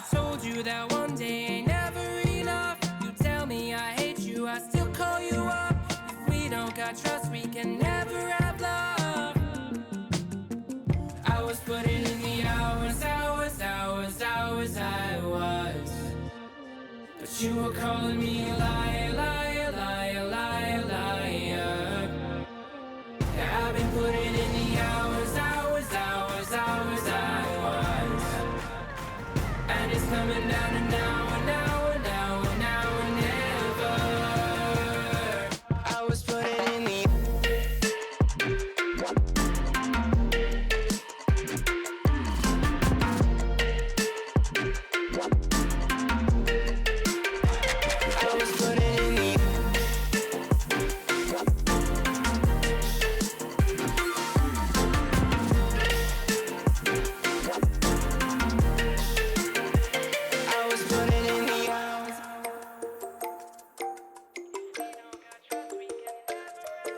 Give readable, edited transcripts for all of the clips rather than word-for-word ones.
I told you that one day ain't never enough. You tell me I hate you, I still call you up. If we don't got trust, we can never have love. I was putting in the hours, I was. But you were calling me a liar, liar, liar, liar, liar. Yeah, I've been putting in the hours, I was. And it's coming down to now and now and now and now and never. I was putting in the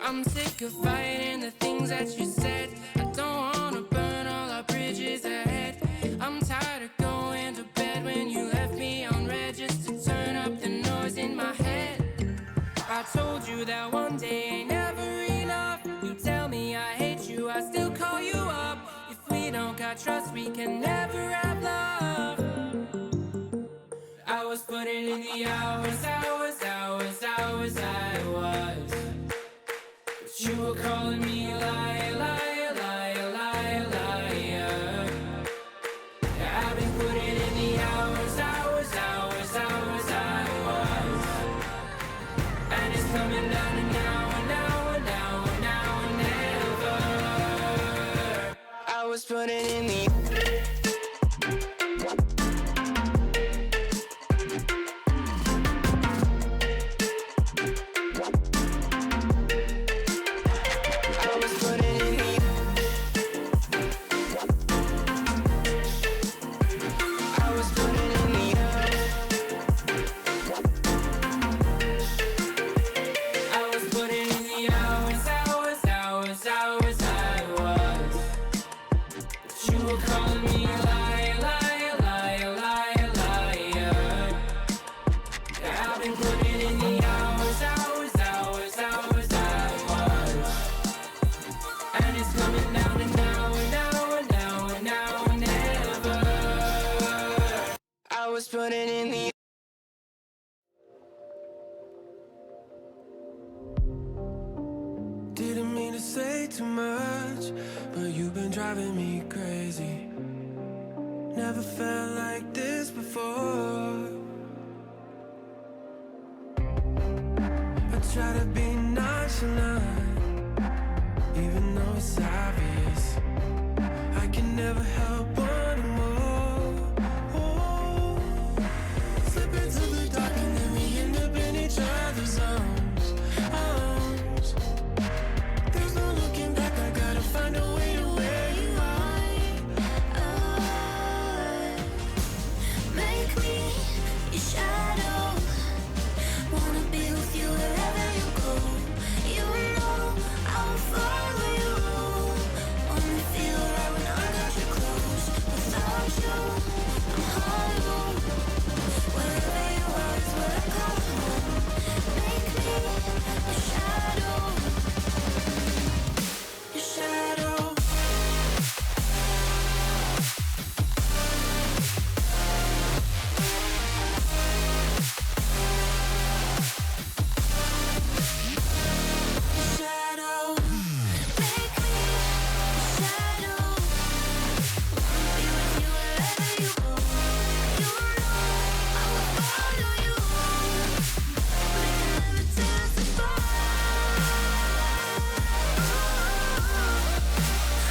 I'm sick of fighting the things that you said. I don't wanna burn all our bridges ahead. I'm tired of going to bed when you left me on red just to turn up the noise in my head. I told you that one day ain't never enough. You tell me I hate you, I still call you up. If we don't got trust, we can never have love. I was putting in the hours, I was. But you were calling me a liar, liar, liar, liar, liar. Yeah, I've been putting in the hours, I was. And it's coming down to now and now and now and now and never. I was putting in the putting in the Didn't mean to say too much, but you've been driving me crazy. Never felt like this before. I try to be nonchalant, even though it's obvious. I can never help wanting more. Oh. Slip into the dark and then we end up in each other's arms. There's no looking back, I gotta find a way to where you are. Make me your shadow. Wanna be with you wherever you go. You know I'll follow you. Only feel right when I got you close. Without you, I'm hollow. Wherever you are is where I come home. Make me your shadow. Your shadow. Shadow, make me a shadow. Wanna be with you wherever you go. You know I will follow you. We can never test the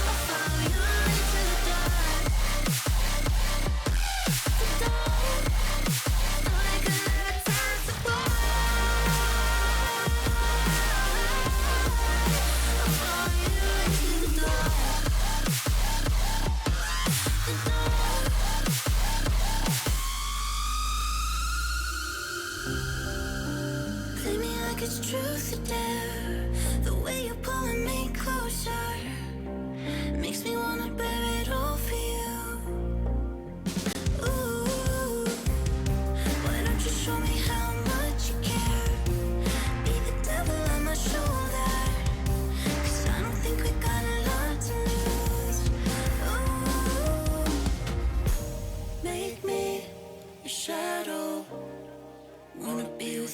I'll follow you into the dark. The dark. No, we can never test the Play me like it's truth or dare. The way you're pulling me closer makes me wanna bear it all for you. Ooh.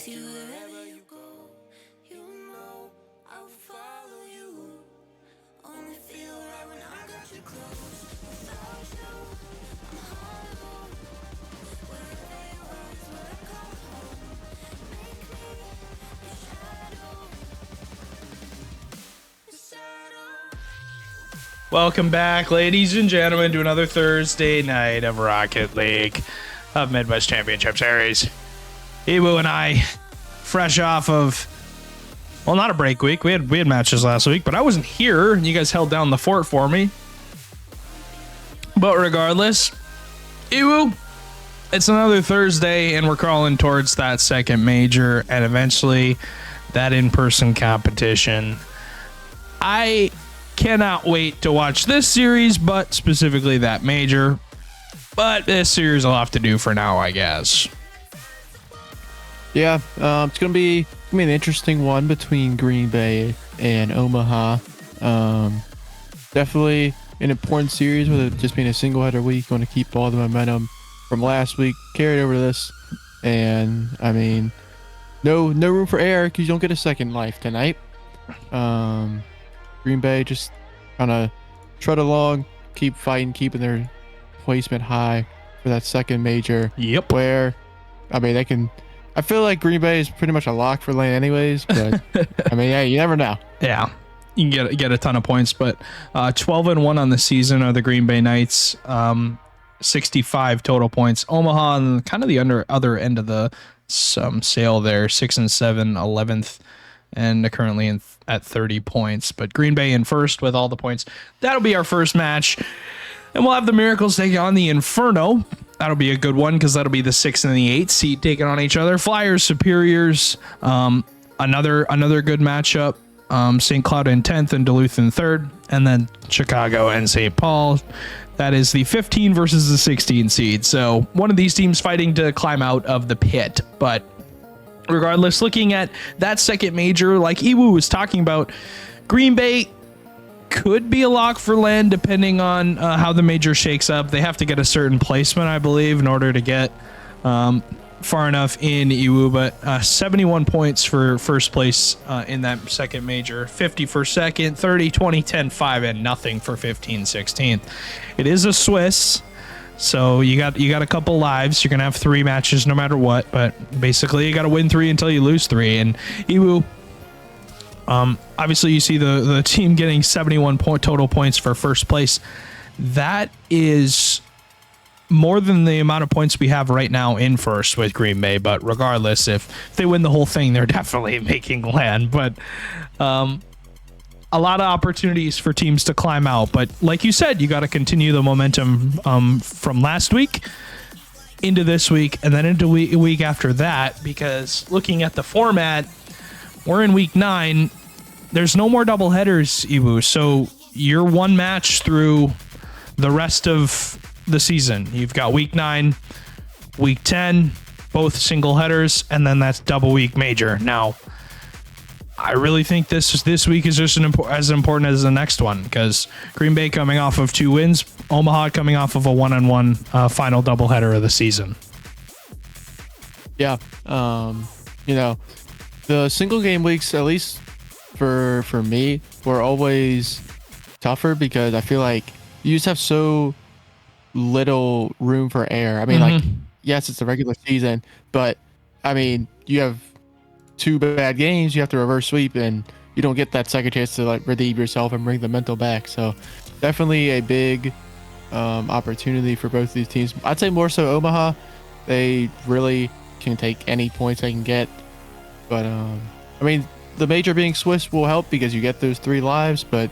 with you wherever you go. You know I'll follow you. Only feel right when I got you close. Without you, I'm hollow. Wherever you are is where I call home. Make me your shadow. Your shadow. Welcome back, ladies and gentlemen, to another Thursday night of Rocket League of Midwest Championship Series. Ibu and I, fresh off of, well, not a break week. We had matches last week, but I wasn't here, and you guys held down the fort for me. But regardless, Ibu, it's another Thursday, and we're crawling towards that second major, and eventually that in-person competition. I cannot wait to watch this series, but specifically that major. But this series will have to do for now, I guess. Yeah, it's gonna be an interesting one between Green Bay and Omaha. Definitely an important series with it just being a single header week. Going to keep all the momentum from last week carried over to this, and I mean, no room for error because you don't get a second life tonight. Green Bay just kind of trud along, keep fighting, keeping their placement high for that second major. Yep. Where, I mean, they can. I feel like Green Bay is pretty much a lock for lane anyways, but I mean, yeah, you never know. Yeah, you can get a ton of points, but 12-1 on the season are the Green Bay Knights. 65 total points. Omaha on kind of the other end of the sale there, 6-7, 11th, and currently at 30 points. But Green Bay in first with all the points. That'll be our first match, and we'll have the Miracles taking on the Inferno. That'll be a good one because that'll be the 6th and the 8th seed taking on each other. Flyers, Superiors, another good matchup. St. Cloud in 10th and Duluth in 3rd, and then Chicago and St. Paul. That is the 15 versus the 16 seed. So one of these teams fighting to climb out of the pit. But regardless, looking at that second major, like Iwu was talking about, Green Bay could be a lock for land depending on how the major shakes up. They have to get a certain placement, I believe, in order to get far enough in Iwu, but 71 points for first place in that second major, 50 for second, 30, 20, 10, 5, and nothing for 15, 16th. It is a Swiss, so you got a couple lives. You're gonna have 3 matches no matter what, but basically you got to win 3 until you lose 3. And Iwu, obviously you see the team getting 71 total points for first place. That is more than the amount of points we have right now in first with Green Bay. But regardless, if they win the whole thing, they're definitely making land. But a lot of opportunities for teams to climb out. But like you said, you got to continue the momentum from last week into this week and then into week after that, because looking at the format, we're in week 9. There's no more double headers, Ibu. So you're one match through the rest of the season. You've got week 9, week 10, both single headers, and then that's double week major. Now, I really think this week is just as important as the next one, because Green Bay coming off of 2 wins, Omaha coming off of a 1-on-1 final doubleheader of the season. Yeah, the single game weeks, at least for me, were always tougher because I feel like you just have so little room for error. I mean, like, yes, it's the regular season, but I mean, you have 2 bad games, you have to reverse sweep, and you don't get that second chance to like redeem yourself and bring the mental back. So definitely a big opportunity for both these teams. I'd say more so Omaha. They really can take any points they can get, but I mean, the major being Swiss will help because you get those 3 lives, but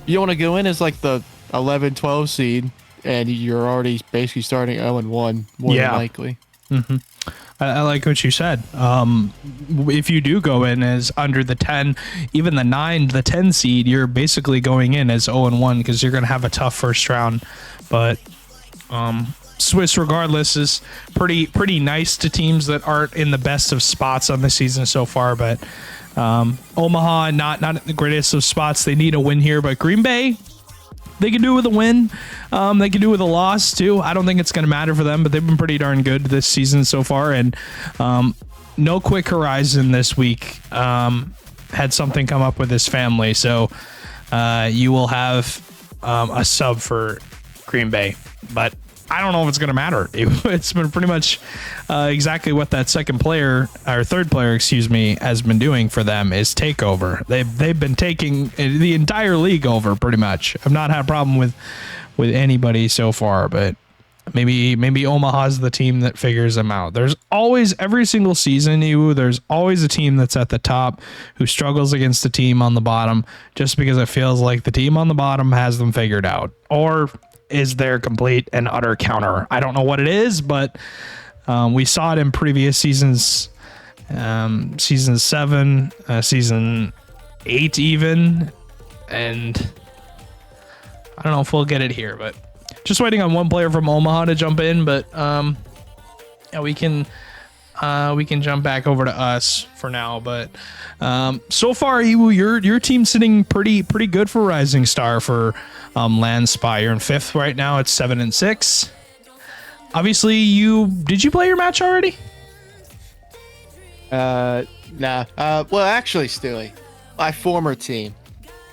you don't want to go in as like the 11-12 seed and you're already basically starting 0-1 more than likely. I like what you said. If you do go in as under the 10, even the 9, the 10 seed, you're basically going in as 0-1 because you're going to have a tough first round. But Swiss, regardless, is pretty nice to teams that aren't in the best of spots on the season so far. But Omaha, not in the greatest of spots. They need a win here. But Green Bay, they can do it with a win. They can do it with a loss too. I don't think it's going to matter for them, but they've been pretty darn good this season so far. And no quick horizon this week. Had something come up with his family, so you will have a sub for Green Bay, but I don't know if it's going to matter. It's been pretty much exactly what that third player, has been doing for them is take over. They've been taking the entire league over pretty much. I've not had a problem with anybody so far, but maybe Omaha's the team that figures them out. There's always, every single season, there's always a team that's at the top who struggles against the team on the bottom just because it feels like the team on the bottom has them figured out, or is their complete and utter counter. I don't know what it is, but we saw it in previous seasons, season 7, season 8 even, and I don't know if we'll get it here, but just waiting on one player from Omaha to jump in, but yeah, we can jump back over to us for now. But so far, Iwu, your team's sitting pretty good for Rising Star for Landspy. You're in 5th right now. It's 7-6. Obviously, did you play your match already? Nah. Well, actually, Stewie, my former team.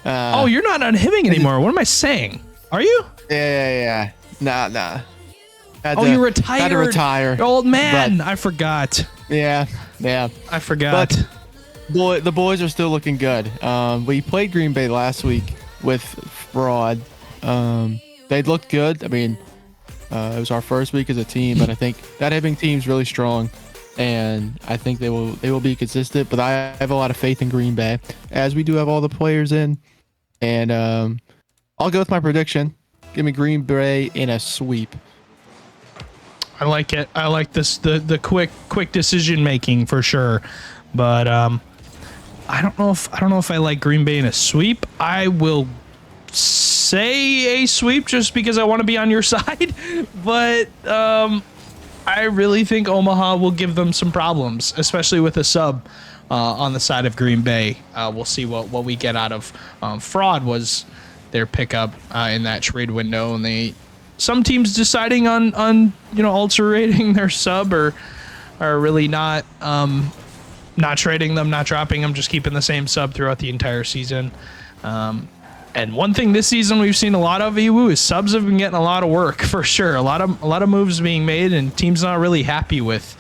Oh, you're not on Hibbing anymore. What am I saying? Are you? Yeah. Nah. You retired. Had to retire. You're old man. I forgot. Yeah. I forgot. But the boys are still looking good. We played Green Bay last week with Fraud. They looked good. I mean, it was our first week as a team, but I think that Hibbing team's really strong, and I think they will be consistent. But I have a lot of faith in Green Bay, as we do have all the players in. And I'll go with my prediction. Give me Green Bay in a sweep. I like it. I like this the quick decision making for sure. But I don't know if I like Green Bay in a sweep. I will say a sweep just because I want to be on your side. But I really think Omaha will give them some problems, especially with a sub on the side of Green Bay. We'll see what we get out of Fraud was their pickup in that trade window, and some teams deciding on alterating their sub or are really not trading them, not dropping them, just keeping the same sub throughout the entire season. And one thing this season we've seen a lot of, Iwu, is subs have been getting a lot of work for sure. A lot of moves being made, and teams not really happy with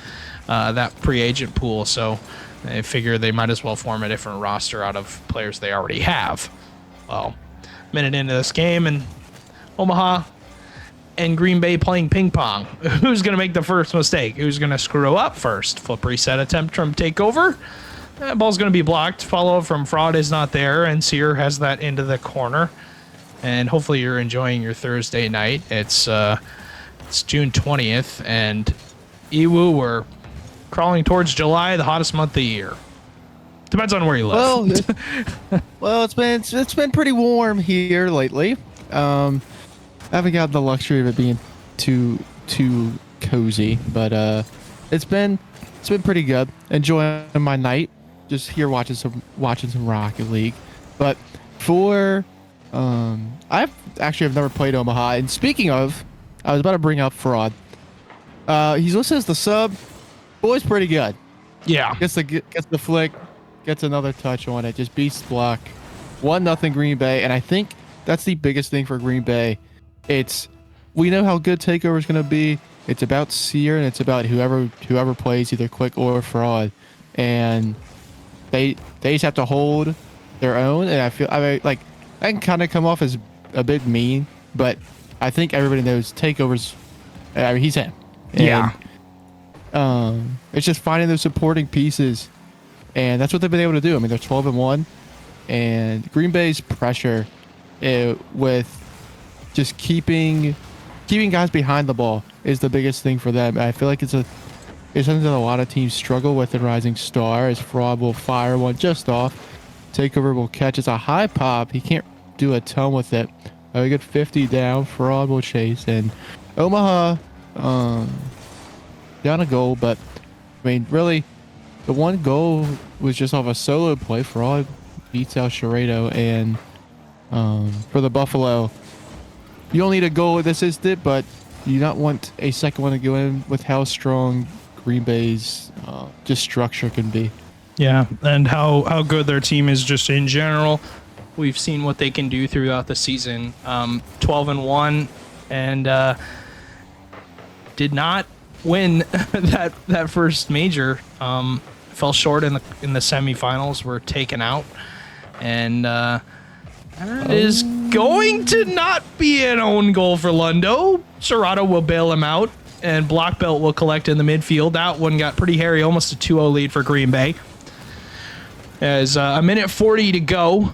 that pre-agent pool. So they figure they might as well form a different roster out of players they already have. Well, minute into this game, and Omaha and Green Bay playing ping pong. Who's going to make the first mistake? Who's going to screw up first? Flip reset attempt from takeover. That ball's going to be blocked. Follow from Fraud is not there, and Sear has that into the corner. And hopefully you're enjoying your Thursday night. It's June 20th, and Iwu, we're crawling towards July, the hottest month of the year. Depends on where you live. Well, it's been pretty warm here lately. I haven't got the luxury of it being too cozy, but it's been pretty good. Enjoying my night, just here watching some Rocket League. But for I've never played Omaha. And speaking of, I was about to bring up Fraud. He's listed as the sub. Boy's pretty good. Yeah, Gets the flick, gets another touch on it, just beats the block. 1-0 Green Bay, and I think that's the biggest thing for Green Bay. We know how good Takeover is going to be. It's about Sear, and it's about whoever plays either Quick or Fraud, and they just have to hold their own. And I mean, like, I can kind of come off as a bit mean, but I think everybody knows Takeover's. I mean, he's him. And, yeah. It's just finding those supporting pieces, and that's what they've been able to do. I mean, they're 12-1, and Green Bay's pressure with just keeping guys behind the ball is the biggest thing for them. I feel like it's something that a lot of teams struggle with in Rising Star, as Fraud will fire one just off. Takeover will catch. It's a high pop. He can't do a ton with it. We get 50 down. Fraud will chase, and Omaha down a goal, but I mean, really, the one goal was just off a solo play. Fraud beats out Charado, and for the Buffalo, you don't need a goal with assisted, but you not want a second one to go in with how strong Green Bay's just structure can be. Yeah, and how good their team is just in general. We've seen what they can do throughout the season. 12-1, and did not win that first major. Fell short in the semifinals. Were taken out, and that is going to not be an own goal for Lundo. Serrato will bail him out, and Block Belt will collect in the midfield. That one got pretty hairy, almost a 2-0 lead for Green Bay. As a minute 40 to go.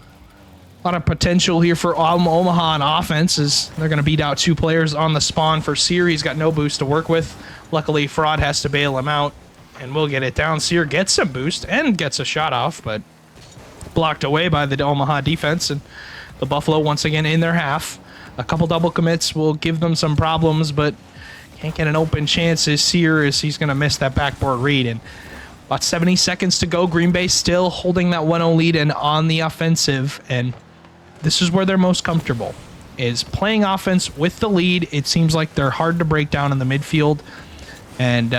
A lot of potential here for Omaha on offense, as they're going to beat out 2 players on the spawn for Sear. He's got no boost to work with. Luckily, Fraud has to bail him out, and we'll get it down. Sear gets some boost and gets a shot off, but blocked away by the Omaha defense, and the Buffalo once again in their half. A couple double commits will give them some problems, but can't get an open chance as Sear is he's going to miss that backboard read. And about 70 seconds to go. Green Bay still holding that 1-0 lead and on the offensive, and this is where they're most comfortable, is playing offense with the lead. It seems like they're hard to break down in the midfield, and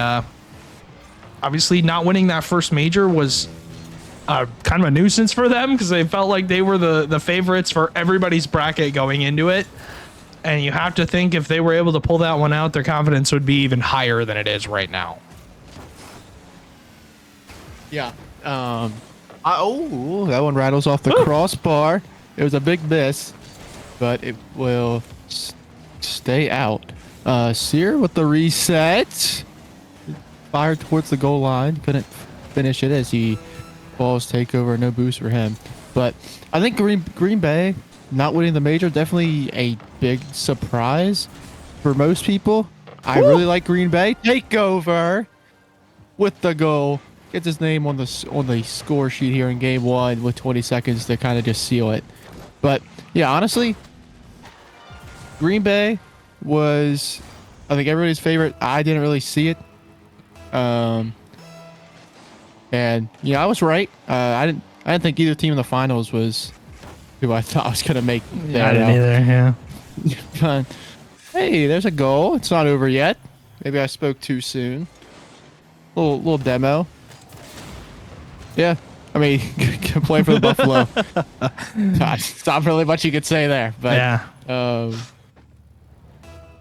obviously not winning that first major was kind of a nuisance for them, because they felt like they were the favorites for everybody's bracket going into it. And you have to think if they were able to pull that one out, their confidence would be even higher than it is right now. Yeah. That one rattles off the crossbar. It was a big miss, but it will stay out. Sear with the reset. Fired towards the goal line. Couldn't finish it as he balls take over. No boost for him. But I think Green Bay not winning the major, definitely a big surprise for most people. I really like Green Bay. Takeover with the goal. Gets his name on the score sheet here in game 1 with 20 seconds to kind of just seal it. But yeah, honestly, Green Bay was, I think, everybody's favorite. I didn't really see it. And yeah, I was right. I didn't think either team in the finals was who I thought was gonna make. I didn't either. Yeah. But, hey, there's a goal. It's not over yet. Maybe I spoke too soon. Little demo. Yeah, I mean, can play for the Buffalo. Gosh, not really much you could say there, but yeah.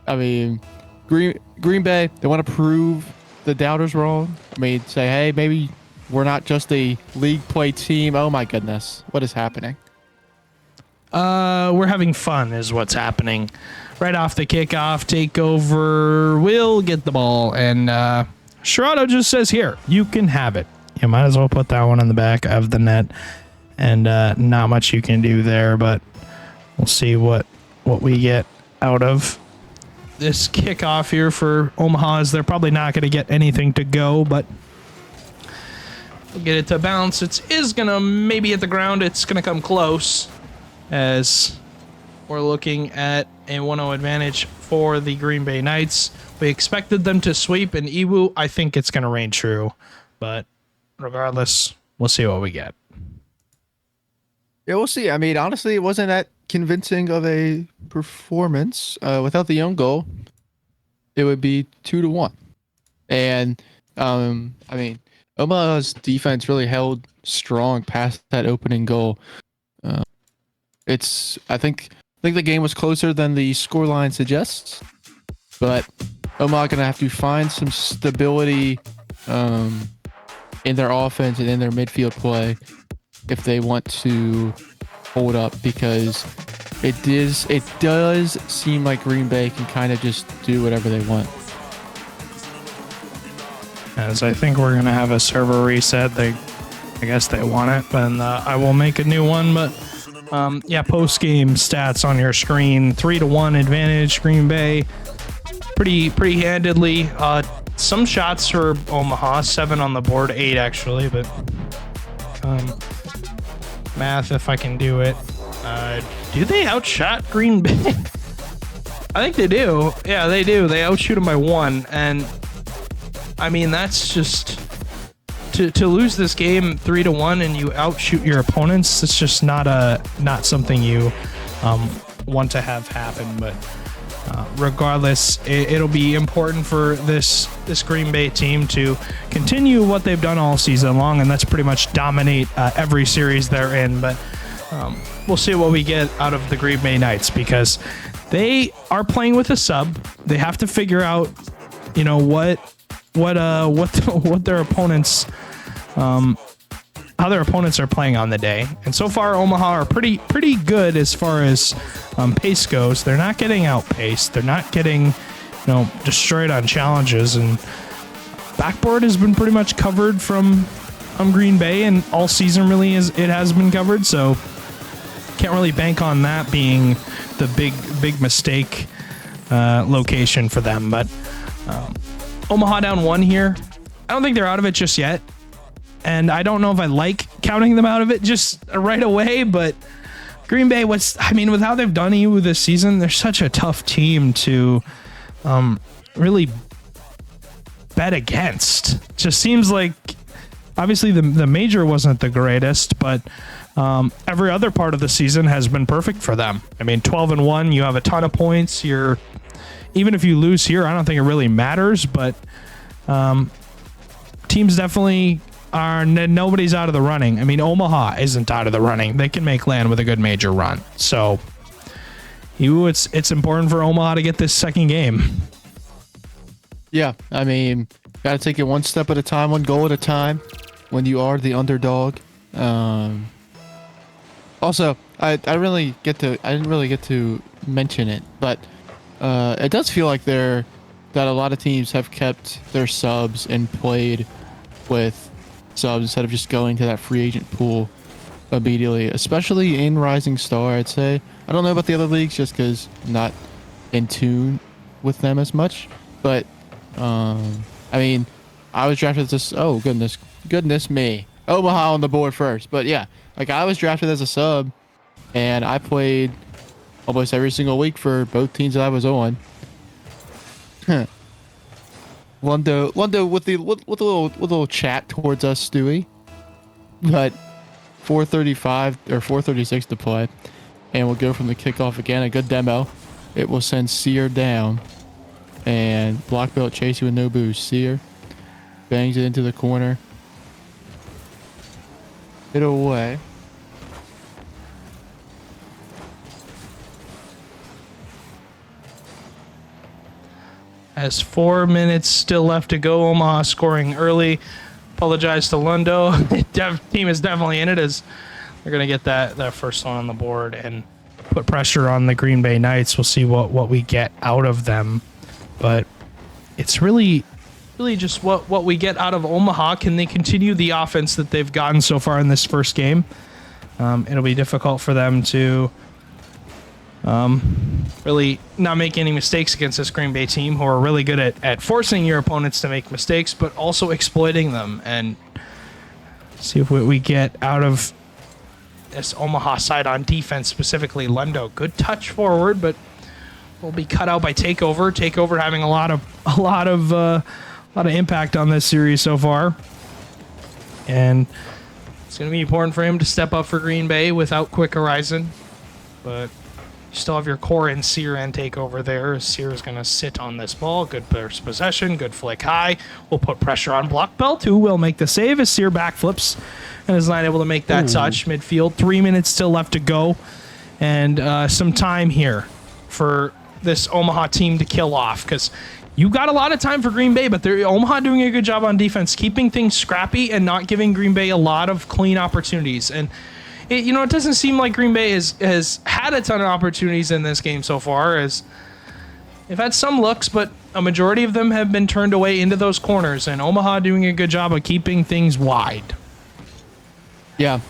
I mean, Green Bay, they want to prove the doubters wrong. I mean, say, hey, maybe we're not just a league play team. Oh my goodness, what is happening? We're having fun is what's happening. Right off the kickoff, takeover will get the ball, and Serrato just says, here, you can have it. You might as well put that one in the back of the net, and not much you can do there, but we'll see what we get out of this kickoff here for Omaha, as they're probably not going to get anything to go, but we'll get it to bounce. It is going to maybe hit the ground. It's going to come close, as we're looking at a 1-0 advantage for the Green Bay Knights. We expected them to sweep, and Iwu, I think it's going to reign true, but regardless, we'll see what we get. Yeah, we'll see. I mean, honestly, it wasn't that convincing of a performance. Without the own goal, it would be 2-1. And I mean, Omaha's defense really held strong past that opening goal. I think the game was closer than the scoreline suggests, but Omaha gonna have to find some stability in their offense and in their midfield play if they want to hold up, because it does seem like Green Bay can kind of just do whatever they want. As I think we're gonna have a server reset. I guess they want it, and I will make a new one. But yeah, post game stats on your screen: 3-1 advantage Green Bay, pretty handedly. Some shots for Omaha, 7 on the board, 8 actually, but math if I can do it. Do they outshot Green Bay? I think they do. Yeah, they do. They outshoot them by 1, and I mean, that's just to lose this game 3-1 and you outshoot your opponents. It's just not something you want to have happen. But Regardless, it'll be important for this Green Bay team to continue what they've done all season long, and that's pretty much dominate every series they're in. But we'll see what we get out of the Green Bay Knights, because they are playing with a sub. They have to figure out, what their opponents, how their opponents are playing on the day. And so far, Omaha are pretty good as far as pace goes. They're not getting outpaced. They're not getting, destroyed on challenges. And backboard has been pretty much covered from Green Bay, and all season really it has been covered. So can't really bank on that being the big mistake location for them. But Omaha down 1 here. I don't think they're out of it just yet. And I don't know if I like counting them out of it just right away, but Green Bay, with how they've done EU this season, they're such a tough team to really bet against. Just seems like, obviously the major wasn't the greatest, but every other part of the season has been perfect for them. 12-1, you have a ton of points. Even if you lose here, I don't think it really matters, but teams definitely are, nobody's out of the running. Omaha isn't out of the running. They can make land with a good major run. So it's important for Omaha to get this second game. Yeah, gotta take it one step at a time, one goal at a time when you are the underdog. Also, I didn't really get to mention it, but it does feel like that a lot of teams have kept their subs and played with subs instead of just going to that free agent pool immediately, especially in Rising Star, I'd say. I don't know about the other leagues just because I'm not in tune with them as much, but I was drafted as goodness me, Omaha on the board first. But yeah, I was drafted as a sub, and I played almost every single week for both teams that I was on. Lundo with a little chat towards us, Stewie. But 4:35 or 4:36 to play, and we'll go from the kickoff again. A good demo. It will send Sear down, and block belt chase you with no boost. Sear bangs it into the corner. Hit away. Has 4 minutes still left to go. Omaha scoring early. Apologize to Lundo. Team is definitely in it, as they're going to get that first one on the board and put pressure on the Green Bay Knights. We'll see what we get out of them. But it's really just what we get out of Omaha. Can they continue the offense that they've gotten so far in this first game? It'll be difficult for them to really not make any mistakes against this Green Bay team, who are really good at forcing your opponents to make mistakes, but also exploiting them. And see if we get out of this Omaha side on defense, specifically Lundo. Good touch forward, but will be cut out by Takeover. Takeover having a lot of impact on this series so far, and it's going to be important for him to step up for Green Bay without Quick Horizon, but you still have your core in Sear and Takeover there. Sear is going to sit on this ball. Good burst possession. Good flick high. We'll put pressure on Block Belt, who will make the save as Sear backflips and is not able to make that touch. Midfield, 3 minutes still left to go, and some time here for this Omaha team to kill off, because you got a lot of time for Green Bay, but Omaha doing a good job on defense, keeping things scrappy and not giving Green Bay a lot of clean opportunities. And it doesn't seem like Green Bay has had a ton of opportunities in this game so far, as they've had some looks, but a majority of them have been turned away into those corners, and Omaha doing a good job of keeping things wide. Yeah,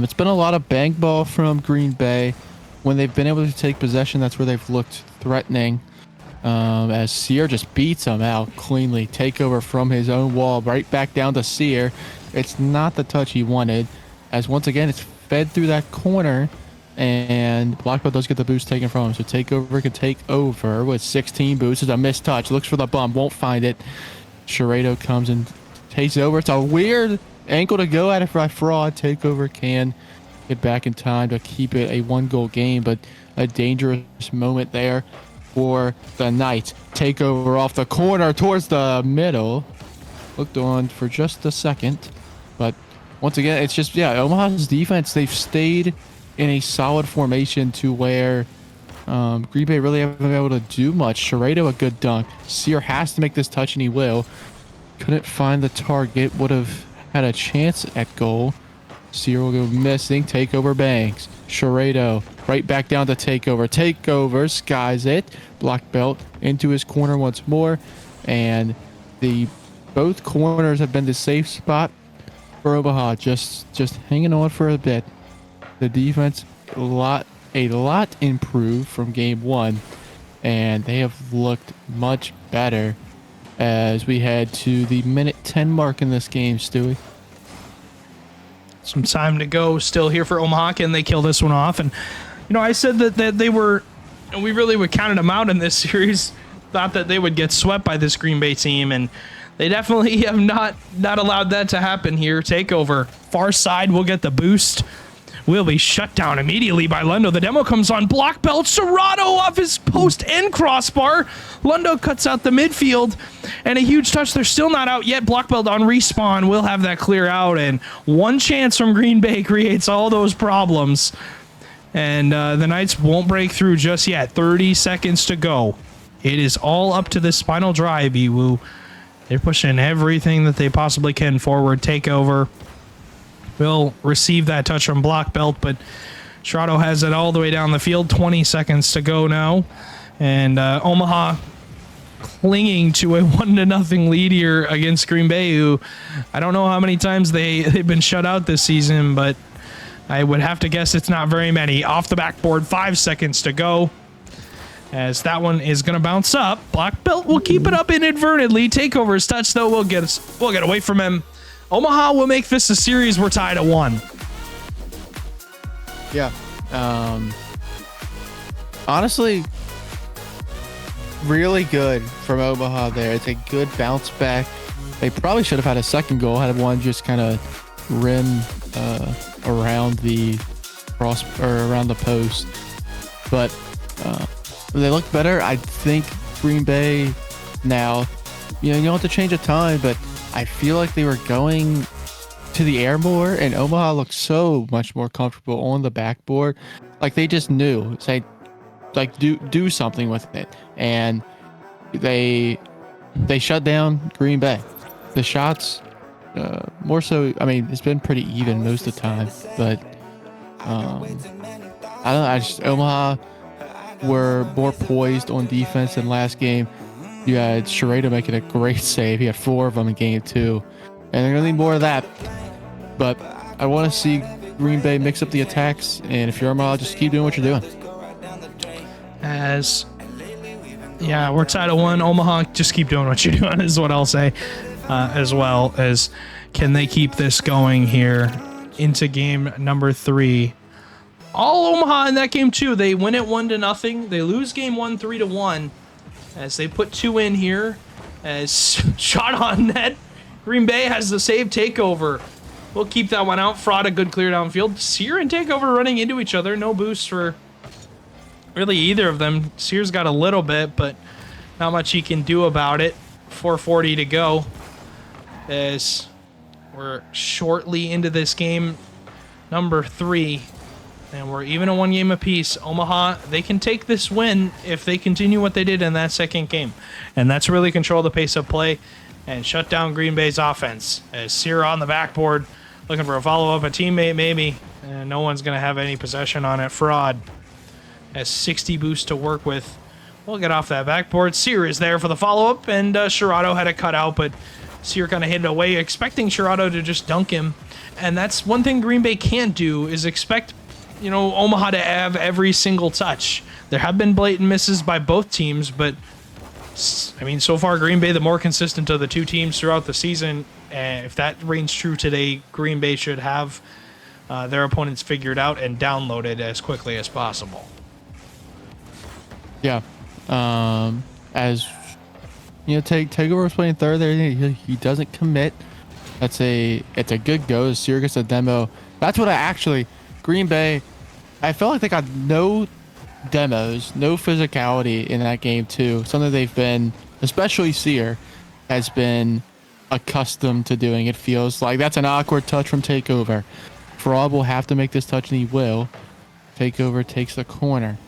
it's been a lot of bank ball from Green Bay. When they've been able to take possession, that's where they've looked threatening. As Sear just beats him out cleanly. Takeover from his own wall, right back down to Sear. It's not the touch he wanted, as once again it's fed through that corner, and Blockbelt does get the boost taken from him. So Takeover can take over with 16 boosts. It's a missed touch. Looks for the bump, won't find it. Sharado comes and takes over. It's a weird ankle to go at it by Fraud. Takeover can get back in time to keep it a 1-goal game, but a dangerous moment there. for the Knights. Takeover off the corner towards the middle. Looked on for just a second, but once again, it's just, yeah, Omaha's defense, they've stayed in a solid formation to where Green Bay really haven't been able to do much. Sherado, a good dunk. Sear has to make this touch, and he will. Couldn't find the target. Would have had a chance at goal. Sear will go missing. Takeover bangs. Sherado right back down to Takeover. Takeover skies it. Black belt into his corner once more. And both corners have been the safe spot for Omaha. Just hanging on for a bit. The defense a lot improved from game 1, and they have looked much better as we head to the minute 10 mark in this game, Stewie. Some time to go still here for Omaha. Can they kill this one off? And, I said that they were, we really would count them out in this series. Thought that they would get swept by this Green Bay team, and they definitely have not allowed that to happen here. Takeover. Far side will get the boost. Will be shut down immediately by Lundo. The demo comes on. Block belt. Serato off his post and crossbar. Lundo cuts out the midfield. And a huge touch. They're still not out yet. Block belt on respawn. Will have that clear out. And one chance from Green Bay creates all those problems. And the Knights won't break through just yet. 30 seconds to go. It is all up to this final drive, Iwu. They're pushing everything that they possibly can forward. Takeover. Will receive that touch from block belt, but Sherado has it all the way down the field. 20 seconds to go now. And Omaha clinging to a 1-0 lead here against Green Bay, who I don't know how many times they've been shut out this season, but I would have to guess it's not very many. Off the backboard, 5 seconds to go. As that one is going to bounce up. Black belt will keep it up inadvertently. Takeover's touch, though, we'll get away from him. Omaha will make this a series we're tied at 1. Yeah. Honestly, really good from Omaha there. It's a good bounce back. They probably should have had a second goal, had one just kind of rim around the cross or around the post. But they look better. I think Green Bay now, you don't have to change a ton, but I feel like they were going to the air more, and Omaha looked so much more comfortable on the backboard. Like they just knew, say, like do something with it, and they shut down Green Bay. The shots, more so. I mean, it's been pretty even most of the time, but I don't know. Omaha were more poised on defense than last game. You had Sherado making a great save. He had 4 of them in game 2. And they're going to need more of that. But I want to see Green Bay mix up the attacks. And if you're Omaha, just keep doing what you're doing. We're tied at 1. Omaha, just keep doing what you're doing is what I'll say. As well as, can they keep this going here into game number 3? All Omaha in that game, too. They win it 1-0. They lose game 1 3-1. As they put 2 in here, as shot on net, Green Bay has the save. Takeover. We'll keep that one out. Fraud, a good clear downfield. Sear and Takeover running into each other. No boost for really either of them. Sear's got a little bit, but not much he can do about it. 4:40 to go. As we're shortly into this game, number 3. And we're even a 1 game apiece. Omaha, they can take this win if they continue what they did in that second game. And that's really control the pace of play and shut down Green Bay's offense. As Sear on the backboard, looking for a follow-up, a teammate maybe. And no one's going to have any possession on it. Fraud has 60 boost to work with. We'll get off that backboard. Sear is there for the follow-up, and Sherado had a cutout, but Sear kind of hid it away, expecting Sherado to just dunk him. And that's one thing Green Bay can't do, is expect Omaha to have every single touch. There have been blatant misses by both teams, but I mean, so far Green Bay the more consistent of the 2 teams throughout the season. And if that reigns true today, Green Bay should have their opponents figured out and downloaded as quickly as possible. Yeah. As Takeover was playing third there. He doesn't commit. It's a good go. Sear gets a demo. That's what Green Bay, I felt like they got no demos, no physicality in that game too. Something they've been, especially Seer, has been accustomed to doing. It feels like that's an awkward touch from Takeover. Fraud will have to make this touch, and he will. Takeover takes the corner.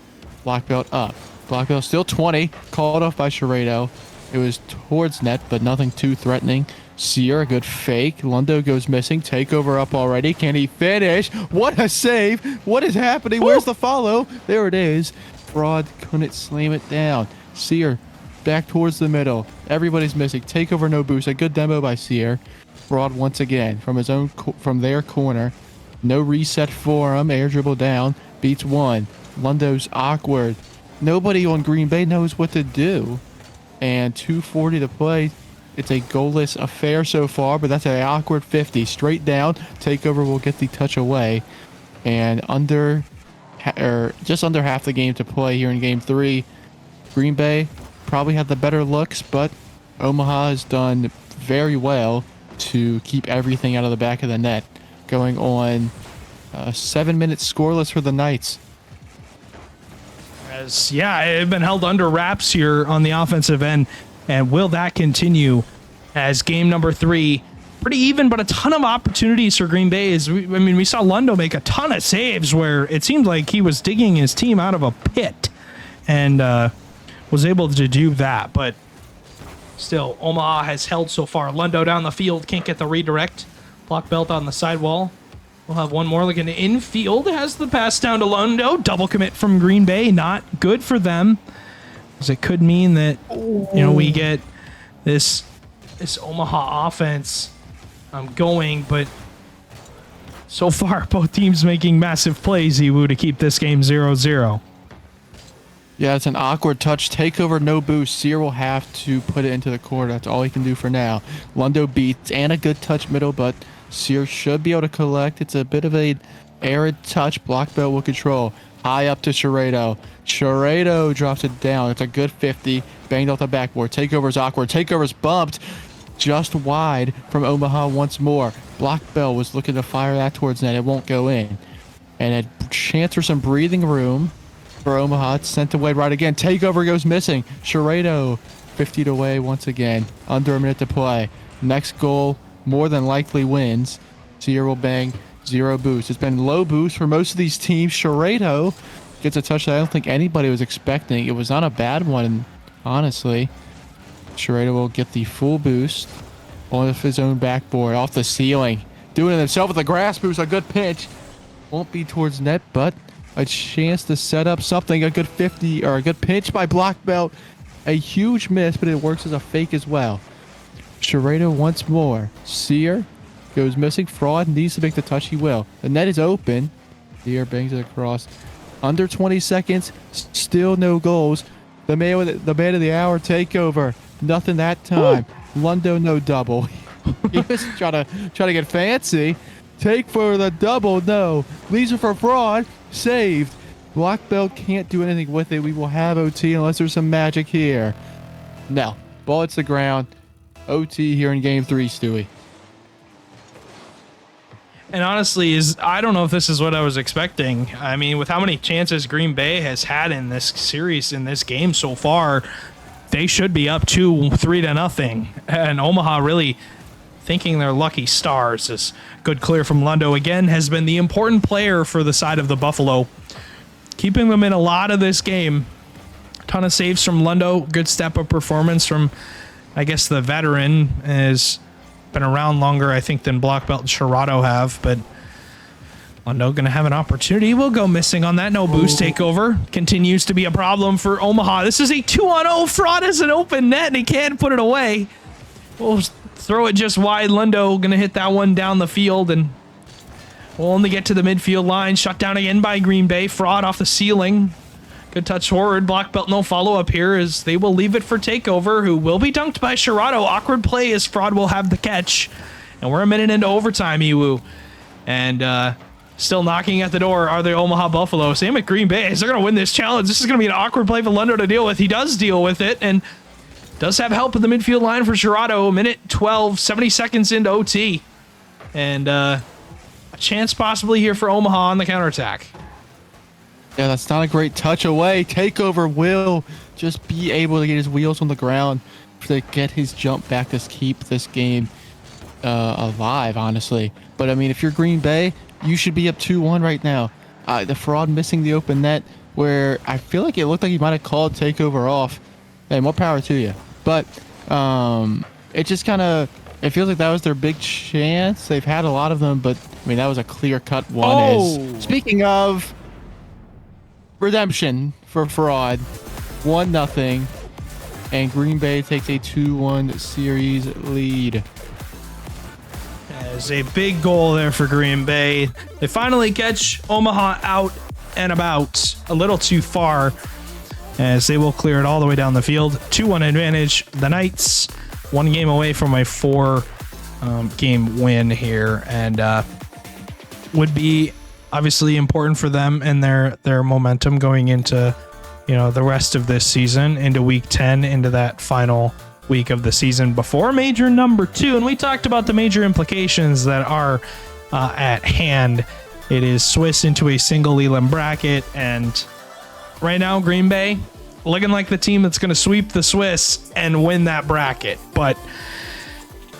Black belt up. Black belt still 20. Called off by Sharado. It was towards net, but nothing too threatening. Seer, a good fake. Lundo goes missing. Takeover up already. Can he finish? What a save. What is happening? Where's the follow? There it is. Fraud couldn't slam it down. Seer back towards the middle. Everybody's missing. Takeover, no boost. A good demo by Seer. Fraud once again from his own from their corner. No reset for him. Air dribble down. Beats one. Lundo's awkward. Nobody on Green Bay knows what to do. And 2:40 to play. It's a goalless affair so far, but that's an awkward 50. Straight down. Takeover will get the touch away. And just under half the game to play here in Game 3. Green Bay probably had the better looks, but Omaha has done very well to keep everything out of the back of the net. Going on 7 minutes scoreless for the Knights. It's been held under wraps here on the offensive end. And will that continue as game number 3? Pretty even, but a ton of opportunities for Green Bay. We saw Lundo make a ton of saves where it seemed like he was digging his team out of a pit and was able to do that. But still, Omaha has held so far. Lundo down the field, can't get the redirect. Block belt on the sidewall. We'll have one more. Looking infield, has the pass down to Lundo. Double commit from Green Bay, not good for them. Because it could mean that, we get this Omaha offense going, but so far both teams making massive plays, Iwu, to keep this game 0-0. Yeah, it's an awkward touch. Takeover, no boost. Seer will have to put it into the corner. That's all he can do for now. Lundo beats, and a good touch middle, but Seer should be able to collect. It's a bit of an arid touch. Block belt will control. High up to Sharado. Sharado drops it down. It's a good 50. Banged off the backboard. Takeover's awkward. Takeover's bumped just wide from Omaha once more. Block belt was looking to fire that towards net. It won't go in. And a chance for some breathing room for Omaha. It's sent away right again. Takeover goes missing. Sharado 50'd away once again. Under a minute to play. Next goal more than likely wins. Seer will bang. 0 boost. It's been low boost for most of these teams. Sharado gets a touch that I don't think anybody was expecting. It was not a bad one, honestly. Sharado will get the full boost off his own backboard, off the ceiling. Doing it himself with a grass boost. A good pitch. Won't be towards net, but a chance to set up something. A good 50 or a good pitch by Block Belt. A huge miss, but it works as a fake as well. Sharado once more. Seer goes missing. Fraud needs to make the touch. He will. The net is open. Seer bangs it across. Under 20 seconds. Still no goals. The man of the hour Takeover. Nothing that time. Ooh. Lundo no double. He was trying to get fancy. Take for the double. No. Leaves it for Fraud. Saved. Block belt can't do anything with it. We will have OT unless there's some magic here. No. Ball hits the ground. OT here in game 3, Stewie. And honestly, I don't know if this is what I was expecting. I mean, with how many chances Green Bay has had in this series, in this game so far, they should be up 2-3-0. And Omaha really thinking they're lucky stars. This good clear from Lundo again has been the important player for the side of the Buffalo, keeping them in a lot of this game. A ton of saves from Lundo. Good step-up performance from, I guess, the veteran has been around longer, I think, than Block Belt and Sharado have, but Lundo going to have an opportunity. Will go missing on that. No boost. Takeover continues to be a problem for Omaha. This is a 2-on-0. Fraud as an open net, and he can't put it away. We'll throw it just wide. Lundo going to hit that one down the field, and we'll only get to the midfield line. Shut down again by Green Bay. Fraud off the ceiling. Good touch forward. Block belt, no follow-up here as they will leave it for Takeover, who will be dunked by Sharado. Awkward play as Fraud will have the catch. And we're a minute into overtime, Iwu. And still knocking at the door are the Omaha Buffalo. Same with Green Bay. They're going to win this challenge. This is going to be an awkward play for Lundo to deal with. He does deal with it and does have help at the midfield line for Sharado. Minute 12, 70 seconds into OT. And a chance possibly here for Omaha on the counterattack. Yeah, that's not a great touch away. Takeover will just be able to get his wheels on the ground to get his jump back to keep this game alive, honestly. But I mean, if you're Green Bay, you should be up 2-1 right now. The fraud missing the open net, where I feel like it looked like he might have called Takeover off. Hey, more power to you. But it just kind of, it feels like that was their big chance. They've had a lot of them, but I mean, that was a clear-cut one. Oh! Speaking of redemption for fraud, 1-0, and Green Bay takes a 2-1 series lead. There's a big goal there for Green Bay. They finally catch Omaha out and about a little too far, as they will clear it all the way down the field. 2-1 advantage. The Knights 1 game away from a 4 game win here, and would be obviously important for them and their momentum going into, you know, the rest of this season, into week 10, into that final week of the season before major number 2. And we talked about the major implications that are at hand. It is Swiss into a single elim bracket, and right now Green Bay looking like the team that's going to sweep the Swiss and win that bracket. But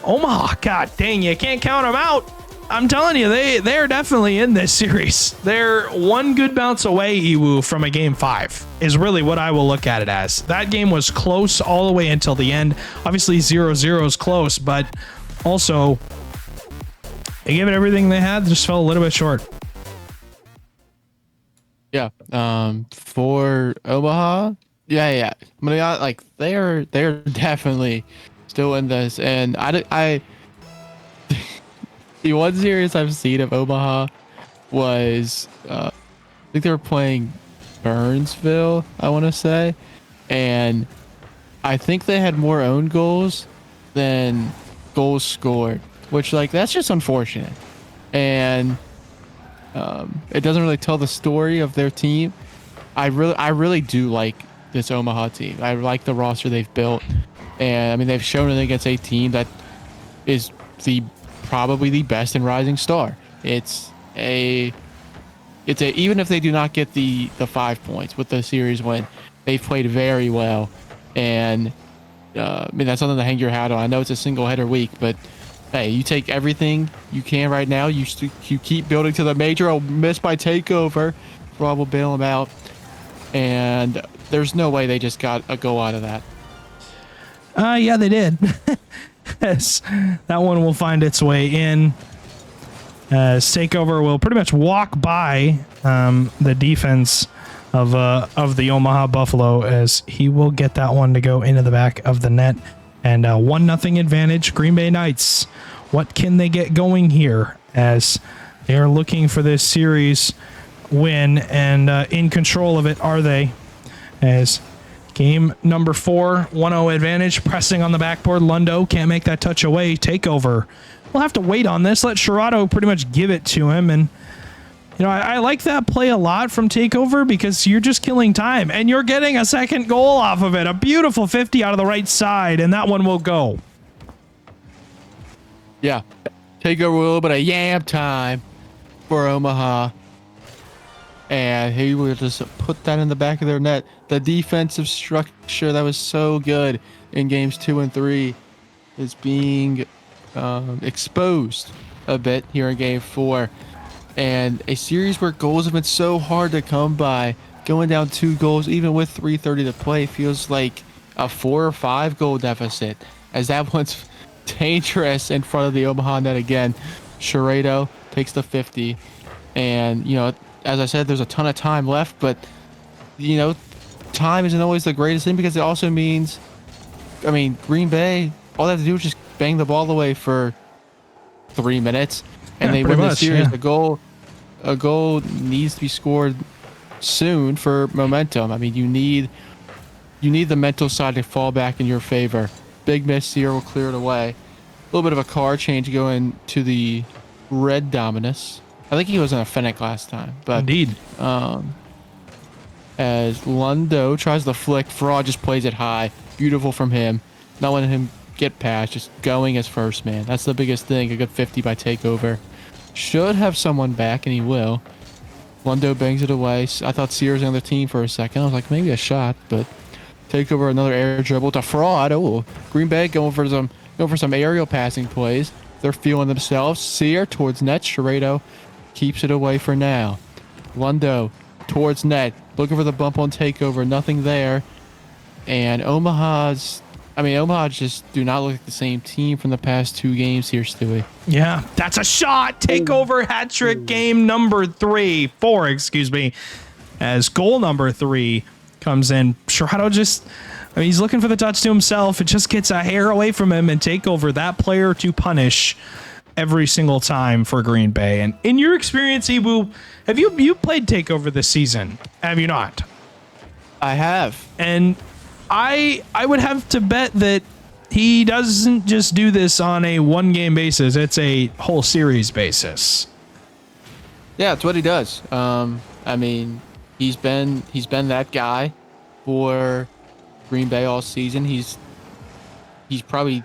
Omaha, god dang, you can't count them out. I'm telling you, they're definitely in this series. They're one good bounce away, Iwu, from a game 5 is really what I will look at it as. That game was close all the way until the end. Obviously 0-0 is close, but also they gave it everything they had, just fell a little bit short. Yeah. For Omaha, yeah. I mean, like they're definitely still in this, and I the one series I've seen of Omaha was I think they were playing Burnsville, I want to say, and I think they had more own goals than goals scored, which, like, that's just unfortunate, and it doesn't really tell the story of their team. I really do like this Omaha team. I like the roster they've built, and I mean, they've shown it against a team that is probably the best in Rising Star. It's a even if they do not get the 5 points with the series win, they've played very well, and I mean, that's something to hang your hat on. I know it's a single header week, but hey, you take everything you can right now. You keep building to the major. I'll miss my takeover. Rob will bail him out, and there's no way they just got a goal out of that. Yeah, they did. Yes, that one will find its way in. Takeover will pretty much walk by the defense of the Omaha Buffalo, as he will get that one to go into the back of the net. And 1-0 advantage, Green Bay Knights. What can they get going here, as they are looking for this series win, and in control of it are they, as game number 4, 1-0 advantage, pressing on the backboard. Lundo can't make that touch away. Takeover. We'll have to wait on this. Let Sherrado pretty much give it to him. And, you know, I like that play a lot from Takeover, because you're just killing time and you're getting a second goal off of it. A beautiful 50 out of the right side, and that one will go. Yeah. Takeover a little bit of yam time for Omaha. And he will just put that in the back of their net. The defensive structure that was so good in games 2 and 3 is being exposed a bit here in game 4. And a series where goals have been so hard to come by, going down 2 goals, even with 3:30 to play, feels like a 4 or 5 goal deficit, as that one's dangerous in front of the Omaha net again. Sherrado takes the 50, and, you know, as I said, there's a ton of time left, but, you know, time isn't always the greatest thing, because it also means, I mean, Green Bay, all they have to do is just bang the ball away for 3 minutes, and they win the series. Yeah. A goal needs to be scored soon for momentum. I mean, you need the mental side to fall back in your favor. Big miss here will clear it away. A little bit of a car change going to the Red Dominus. I think he was in a Fennec last time, but indeed. As Lundo tries the flick, Fraud just plays it high. Beautiful from him. Not letting him get past, just going as first man. That's the biggest thing. A good 50 by Takeover. Should have someone back, and he will. Lundo bangs it away. I thought Sears on the team for a second. I was like, maybe a shot, but take over another air dribble to Fraud. Oh, Green Bay going for some aerial passing plays. They're feeling themselves. Sear towards net. Sherado keeps it away for now. Lundo towards net, looking for the bump on takeover. Nothing there. And Omaha just do not look like the same team from the past 2 games here, Stewie. Yeah, that's a shot. Takeover hat trick game number 4, excuse me, as goal number 3 comes in. Sherrado he's looking for the touch to himself. It just gets a hair away from him, and Takeover, that player to punish every single time for Green Bay. And in your experience, Ibu, have you played Takeover this season? Have you not? I have. And I would have to bet that he doesn't just do this on a 1-game basis. It's a whole series basis. Yeah, it's what he does. He's been that guy for Green Bay all season. He's probably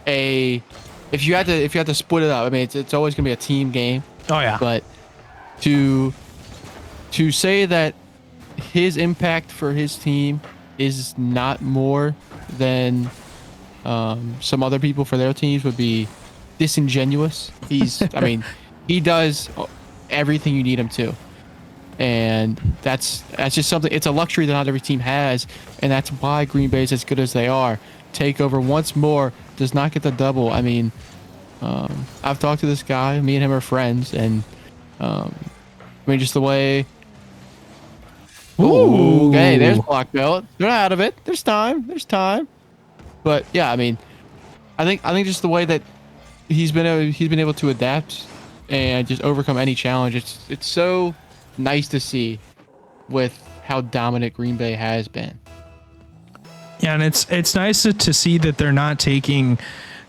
if you had to split it up. I mean, it's always gonna be a team game. Oh yeah. But to say that his impact for his team is not more than some other people for their teams would be disingenuous. He does everything you need him to. And that's just something. It's a luxury that not every team has, and that's why Green Bay is as good as they are. Takeover once more does not get the double. I've talked to this guy. Me and him are friends, and just the way. Ooh, okay, there's block belt. They're out of it. There's time. But yeah, I think just the way that he's been able to adapt and just overcome any challenge. It's so nice to see with how dominant Green Bay has been. Yeah, and it's nice to see that they're not taking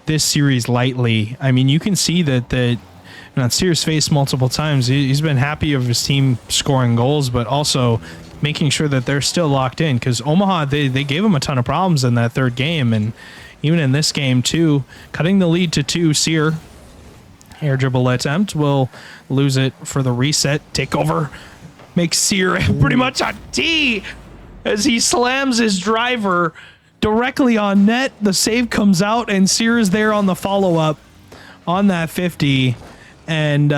this series lightly. I mean, you can see that on Sears' face multiple times, he's been happy of his team scoring goals, but also making sure that they're still locked in, because Omaha, they gave him a ton of problems in that 3rd game, and even in this game too, cutting the lead to 2. Sear air dribble attempt will lose it for the reset. Takeover makes Sear pretty much a T as he slams his driver directly on net. The save comes out, and Sear is there on the follow-up on that 50. And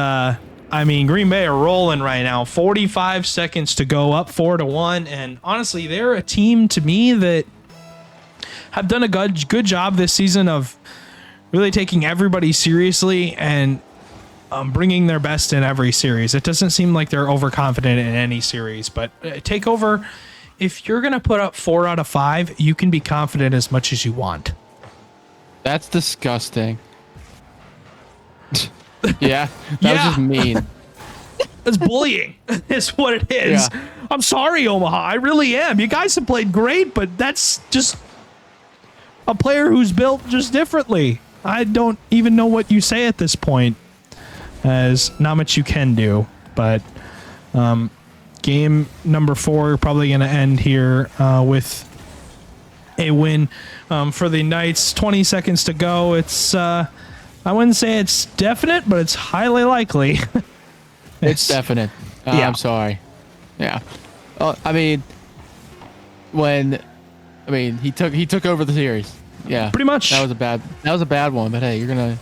Green Bay are rolling right now. 45 seconds to go, up 4-1. And honestly, they're a team to me that have done a good job this season of really taking everybody seriously and bringing their best in every series. It doesn't seem like they're overconfident in any series, but Takeover, if you're going to put up 4 out of 5, you can be confident as much as you want. That's disgusting. Yeah, that was just mean. It's bullying is what it is. Yeah. I'm sorry, Omaha. I really am. You guys have played great, but that's just a player who's built just differently. I don't even know what you say at this point, as not much you can do. But game number 4 probably going to end here with a win for the Knights. 20 seconds to go. It's I wouldn't say it's definite, but it's highly likely. It's definite. Yeah. I'm sorry. Yeah. He took over the series. Yeah. Pretty much. That was a bad one, but hey, you're gonna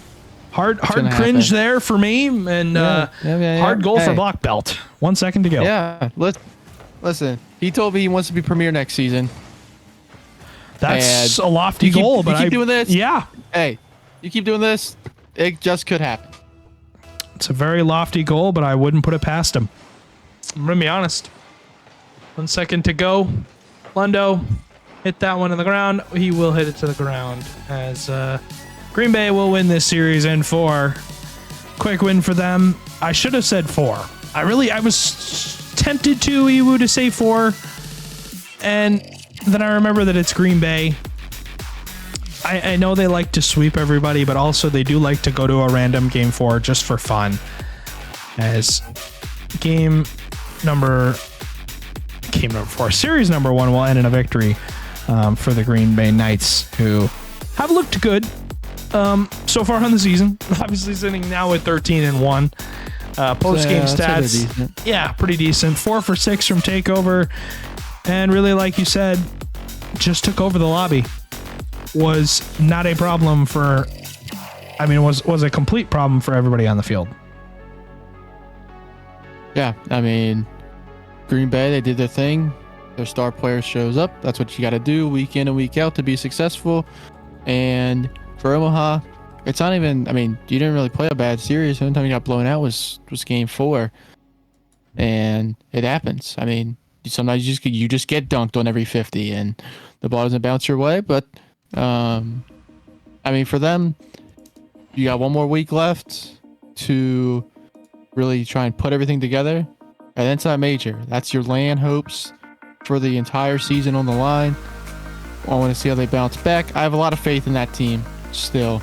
hard cringe happen there for me, and hard goal for Block Belt. 1 second to go. Yeah. Listen. He told me he wants to be premier next season. That's a lofty goal, but you keep doing this. Yeah. Hey, you keep doing this. It just could happen. It's a very lofty goal, but I wouldn't put it past him. I'm going to be honest. 1 second to go. Lundo hit that one in the ground. He will hit it to the ground as Green Bay will win this series in 4. Quick win for them. I should have said 4. I was tempted to, Iwu, to say 4. And then I remember that it's Green Bay. I know they like to sweep everybody, but also they do like to go to a random game 4 just for fun. As game number 4, series number 1 will end in a victory for the Green Bay Knights, who have looked good so far on the season. Obviously sitting now at 13-1. Post game I'd say they're stats, decent. yeah, pretty decent. 4 for 6 from takeover, and really, like you said, just took over the lobby. Was not a problem for. I mean, was a complete problem for everybody on the field. Yeah, I mean, Green Bay, they did their thing. Their star player shows up. That's what you got to do week in and week out to be successful. And for Omaha, it's not even. I mean, you didn't really play a bad series. The only time you got blown out was Game 4, and it happens. I mean, sometimes you just get dunked on every 50, and the ball doesn't bounce your way. But I mean, for them, you got one more week left to really try and put everything together. And then it's not major. That's your land hopes for the entire season on the line. I want to see how they bounce back. I have a lot of faith in that team still.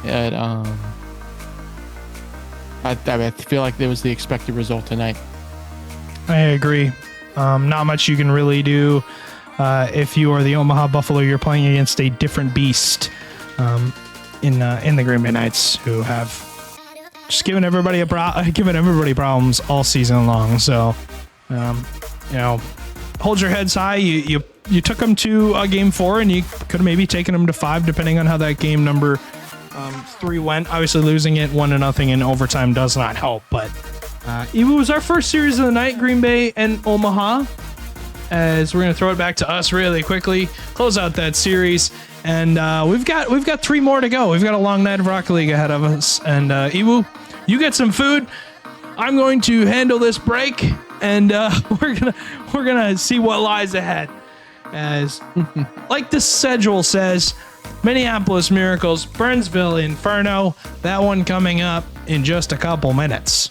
And I feel like it was the expected result tonight. I agree. Not much you can really do if you are the Omaha Buffalo. You're playing against a different beast in the Green Bay Knights, who have just given everybody problems all season long. So, hold your heads high. You took them to Game 4, and you could have maybe taken them to 5, depending on how that game number 3 went. Obviously, losing it 1-0 in overtime does not help. But it was our first series of the night, Green Bay and Omaha. As we're going to throw it back to us really quickly, close out that series, and we've got 3 more to go. We've got a long night of Rocket League ahead of us, and Iwu, you get some food. I'm going to handle this break, and we're gonna see what lies ahead. As like the schedule says, Minneapolis Miracles, Burnsville Inferno. That one coming up in just a couple minutes.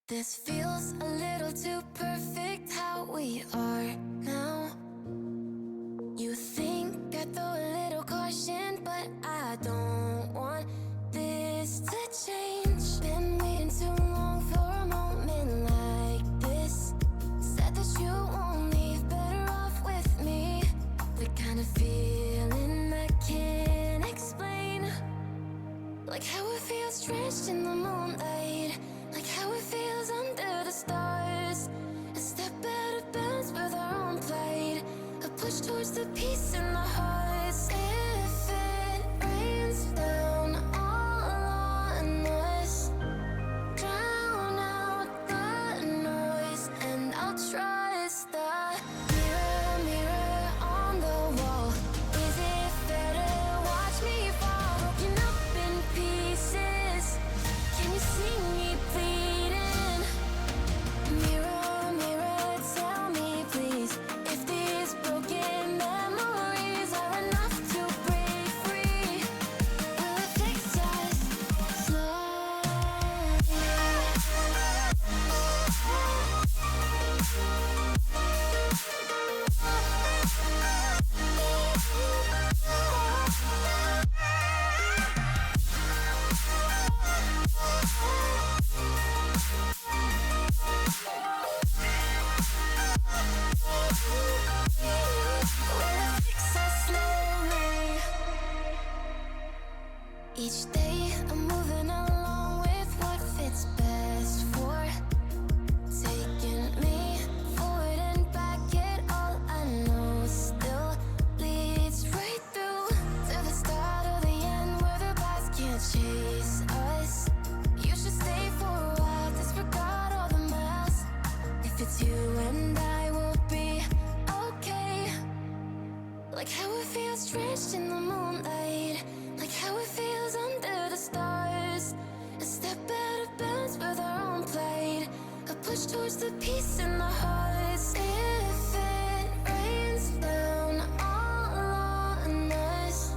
This feels a little too perfect how we are now. You think I throw a little caution, but I don't want this to change. Been waiting too long for a moment like this. Said that you won't leave, better off with me. The kind of feeling I can't explain. Like how it feels drenched in the moonlight. Like how it feels under the stars. A step out of bounds with our own plight. A push towards the peace in the hearts. If it rains down all on us, drown out the noise, and I'll trust the mirror, mirror on the wall. Is it fair to watch me fall? Broken up in pieces. Where's the peace in the hearts? If it rains down all on us,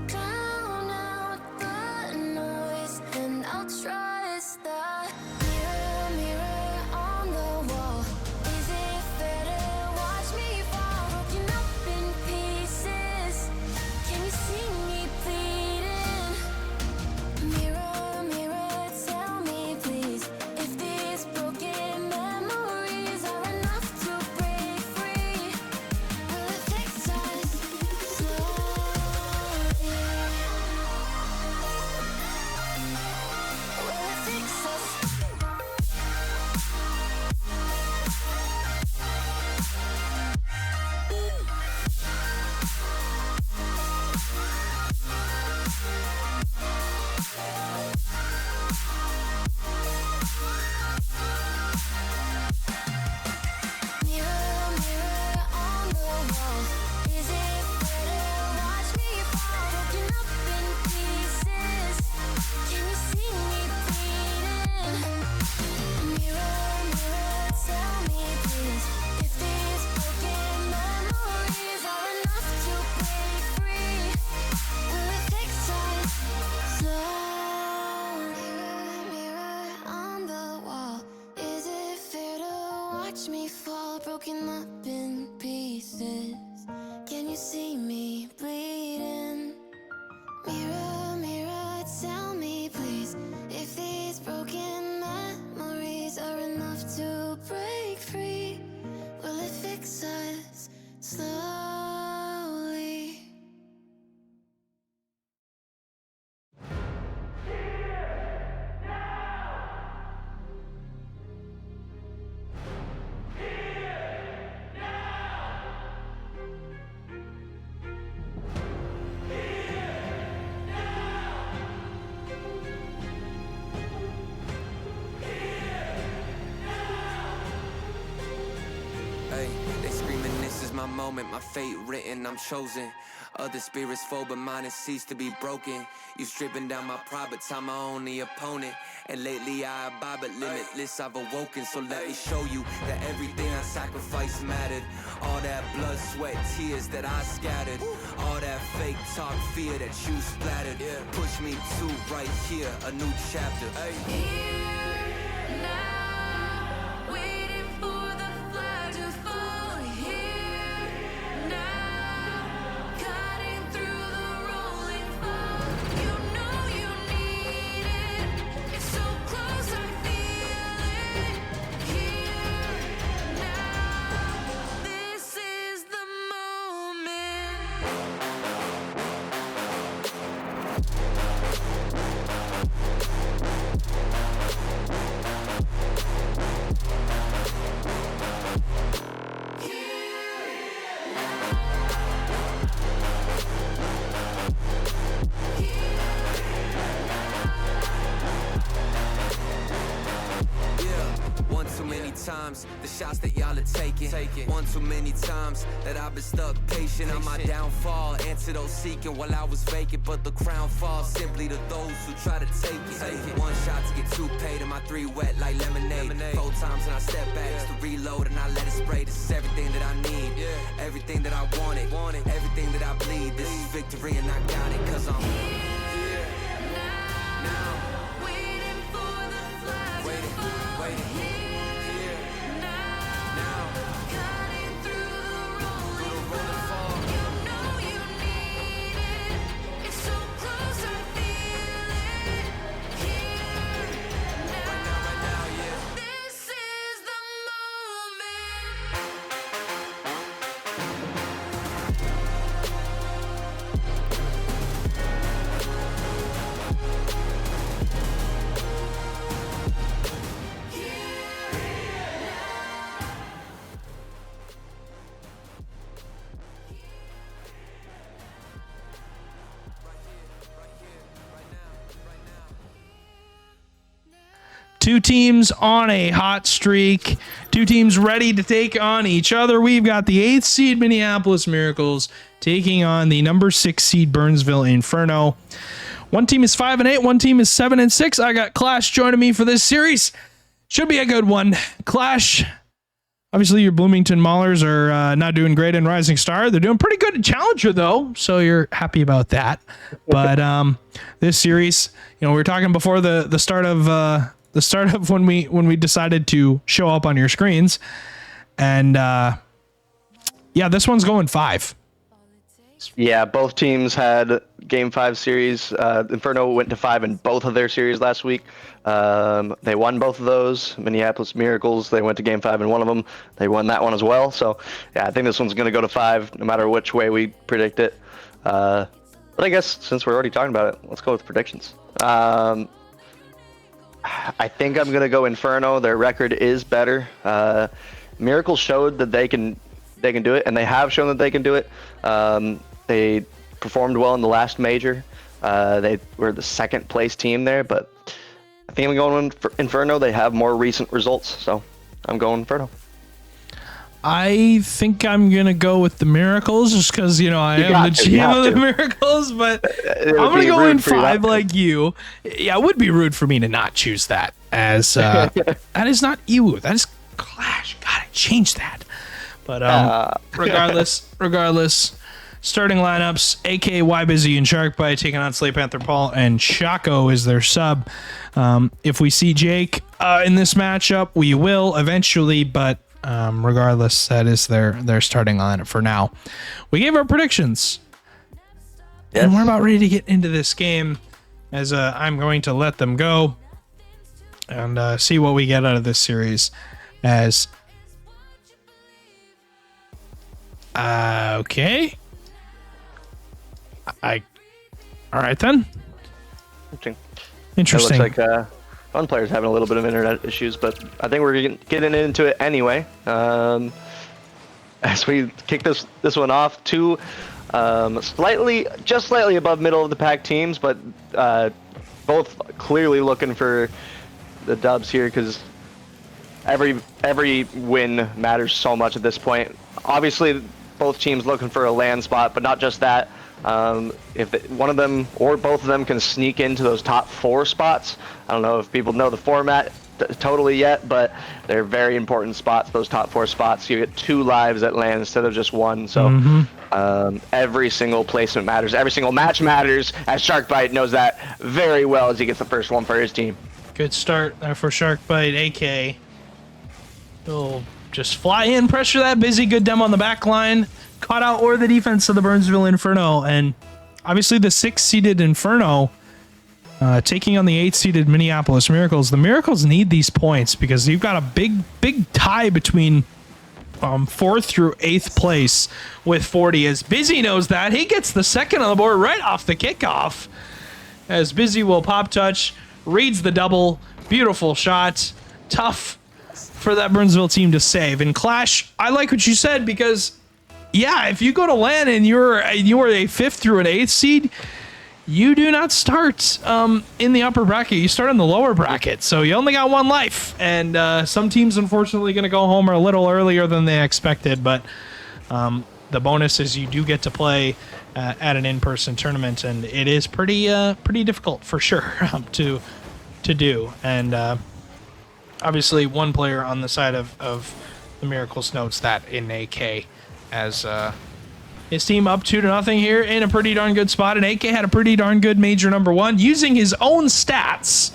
drown out the noise, and I'll trust the mirror, mirror on the wall. Is it fair to watch me fall, broken up in pieces? Can you see me bleeding? Mirror, mirror, tell me please, if these broken memories are enough to break free. Will it fix us slowly? Will it fix us? Mirror, mirror on the wall, is it fair to watch me fall, broken up in pieces? Can you see me bleeding? Mirror, mirror, tell me please, if these broken memories are enough to break free. Will it fix us slowly? Mirror, mirror on the wall, is it fair to watch me fall, broken up in pieces? Can you see me bleeding? Mirror, mirror, tell me please, if these broken memories are enough to break free. Will it fix us slowly? Hey, they screaming, this is my moment, my fate written, I'm chosen. Other spirits fall, but mine has ceased to be broken. You stripping down my pride, but I'm my only opponent. And lately I abide, but limitless I've awoken. So let me show you that everything I sacrificed mattered. All that blood, sweat, tears that I scattered. All that fake talk, fear that you splattered. Push me to right here, a new chapter. Now, waiting for the flag to fall. Here now, cutting through the rolling fog. You know you need it. It's so close, I feel it. Here now, this is the moment. One too many times, the shots that y'all are taking. One too many times that I've been stuck patient on my downfall. Antidote seeking while I was vacant, but the crown falls simply to those who try to take it. One shot to get two paid, and my three wet like lemonade. 4 times and I step back just to reload and I let it spray. This is everything that I need, everything that I wanted, everything that I bleed. This is victory and I got it, cause I'm here now. Waiting for the flag to fall. Waiting. Here now, cutting through the rolling fog. You know you need it. It's so close, I feel it. Here now, this is the moment. Two teams on a hot streak. Two teams ready to take on each other. We've got the 8th seed Minneapolis Miracles taking on the number 6 seed Burnsville Inferno. One team is 5-8. One team is 7-6. I got Clash joining me for this series. Should be a good one. Clash. Obviously, your Bloomington Maulers are not doing great in Rising Star. They're doing pretty good at Challenger, though, so you're happy about that. But this series, we were talking before the start of when we decided to show up on your screens, and this one's going 5. Yeah, both teams had Game 5 series. Inferno went to 5 in both of their series last week. They won both of those. Minneapolis Miracles, they went to Game 5 in one of them. They won that one as well. So, yeah, I think this one's going to go to 5 no matter which way we predict it. But I guess since we're already talking about it, let's go with predictions. I think I'm going to go Inferno. Their record is better. Miracles showed that they can do it, and they have shown that they can do it. They performed well in the last major. They were the second place team there, but I think I'm going for Inferno. They have more recent results, so I'm going Inferno. I think I'm going to go with the Miracles just because, I am the GM of the Miracles, but I'm going to go in 5 like you. Yeah, it would be rude for me to not choose that as that is not Iwu. That is Clash. Gotta change that. But regardless, starting lineups: AK, Busy, and Sharkbite taking on Slay Panther Paul, and Shaco is their sub. If we see Jake in this matchup, we will eventually, but regardless, that is their starting lineup for now. We gave our predictions, and we're about ready to get into this game. As I'm going to let them go and see what we get out of this series. As okay. All right then. Interesting. It looks like one player's having a little bit of internet issues, but I think we're getting into it anyway. As we kick this one off, two slightly above middle of the pack teams, but both clearly looking for the dubs here because every win matters so much at this point. Obviously, both teams looking for a land spot, but not just that. If one of them or both of them can sneak into those top 4 spots, I don't know if people know the format totally yet, but they're very important spots, those top 4 spots. You get 2 lives at land instead of just 1, so every single placement matters, every single match matters, as Sharkbite knows that very well as he gets the first one for his team. Good start there for Sharkbite. AK will just fly in, pressure that Busy, good demo on the back line, caught out or the defense of the Burnsville Inferno, and obviously the 6-seeded Inferno taking on the 8-seeded Minneapolis Miracles. The Miracles need these points because you've got a big tie between 4th through 8th place with 40. As Busy knows that, he gets the second on the board right off the kickoff. As Busy will pop touch, reads the double, beautiful shot, tough for that Burnsville team to save. And Clash, I like what you said because, yeah, if you go to LAN and you are a 5th through an 8th seed, you do not start in the upper bracket. You start in the lower bracket, so you only got 1 life. And some teams, unfortunately, going to go home a little earlier than they expected. But the bonus is you do get to play at an in-person tournament, and it is pretty difficult for sure to do. And obviously, one player on the side of the Miracles notes that in AK as his team up 2-0 here in a pretty darn good spot. And AK had a pretty darn good major number 1 using his own stats.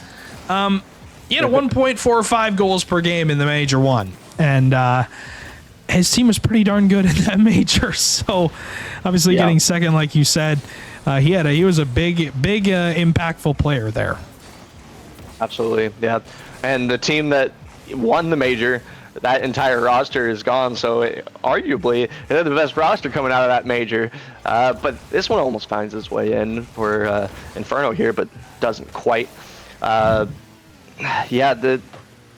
He had a 1.45 goals per game in the major 1. And his team was pretty darn good in that major. So obviously getting second, like you said, he was a big impactful player there. Absolutely, yeah. And the team that won the major, that entire roster is gone, so arguably they're the best roster coming out of that major. But this one almost finds its way in for Inferno here, but doesn't quite. The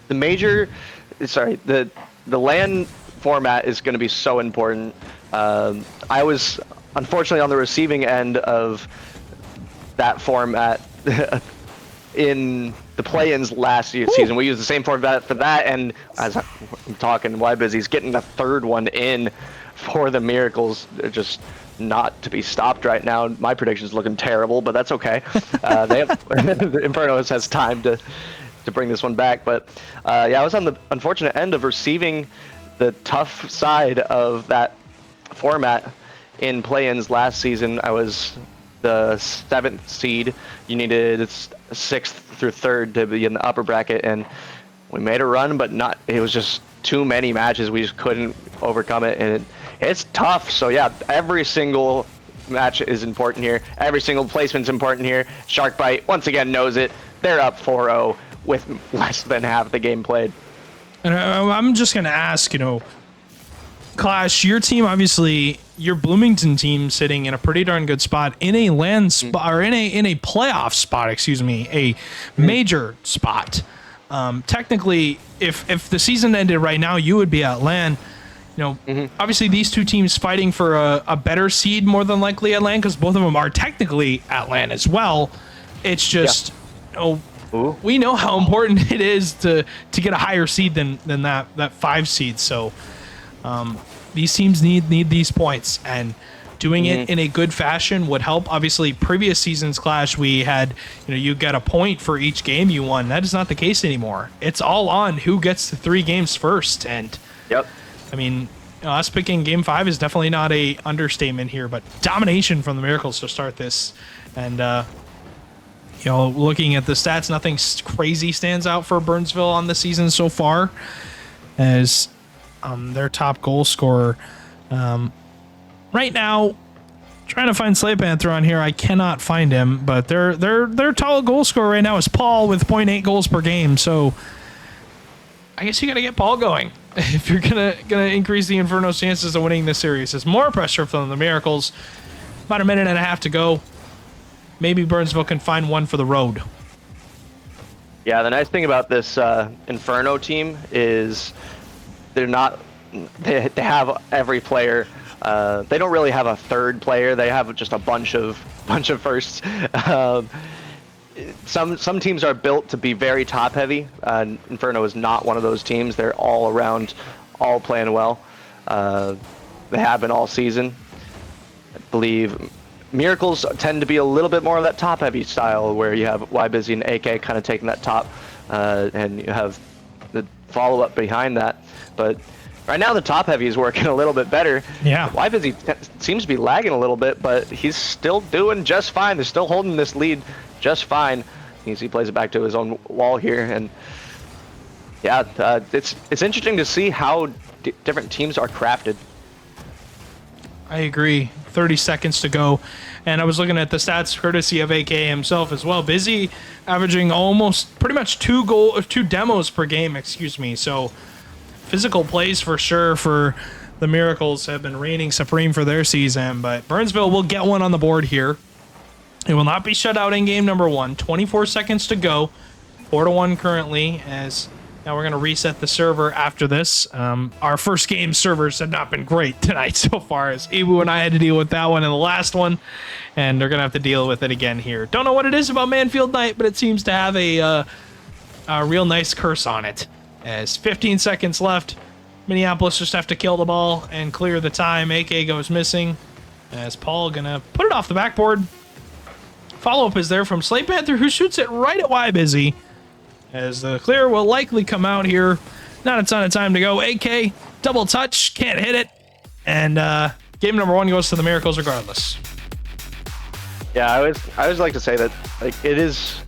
major, the LAN format is going to be so important. I was unfortunately on the receiving end of that format in the play-ins last season. We used the same format for that, and as I'm talking, Busy's getting the 3rd one in for the Miracles. They're just not to be stopped right now. My prediction's looking terrible, but that's okay. The Inferno has time to to bring this one back. But yeah, I was on the unfortunate end of receiving the tough side of that format in play-ins last season. I was the 7th seed. You needed 6th through 3rd to be in the upper bracket, and we made a run, but not. It was just too many matches. We just couldn't overcome it, and it's tough. So yeah, every single match is important here. Every single placement's important here. Sharkbite once again knows it. They're up 4-0 with less than half the game played. And I'm just gonna ask, Clash, your team, obviously, your Bloomington team sitting in a pretty darn good spot in a land spot, or in a playoff spot, excuse me, a major spot. Technically, if the season ended right now, you would be at LAN. Obviously these two teams fighting for a better seed more than likely at LAN, because both of them are technically at LAN as well. It's just, we know how important it is to get a higher seed than that 5 seed. So these teams need these points, and doing it in a good fashion would help. Obviously, previous seasons Clash, we had, you get a point for each game you won. That is not the case anymore. It's all on who gets the 3 games first. And I mean, us picking game 5 is definitely not a understatement here, but domination from the Miracles to start this. And looking at the stats, nothing crazy stands out for Burnsville on the season so far, as their top goal scorer. Right now, trying to find Slay Panther on here, I cannot find him, but their top goal scorer right now is Paul with 0.8 goals per game. So I guess you got to get Paul going if you're gonna increase the Inferno's chances of winning this series. There's more pressure from the Miracles. About a minute and a half to go. Maybe Burnsville can find one for the road. Yeah, the nice thing about this Inferno team is they have every player. They don't really have a third player. They have just a bunch of firsts. Some teams are built to be very top heavy. Inferno is not one of those teams. They're all around, all playing well. They have been all season. I believe Miracles tend to be a little bit more of that top heavy style, where you have YBusy and AK kind of taking that top, and you have the follow up behind that. But right now the top heavy is working a little bit better. Yeah. YBusy seems to be lagging a little bit, but he's still doing just fine. They're still holding this lead just fine. He plays it back to his own wall here, and yeah, it's interesting to see how different teams are crafted. I agree. 30 seconds to go, and I was looking at the stats courtesy of AK himself as well. Busy averaging almost pretty much 2 demos per game, excuse me. So physical plays for sure for the Miracles have been reigning supreme for their season, but Burnsville will get one on the board here. It will not be shut out in game number 1. 24 seconds to go. 4-1 currently, as now we're going to reset the server after this. Our first game servers have not been great tonight so far, as Ibu and I had to deal with that one in the last one, and they're going to have to deal with it again here. Don't know what it is about Manfield Night, but it seems to have a real nice curse on it. As 15 seconds left, Minneapolis just have to kill the ball and clear the time. AK goes missing, as Paul going to put it off the backboard. Follow-up is there from Slay Panther, who shoots it right at YBusy, as the clear will likely come out here. Not a ton of time to go. AK, double touch, can't hit it. And game number 1 goes to the Miracles regardless. Yeah, I always like to say that it is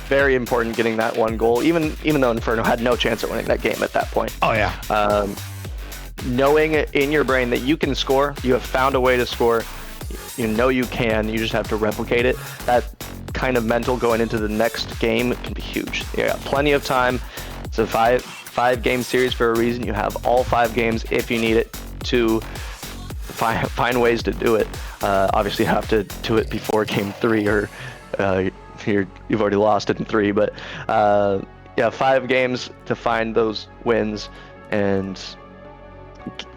very important getting that 1 goal, even though Inferno had no chance at winning that game at that point. Oh, yeah. Knowing in your brain that you can score, you have found a way to score, you can, you just have to replicate it. That kind of mental going into the next game can be huge. You got plenty of time. It's a five game series for a reason. You have all 5 games if you need it to find ways to do it. Obviously you have to do it before game 3, or you've already lost it in 3, but yeah, 5 games to find those wins. And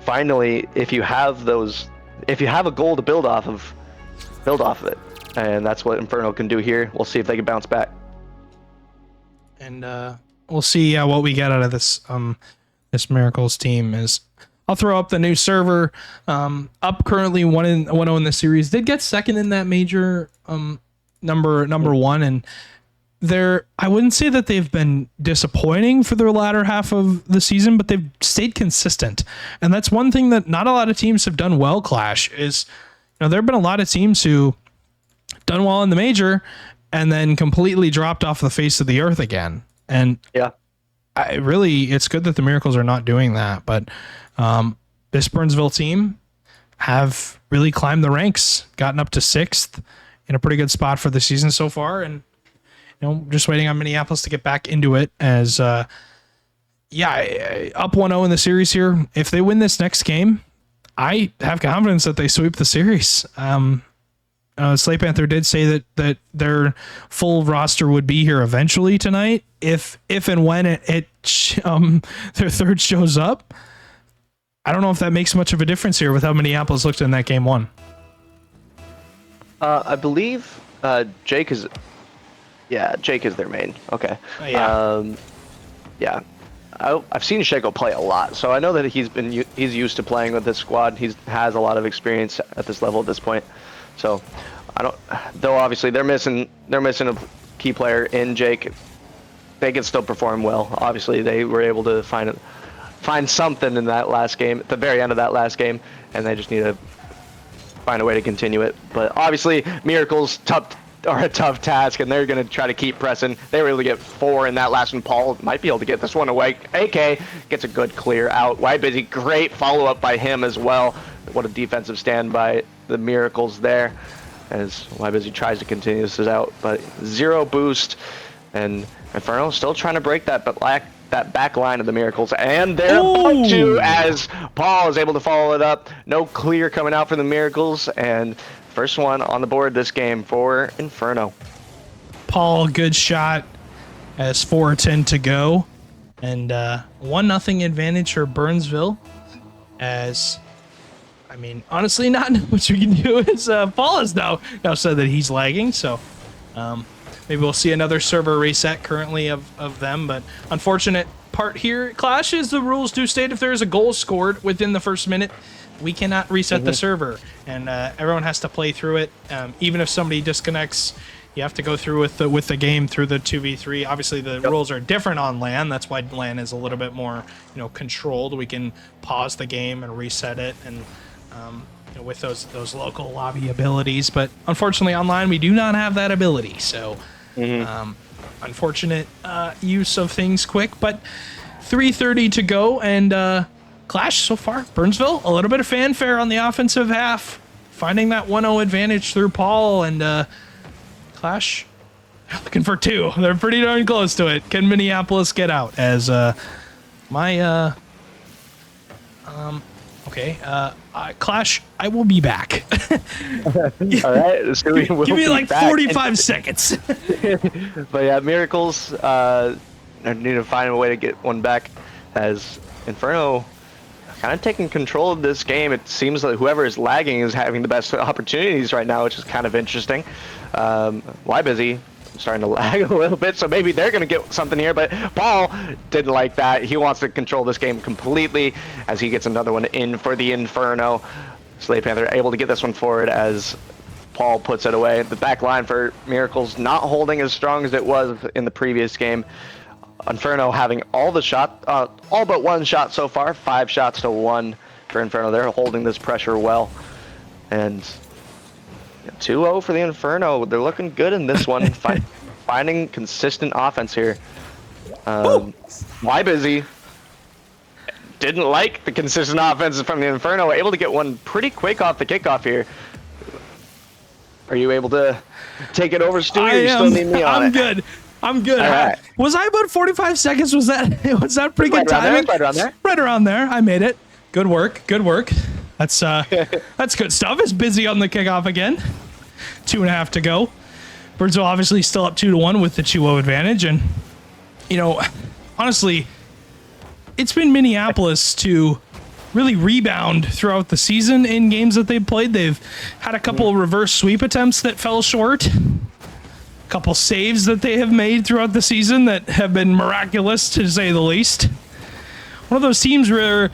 finally, if you have a goal to build off of it. And that's what Inferno can do here. We'll see if they can bounce back. And we'll see what we get out of this this Miracles team. Is I'll throw up the new server. Up currently 1-0 in the series. Did get second in that major number 1, and I wouldn't say that they've been disappointing for their latter half of the season, but they've stayed consistent. And that's one thing that not a lot of teams have done well, Clash, is, there have been a lot of teams who done well in the major and then completely dropped off the face of the earth again. And Yeah. it's good that the Miracles are not doing that, but this Burnsville team have really climbed the ranks, gotten up to 6th, in a pretty good spot for the season so far, and just waiting on Minneapolis to get back into it as up 1-0 in the series here. If they win this next game, I have confidence that they sweep the series. Slate Panther did say that their full roster would be here eventually tonight if and when their third shows up. I don't know if that makes much of a difference here with how Minneapolis looked in that game 1. I believe Jake is their main. Okay. I've seen Shego play a lot, so I know that he's used to playing with this squad. He has a lot of experience at this level at this point. So though obviously they're missing a key player in Jake. They can still perform well. Obviously they were able to find something in that last game, at the very end of that last game, and they just need to find a way to continue it. But obviously Miracles are a tough task, and they're going to try to keep pressing. They were able to get 4 in that last one. Paul might be able to get this one away. AK gets a good clear out. Why Busy, great follow-up by him as well. What a defensive stand by the Miracles there, as Why Busy tries to continue this out, but 0 boost, and Inferno still trying to break that back line of the Miracles, and they're about to, as Paul is able to follow it up. No clear coming out for the Miracles, and first one on the board this game for Inferno. Paul, good shot as 4:10 to go, and 1-0 advantage for Burnsville. As honestly, not what you can do is Paul has now said that he's lagging, so maybe we'll see another server reset currently of them. But unfortunate part here, Clash, is the rules do state if there is a goal scored within the first minute, we cannot reset the server, and everyone has to play through it. Even if somebody disconnects, you have to go through with the game through the 2v3. Obviously, the rules are different on LAN. That's why LAN is a little bit more controlled. We can pause the game and reset it, and with those local lobby abilities. But unfortunately, online we do not have that ability. So, unfortunate use of things quick. But 3:30 to go, and Clash so far, Burnsville, a little bit of fanfare on the offensive half, finding that 1-0 advantage through Paul, and Clash looking for 2. They're pretty darn close to it. Can Minneapolis get out? As Clash, I will be back. All right, so we will give me like back. 45 seconds. But yeah, Miracles need to find a way to get one back, as Inferno kind of taking control of this game. It seems like whoever is lagging is having the best opportunities right now, which is kind of interesting. Why Busy starting to lag a little bit, so maybe they're going to get something here, but Paul didn't like that. He wants to control this game completely, as he gets another one in for the Inferno. Slate Panther able to get this one forward as Paul puts it away. The back line for Miracles not holding as strong as it was in the previous game. Inferno having all but one shot so far, 5 shots to 1 for Inferno. They're holding this pressure well, and 2-0 for the Inferno. They're looking good in this one, finding consistent offense here. Why Busy didn't like the consistent offense from the Inferno, able to get one pretty quick off the kickoff here. Are you able to take it over, Stu? You still need me on it? I'm good. Right. Was I about 45 seconds? Was that pretty good timing? Right around there. Right around there. I made it. Good work. That's that's good stuff. It's Busy on the kickoff again. 2.5 to go. Burnsville obviously still up 2-1 with the 2-0 advantage, and honestly, it's been Minneapolis to really rebound throughout the season in games that they've played. They've had a couple of reverse sweep attempts that fell short. Couple saves that they have made throughout the season that have been miraculous, to say the least. One of those teams where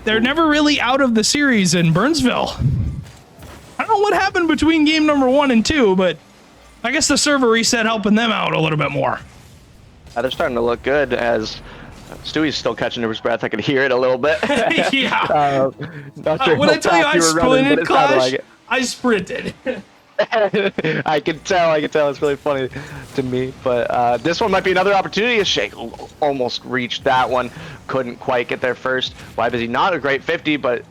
they're never really out of the series in Burnsville. I don't know what happened between game number 1 and 2, but I guess the server reset helping them out a little bit more. They're starting to look good as Stewie's still catching his breath. I could hear it a little bit. Yeah. Not sure When how I tell you fast I you were running, but sprinted, it sounded Clash, like it. I sprinted. I can tell. It's really funny to me. But this one might be another opportunity. A Shake almost reached that one. Couldn't quite get there first. Why Busy not a great 50, but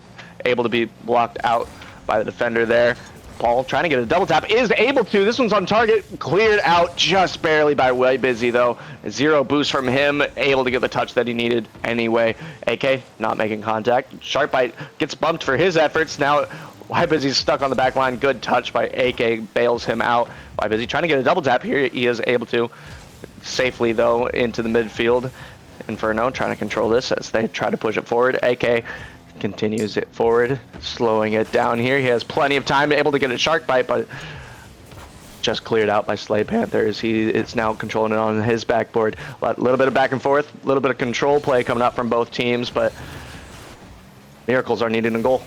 able to be blocked out by the defender there. Paul trying to get a double tap, is able to. This one's on target, cleared out just barely by Way Busy though. 0 boost from him, able to get the touch that he needed anyway. AK not making contact. Sharp Bite gets bumped for his efforts. Now Why Busy's stuck on the back line. Good touch by AK, bails him out. Why Busy trying to get a double tap here. He is able to safely though into the midfield. Inferno trying to control this as they try to push it forward. AK continues it forward, slowing it down here. He has plenty of time, able to get a Shark Bite, but just cleared out by Slay Panthers. He is now controlling it on his backboard. A little bit of back and forth, a little bit of control play coming up from both teams, but Miracles are needing a goal.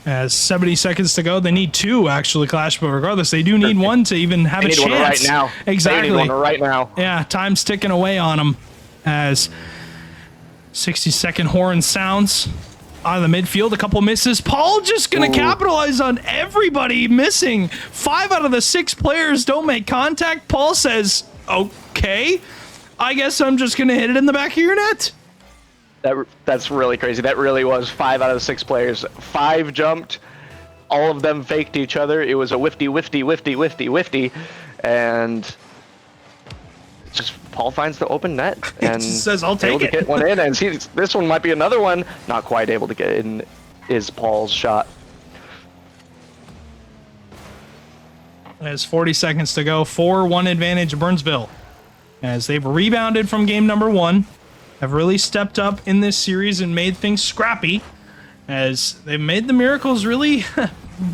As 70 seconds to go, they need 2 actually, Clash, but regardless, they do need 1 to even have a They need chance. one right now. Exactly. They need one right now. Yeah, time's ticking away on them as 60-second horn sounds out of the midfield. A couple misses. Paul just going to capitalize on everybody missing. 5 out of the 6 players don't make contact. Paul says, okay, I guess I'm just going to hit it in the back of your net. That's really crazy. That really was 5 out of 6 players. 5 jumped. All of them faked each other. It was a whifty, and just Paul finds the open net and says, "I'll take able it." to get one in, and see, this one might be another one. Not quite able to get in. Is Paul's shot? There's 40 seconds to go. 4-1 advantage Burnsville as they've rebounded from game number 1. Have really stepped up in this series and made things scrappy as they've made the Miracles really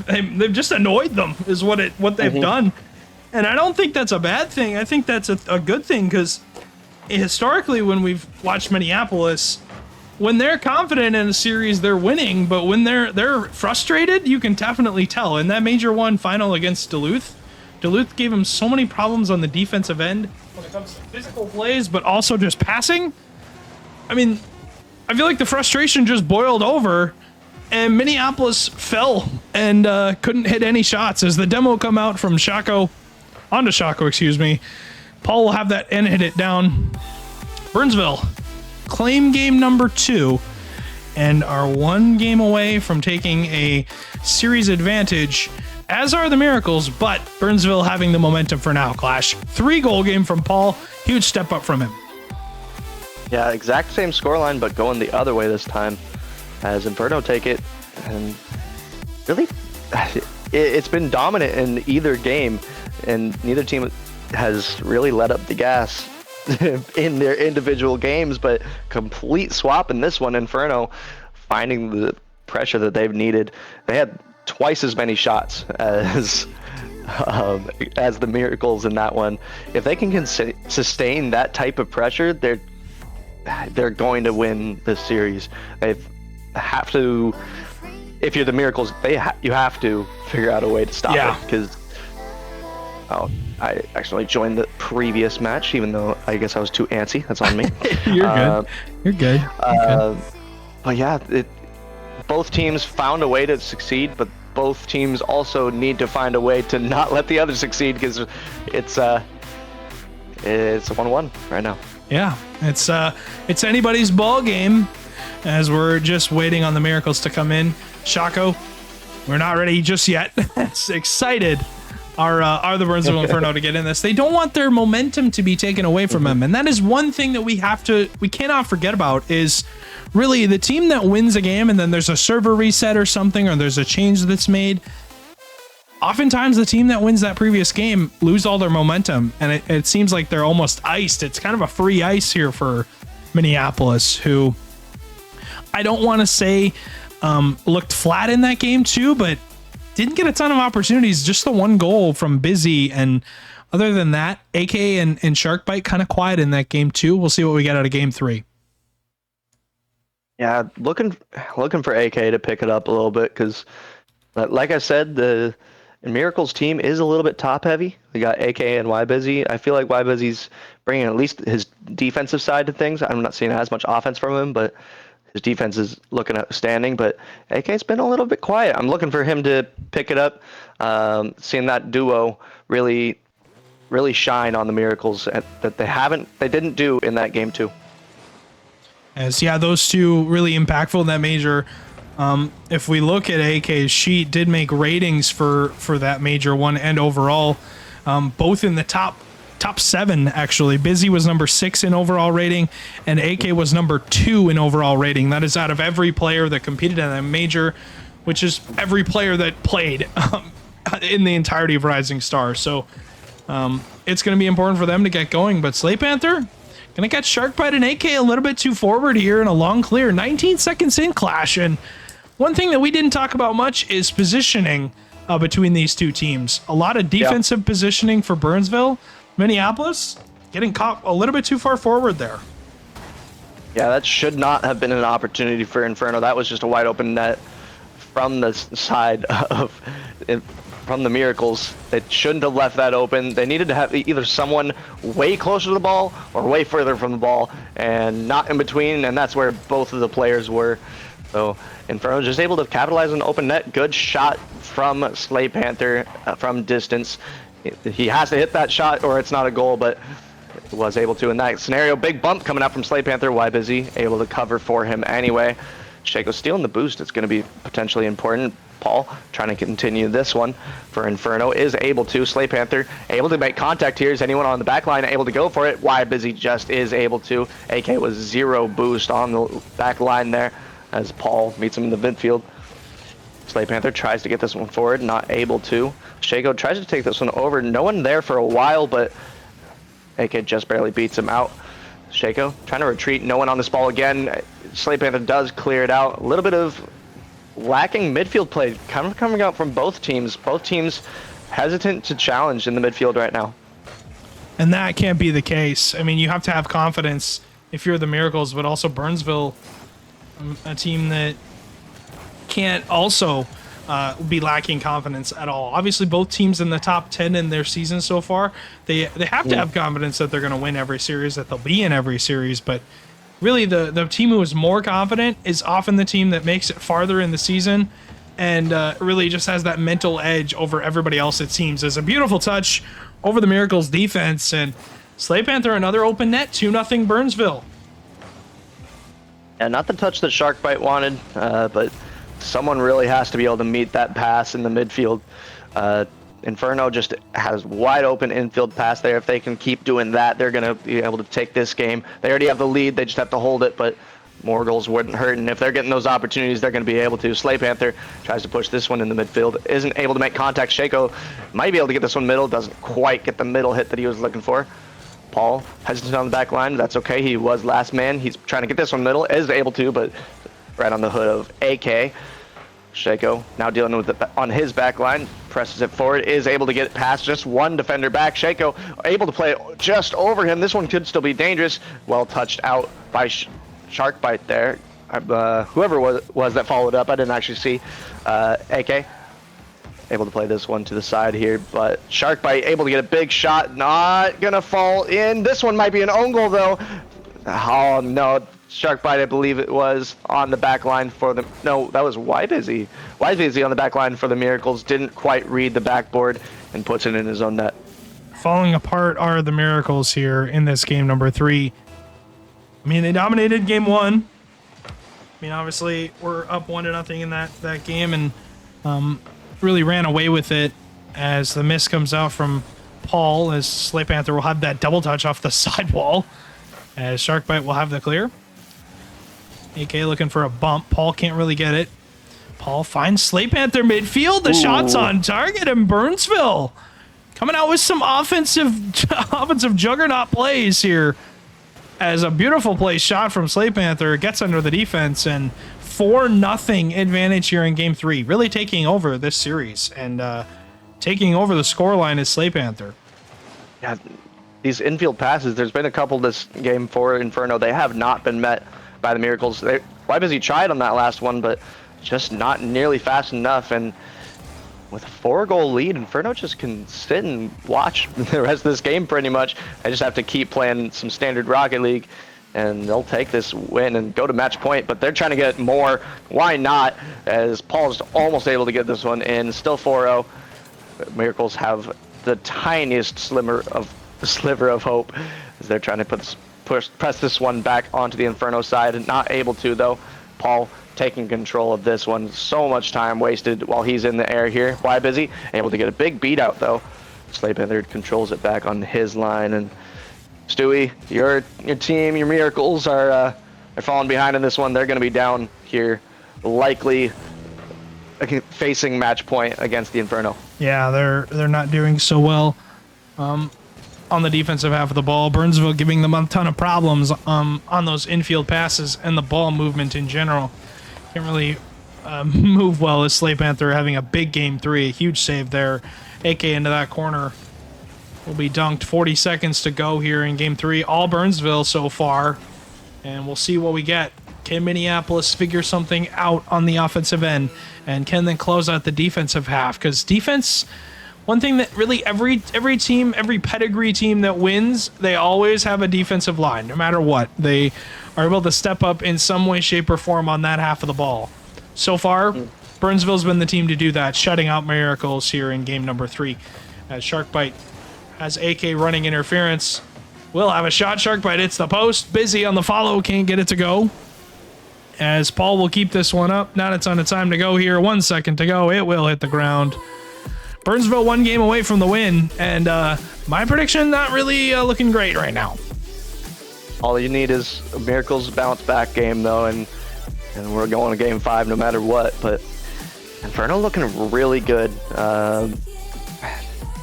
they've just annoyed them is what they've done. And I don't think that's a bad thing. I think that's a good thing because historically when we've watched Minneapolis, when they're confident in a series, they're winning, but when they're frustrated, you can definitely tell. In that Major 1 final against Duluth gave them so many problems on the defensive end when it comes to physical plays, but also just passing. I mean, I feel like the frustration just boiled over, and Minneapolis fell and couldn't hit any shots as the demo come out from onto Shaco, excuse me. Paul will have that and hit it down. Burnsville claim game number 2 and are 1 game away from taking a series advantage, as are the Miracles, but Burnsville having the momentum for now, Clash. 3-goal game from Paul. Huge step up from him. Yeah, exact same scoreline, but going the other way this time as Inferno take it. And really, it's been dominant in either game, and neither team has really let up the gas in their individual games, but complete swap in this one. Inferno finding the pressure that they've needed. They had twice as many shots as the Miracles in that one. If they can sustain that type of pressure, they're going to win this series. They have to. If you're the Miracles, you have to figure out a way to stop it. Because I actually joined the previous match, even though I guess I was too antsy. That's on me. You're good. But yeah, both teams found a way to succeed, but both teams also need to find a way to not let the other succeed, because it's a 1-1 right now. Yeah, it's anybody's ball game as we're just waiting on the Miracles to come in. Shaco, we're not ready just yet. It's excited. Are the Burnsville Inferno to get in this? They don't want their momentum to be taken away from them, and that is one thing that we cannot forget about is really the team that wins a game and then there's a server reset or something, or there's a change that's made. Oftentimes the team that wins that previous game lose all their momentum, and it seems like they're almost iced. It's kind of a free ice here for Minneapolis, who I don't want to say looked flat in that game too, but didn't get a ton of opportunities. Just the 1 goal from Busy, and other than that, AK and Sharkbite kind of quiet in that game too. We'll see what we get out of game 3. Yeah, looking for AK to pick it up a little bit, because like I said, And Miracle's team is a little bit top heavy. We got AK and YBusy. I feel like YBusy's bringing at least his defensive side to things. I'm not seeing as much offense from him, but his defense is looking outstanding. But AK's been a little bit quiet. I'm looking for him to pick it up. Seeing that duo really shine on the Miracles that they didn't do in that game too. As those two really impactful in that major. If we look at AK's sheet, did make ratings for that major one and overall, both in the top 7 actually. Busy was number 6 in overall rating, and AK was number 2 in overall rating. That is out of every player that competed in that major, which is every player that played in the entirety of Rising Star. So it's going to be important for them to get going. But Slay Panther gonna catch Sharkbite and AK a little bit too forward here in a long clear. 19 seconds in Clash, and one thing that we didn't talk about much is positioning between these two teams. A lot of defensive positioning for Burnsville. Minneapolis getting caught a little bit too far forward there. Yeah, that should not have been an opportunity for Inferno. That was just a wide open net from the side from the Miracles. They shouldn't have left that open. They needed to have either someone way closer to the ball or way further from the ball, and not in between, and that's where both of the players were. So Inferno just able to capitalize on open net. Good shot from Slay Panther from distance. He has to hit that shot or it's not a goal, but was able to in that scenario. Big bump coming out from Slay Panther. YBusy able to cover for him anyway. Shaco stealing the boost. It's going to be potentially important. Paul trying to continue this one for Inferno is able to. Slay Panther able to make contact here. Is anyone on the back line able to go for it? YBusy just is able to. AK was 0 boost on the back line there as Paul meets him in the midfield. Slay Panther tries to get this one forward, not able to. Shaco tries to take this one over. No one there for a while, but AK just barely beats him out. Shaco trying to retreat. No one on this ball again. Slay Panther does clear it out. A little bit of lacking midfield play kind of coming out from both teams. Both teams hesitant to challenge in the midfield right now. And that can't be the case. I mean, you have to have confidence if you're the Miracles, but also Burnsville, a team that can't also be lacking confidence at all. Obviously, both teams in the top 10 in their season so far, they have to have confidence that they're going to win every series, that they'll be in every series. But really, the team who is more confident is often the team that makes it farther in the season and really just has that mental edge over everybody else, it seems. There's a beautiful touch over the Miracles defense, and Slay Panther another open net, 2-0 Burnsville. Yeah, not the touch that Sharkbite wanted, but someone really has to be able to meet that pass in the midfield. Inferno just has wide open infield pass there. If they can keep doing that, they're going to be able to take this game. They already have the lead. They just have to hold it, but more goals wouldn't hurt. And if they're getting those opportunities, they're going to be able to. Slay Panther tries to push this one in the midfield. Isn't able to make contact. Shaco might be able to get this one middle. Doesn't quite get the middle hit that he was looking for. Paul hesitant on the back line. That's okay. He was last man. He's trying to get this one middle. Is able to, but right on the hood of AK. Shaco now dealing with it on his back line. Presses it forward. Is able to get it past just one defender back. Shaco able to play it just over him. This one could still be dangerous. Well touched out by Sharkbite there. Whoever was that followed up, I didn't actually see. AK able to play this one to the side here, but Sharkbite able to get a big shot. Not gonna fall in. This one might be an own goal though. Oh no, Sharkbite, I believe it was on the back line for the. No, that was YBusy. YBusy on the back line for the Miracles. Didn't quite read the backboard and puts it in his own net. Falling apart are the Miracles here in this game number 3. I mean, they dominated game 1. I mean, obviously, we're up 1-0 in that game, and really ran away with it as the miss comes out from Paul, as Slay Panther will have that double touch off the sidewall, as Sharkbite will have the clear. AK looking for a bump. Paul can't really get it. Paul finds Slay Panther midfield. The shot's on target, and Burnsville coming out with some offensive juggernaut plays here, as a beautiful play shot from Slay Panther gets under the defense, and 4-0 advantage here in game 3. Really taking over this series and taking over the scoreline is Slay Panther. Yeah, these infield passes, there's been a couple this game for Inferno. They have not been met by the Miracles. YBusy tried on that last one, but just not nearly fast enough. And with a 4-goal lead, Inferno just can sit and watch the rest of this game pretty much. They just have to keep playing some standard Rocket League, and they'll take this win and go to match point, but they're trying to get more. Why not? As Paul's almost able to get this one in. Still 4-0. Miracles have the tiniest sliver of hope as they're trying to press this one back onto the Inferno side, and not able to though. Paul taking control of this one. So much time wasted while he's in the air here. Why busy? Able to get a big beat out though. Slave Panther controls it back on his line, and Stewie, your team, your Miracles are falling behind in this one. They're going to be down here, likely facing match point against the Inferno. Yeah, they're not doing so well on the defensive half of the ball. Burnsville giving them a ton of problems on those infield passes and the ball movement in general. Can't really move well as Slave Panther having a big game 3, a huge save there. AK into that corner will be dunked. 40 seconds to go here in game 3. All Burnsville so far, and we'll see what we get. Can Minneapolis figure something out on the offensive end, and can they close out the defensive half? Because defense, one thing that really every team, every pedigree team that wins, they always have a defensive line, no matter what. They are able to step up in some way, shape, or form on that half of the ball. So far, Burnsville's been the team to do that, shutting out Miracles here in game number 3. As Sharkbite has AK running interference. Will have a shot. Sharkbite hits the post. Busy on the follow, can't get it to go. As Paul will keep this one up. Not a ton of time to go here. 1 second to go. It will hit the ground. Burnsville 1 game away from the win, and my prediction not really looking great right now. All you need is a Miracles bounce back game though, and we're going to game 5 no matter what. But Inferno looking really good.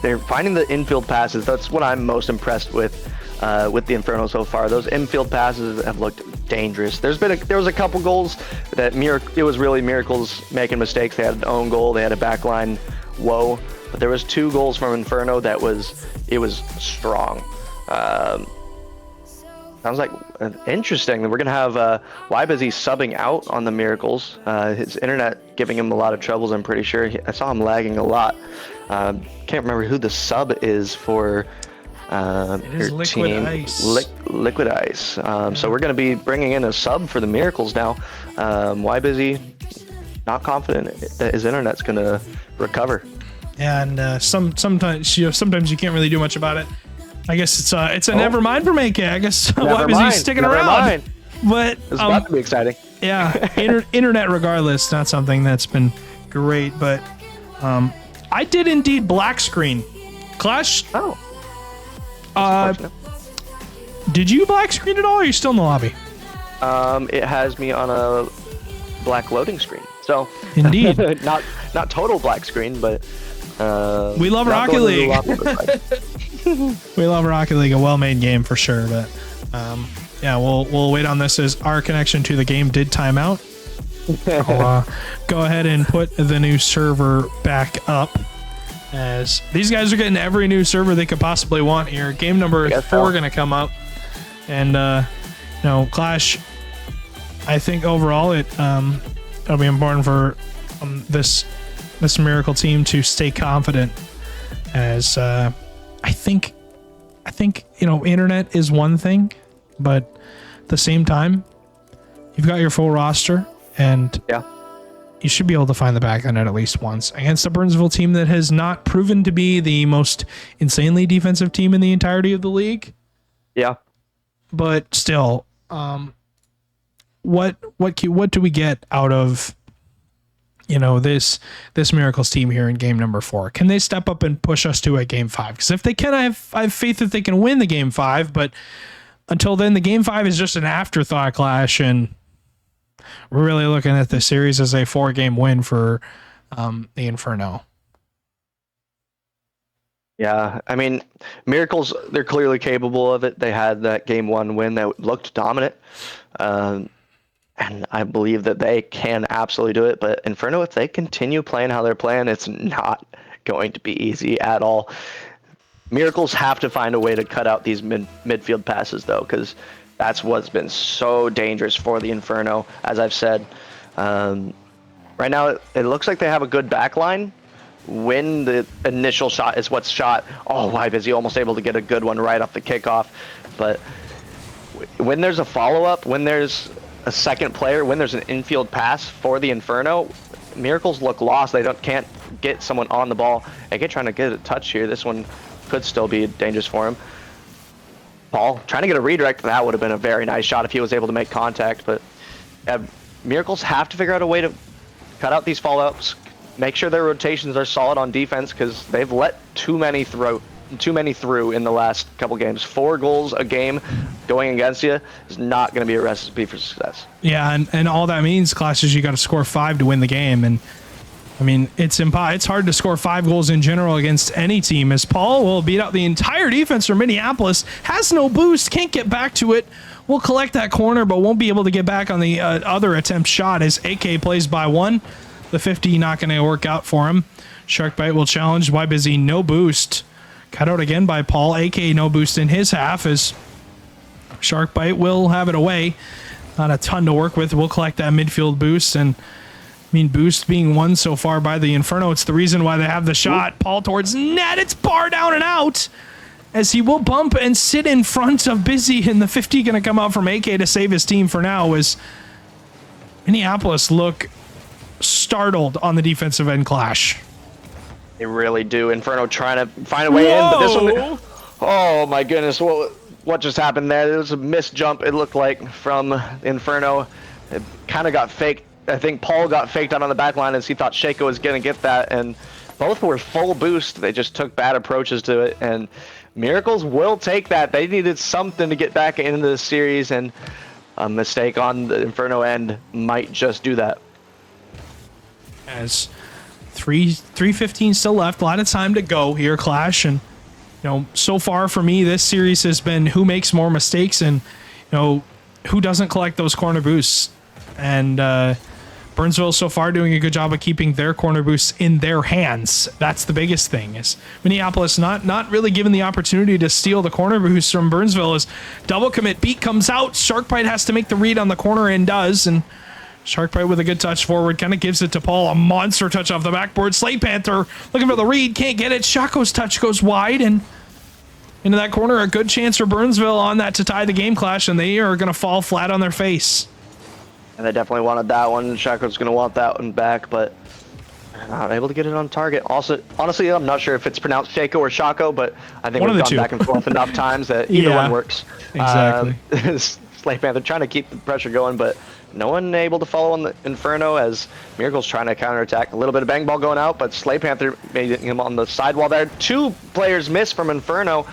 They're finding the infield passes. That's what I'm most impressed with the Inferno so far. Those infield passes have looked dangerous. There was a couple goals that it was really Miracles making mistakes. They had an own goal. They had a backline woe. But there was 2 goals from Inferno that was strong. Sounds like interesting. We're gonna have Wybusy subbing out on the Miracles. His internet giving him a lot of troubles. I'm pretty sure. I saw him lagging a lot. Can't remember who the sub is for It is your Liquid team. Ice. Liquid Ice. So we're gonna be bringing in a sub for the Miracles now. Wybusy not confident that his internet's gonna recover. And sometimes you can't really do much about it. I guess it's a never mind for AK. I guess why was he sticking around? Mind. But It's about to be exciting. yeah, internet regardless, not something that's been great. But I did indeed black screen. Clash. Oh. Did you black screen at all? Or are you still in the lobby? It has me on a black loading screen. So Indeed. not total black screen, but We love not Rocket going to League. the lobby, but We love Rocket League, a well-made game for sure. But yeah, we'll wait on this as our connection to the game did time out. I'll go ahead and put the new server back up, as these guys are getting every new server they could possibly want here. Game number 4 going to come up, and Clash. I think overall it'll be important for this Miracle team to stay confident, as I think internet is one thing, but at the same time, you've got your full roster, and yeah, you should be able to find the back of net at least once against a Burnsville team that has not proven to be the most insanely defensive team in the entirety of the league. Yeah. But still, what do we get out of this Miracles team here in game number 4? Can they step up and push us to a game 5? Because if they can, I have faith that they can win the game 5. But until then, the game 5 is just an afterthought, Clash, and we're really looking at this series as a 4-game win for the Inferno. Yeah, I mean, Miracles, they're clearly capable of it. They had that game 1 win that looked dominant. And I believe that they can absolutely do it. But Inferno, if they continue playing how they're playing, it's not going to be easy at all. Miracles have to find a way to cut out these midfield passes, though, because that's what's been so dangerous for the Inferno, as I've said. Right now, it looks like they have a good back line, when the initial shot is what's shot. Oh, why is he almost able to get a good one right off the kickoff? But when there's a follow-up, when there's a second player, when there's an infield pass for the Inferno, Miracles look lost. They can't get someone on the ball. AK trying to get a touch here. This one could still be dangerous for him. Paul trying to get a redirect. That would have been a very nice shot if he was able to make contact. But Miracles have to figure out a way to cut out these follow-ups, make sure their rotations are solid on defense, because they've let too many through in the last couple games. 4 goals a game going against you is not going to be a recipe for success. Yeah, and all that means, Clash, is you got to score 5 to win the game. And I mean, it's hard to score 5 goals in general against any team, as Paul will beat out the entire defense for Minneapolis, has no boost, can't get back to it, will collect that corner, but won't be able to get back on the other attempt shot as AK plays by 1. The 50 not going to work out for him. Sharkbite will challenge. Why busy? No boost. Cut out again by Paul. AK no boost in his half as Sharkbite will have it away. Not a ton to work with. We'll collect that midfield boost. And I mean, boost being won so far by the Inferno. It's the reason why they have the shot. Paul towards net. It's bar down and out as he will bump and sit in front of Busy. And the 50 going to come out from AK to save his team for now as Minneapolis look startled on the defensive end, Clash. They really do. Inferno trying to find a way in, but this one, oh my goodness, what just happened there? There was a missed jump, it looked like, from Inferno. It kind of got faked. I think Paul got faked out on the back line as he thought Shaco was going to get that, and both were full boost. They just took bad approaches to it, and Miracles will take that. They needed something to get back into the series, and a mistake on the Inferno end might just do that. As 3:15 still left, a lot of time to go here, Clash. And so far for me, this series has been who makes more mistakes and who doesn't collect those corner boosts. And Burnsville so far doing a good job of keeping their corner boosts in their hands. That's the biggest thing. Is Minneapolis not really given the opportunity to steal the corner boosts from Burnsville. As double commit beat comes out, Sharkbite has to make the read on the corner and does. And Sharkbite with a good touch forward, kind of gives it to Paul. A monster touch off the backboard. Slate Panther looking for the read, can't get it. Shaco's touch goes wide and into that corner. A good chance for Burnsville on that to tie the game, Clash, and they are going to fall flat on their face. And they definitely wanted that one. Shaco's going to want that one back, but not able to get it on target. Also, honestly, I'm not sure if it's pronounced Shaco or Shaco, but I think we've gone back and forth enough times that either one works. Exactly. Slate Panther trying to keep the pressure going, but no one able to follow on the Inferno as Miracle's trying to counterattack. A little bit of bang ball going out, but Slate Panther made him on the sidewall there. 2 players miss from Inferno.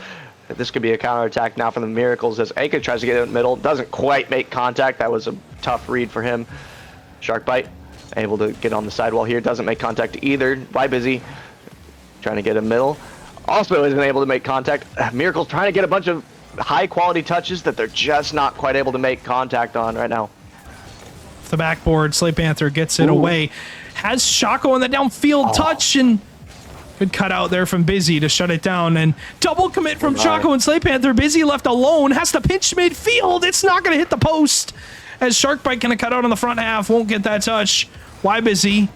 This could be a counterattack now from the Miracles as Aka tries to get in the middle. Doesn't quite make contact. That was a tough read for him. Sharkbite able to get on the sidewall here. Doesn't make contact either. Why busy? Trying to get in middle. Also isn't able to make contact. Miracle's trying to get a bunch of high quality touches that they're just not quite able to make contact on right now. The backboard, Slate Panther gets it away. Has Shaco on the downfield touch, and good cut out there from Busy to shut it down. And double commit from Shaco and Slate Panther. Busy left alone, has to pinch midfield. It's not going to hit the post as Sharkbite going to cut out on the front half. Won't get that touch. Why Busy?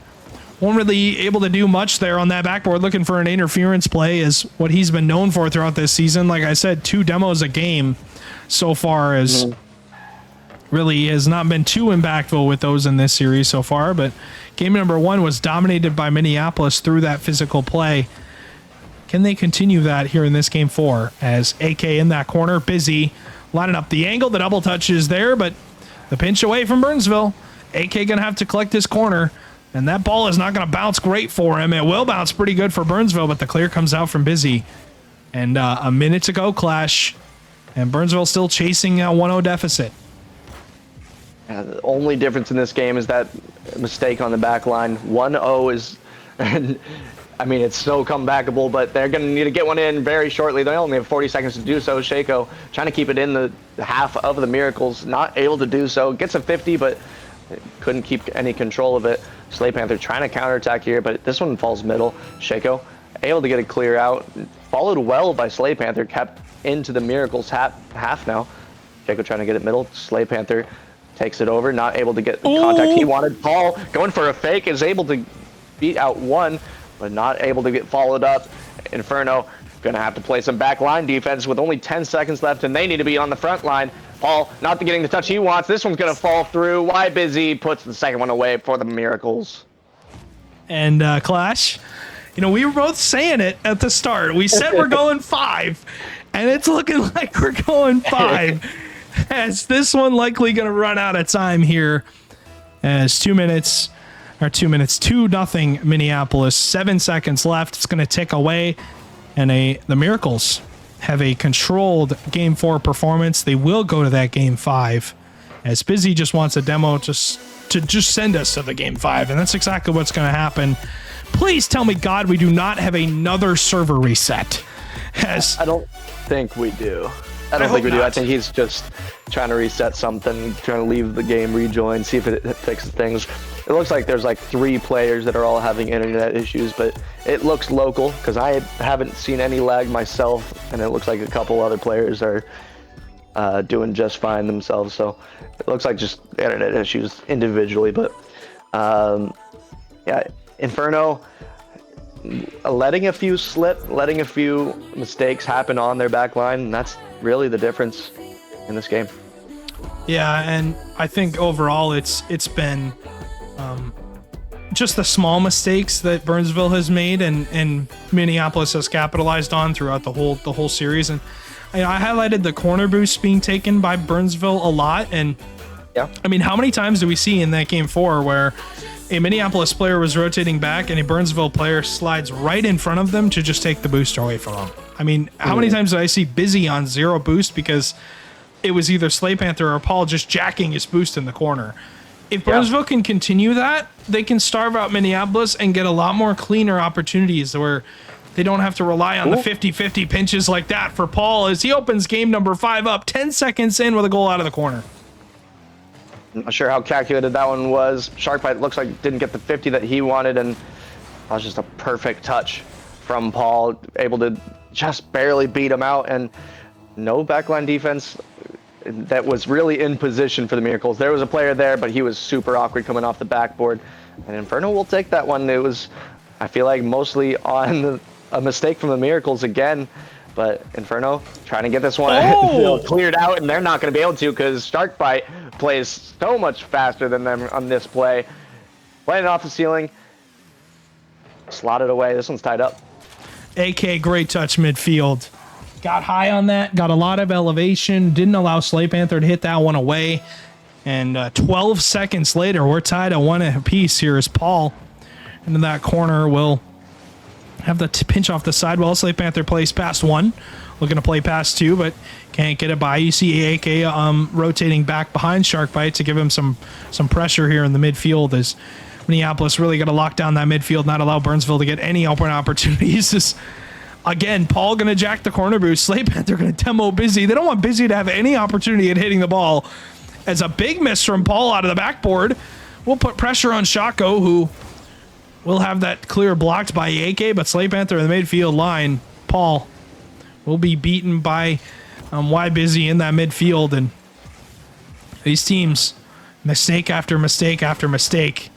Won't really able to do much there on that backboard. Looking for an interference play is what he's been known for throughout this season. Like I said, 2 demos a game so far as really has not been too impactful with those in this series so far, but game number 1 was dominated by Minneapolis through that physical play. Can they continue that here in this game 4 as AK in that corner, Busy lining up the angle, the double touch is there, but the pinch away from Burnsville. AK gonna have to collect this corner, and that ball is not gonna bounce great for him. It will bounce pretty good for Burnsville, but the clear comes out from Busy. And a minute to go, Clash, and Burnsville still chasing a 1-0 deficit. The only difference in this game is that mistake on the back line. 1-0 is, I mean, it's so comebackable, but they're going to need to get one in very shortly. They only have 40 seconds to do so. Shaco trying to keep it in the half of the Miracles, not able to do so. Gets a 50, but couldn't keep any control of it. Slate Panther trying to counterattack here, but this one falls middle. Shaco able to get a clear out. Followed well by Slate Panther, kept into the Miracles half now. Shaco trying to get it middle. Slate Panther takes it over, not able to get the contact he wanted. Paul going for a fake, is able to beat out 1, but not able to get followed up. Inferno gonna have to play some back line defense with only 10 seconds left, and they need to be on the front line. Paul not getting the touch he wants. This one's gonna fall through. Why Busy puts the second one away for the Miracles. And Clash, we were both saying it at the start. We said we're going 5, and it's looking like we're going 5. As this one likely going to run out of time here, as 2-0 Minneapolis, 7 seconds left. It's going to tick away, and the Miracles have a controlled Game 4 performance. They will go to that Game 5, as Busy just wants a demo to send us to the Game 5, and that's exactly what's going to happen. Please tell me, God, we do not have another server reset. I don't think we do. I don't think we do. I think he's just trying to reset something, trying to leave the game, rejoin, see if it fixes things. It looks like there's like 3 players that are all having internet issues, but it looks local because I haven't seen any lag myself, and it looks like a couple other players are doing just fine themselves. So it looks like just internet issues individually, but yeah, Inferno letting a few slip, letting a few mistakes happen on their back line, and that's really the difference in this game. Yeah, and I think overall it's been just the small mistakes that Burnsville has made and Minneapolis has capitalized on throughout the whole series. And I highlighted the corner boost being taken by Burnsville a lot, and yeah, I mean, how many times do we see in that Game 4 where a Minneapolis player was rotating back and a Burnsville player slides right in front of them to just take the booster away from them? I mean, how many times did I see Busy on 0 boost because it was either Slay Panther or Paul just jacking his boost in the corner? If Burnsville can continue that, they can starve out Minneapolis and get a lot more cleaner opportunities where they don't have to rely on the 50-50 pinches like that for Paul as he opens game number 5 up 10 seconds in with a goal out of the corner. I'm not sure how calculated that one was. Sharkbite looks like didn't get the 50 that he wanted, and that was just a perfect touch from Paul, able to just barely beat him out, and no backline defense that was really in position for the Miracles. There was a player there, but he was super awkward coming off the backboard, and Inferno will take that one. It was, I feel like, mostly on a mistake from the Miracles again, but Inferno trying to get this one cleared out, and they're not going to be able to because Sharkbite plays so much faster than them on this play. Playing it off the ceiling, slotted away. This one's tied up. AK, great touch midfield. Got high on that, got a lot of elevation, didn't allow Slay Panther to hit that one away. And 12 seconds later, we're tied at 1 apiece here as Paul into that corner will have the pinch off the sidewall. Slay Panther plays past 1. Looking to play past 2, but can't get it by. You see AK rotating back behind Sharkbite to give him some pressure here in the midfield as Minneapolis really got to lock down that midfield, not allow Burnsville to get any open opportunities. Again, Paul going to jack the corner boost. Slay Panther going to demo Busy. They don't want Busy to have any opportunity at hitting the ball. As a big miss from Paul out of the backboard, we'll put pressure on Shako, who will have that clear blocked by AK, but Slay Panther in the midfield line. Paul will be beaten by Y Busy in that midfield, and these teams, mistake after mistake after mistake,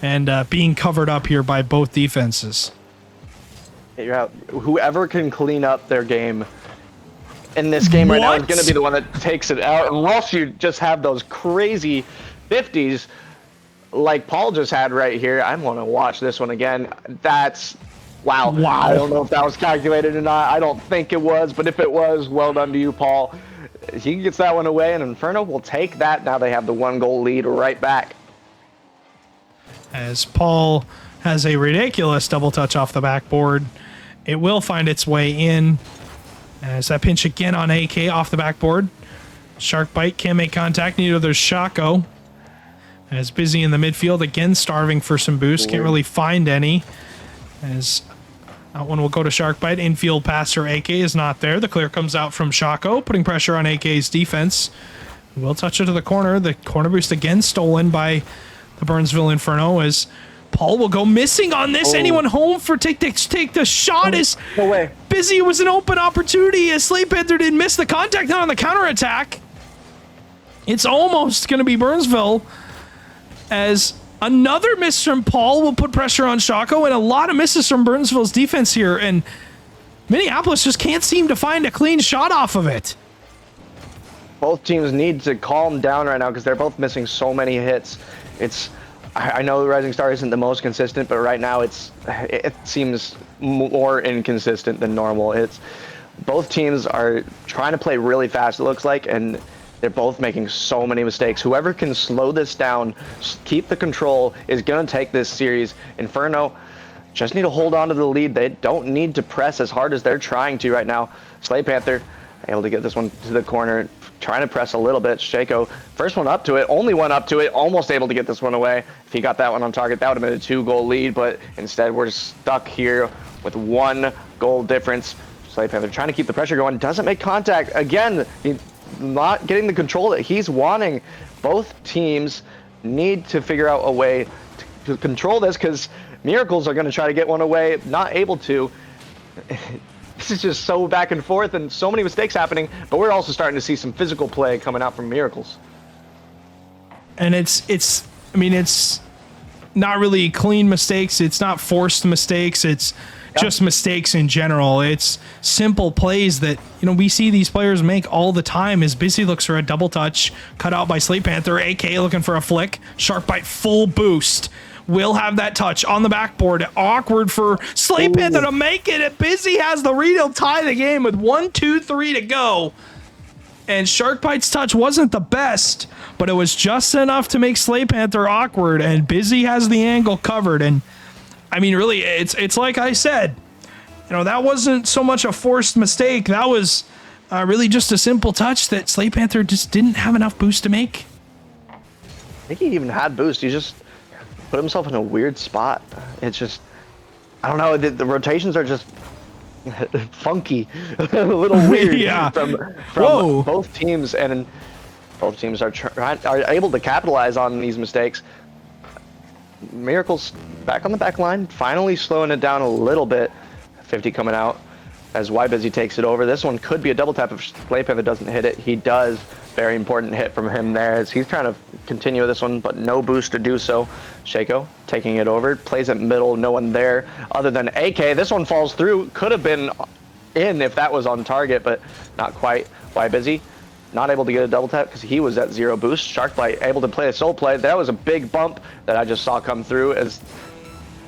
and being covered up here by both defenses. You're out. Whoever can clean up their game in this game right now is going to be the one that takes it out, unless you just have those crazy 50s like Paul just had right here. I want to watch this one again. That's wow. I don't know if that was calculated or not. I don't think it was, but if it was, well done to you, Paul. He gets that one away, and Inferno will take that. Now they have the 1-goal lead right back. As Paul has a ridiculous double touch off the backboard, it will find its way in. As that pinch again on AK off the backboard. Sharkbite can't make contact. Neither there's Shako. As Busy in the midfield, again starving for some boost. Can't really find any. As that one will go to Sharkbite. Infield passer AK is not there. The clear comes out from Shako, putting pressure on AK's defense. Will touch it to the corner. The corner boost again stolen by the Burnsville Inferno as Paul will go missing on this. Anyone home for take the shot is no way. Busy. It was an open opportunity as Slay Panther didn't miss the contact on the counterattack. It's almost going to be Burnsville as Another miss from Paul will put pressure on Shako, and a lot of misses from Burnsville's defense here, and Minneapolis just can't seem to find a clean shot off of it. Both teams need to calm down right now because they're both missing so many hits. I know Rising Star isn't the most consistent, but right now it seems more inconsistent than normal. Both teams are trying to play really fast, it looks like, and they're both making so many mistakes. Whoever can slow this down, keep the control, is going to take this series. Inferno just need to hold on to the lead. They don't need to press as hard as they're trying to right now. Slay Panther able to get this one to the corner, trying to press a little bit. Shako, first one up to it, only one up to it, almost able to get this one away. If he got that one on target, that would have been a 2-goal lead, but instead we're stuck here with 1 goal difference. Slay Panther trying to keep the pressure going, doesn't make contact. Again, not getting the control that he's wanting. Both teams need to figure out a way to control this because Miracles are going to try to get one away, not able to. This is just so back and forth and so many mistakes happening, but we're also starting to see some physical play coming out from Miracles. And it's not really clean mistakes. It's not forced mistakes. It's just mistakes in general. It's simple plays that, we see these players make all the time. As Busy looks for a double touch, cut out by Slate Panther, AK looking for a flick, Shark Bite full boost. Will have that touch on the backboard. Awkward for Slate Panther to make it. And Busy has the read. He'll tie the game with 1, 2, 3 to go. And Shark Bite's touch wasn't the best, but it was just enough to make Slate Panther awkward. And Busy has the angle covered. And really, it's like I said, that wasn't so much a forced mistake. That was really just a simple touch that Slate Panther just didn't have enough boost to make. I think he even had boost. He just put himself in a weird spot. It's just, I don't know, the rotations are just funky, a little weird from both teams, and both teams are able to capitalize on these mistakes. Miracles back on the back line, finally slowing it down a little bit. 50 coming out as Busy takes it over. This one could be a double tap if Slay Panther doesn't hit it. He does. Very important hit from him there as he's trying to continue this one, but no boost to do so. Shako taking it over, plays it middle, no one there other than AK. This one falls through, could have been in if that was on target, but not quite. Busy not able to get a double tap because he was at 0 boost. Sharkbite able to play a soul play. That was a big bump that I just saw come through as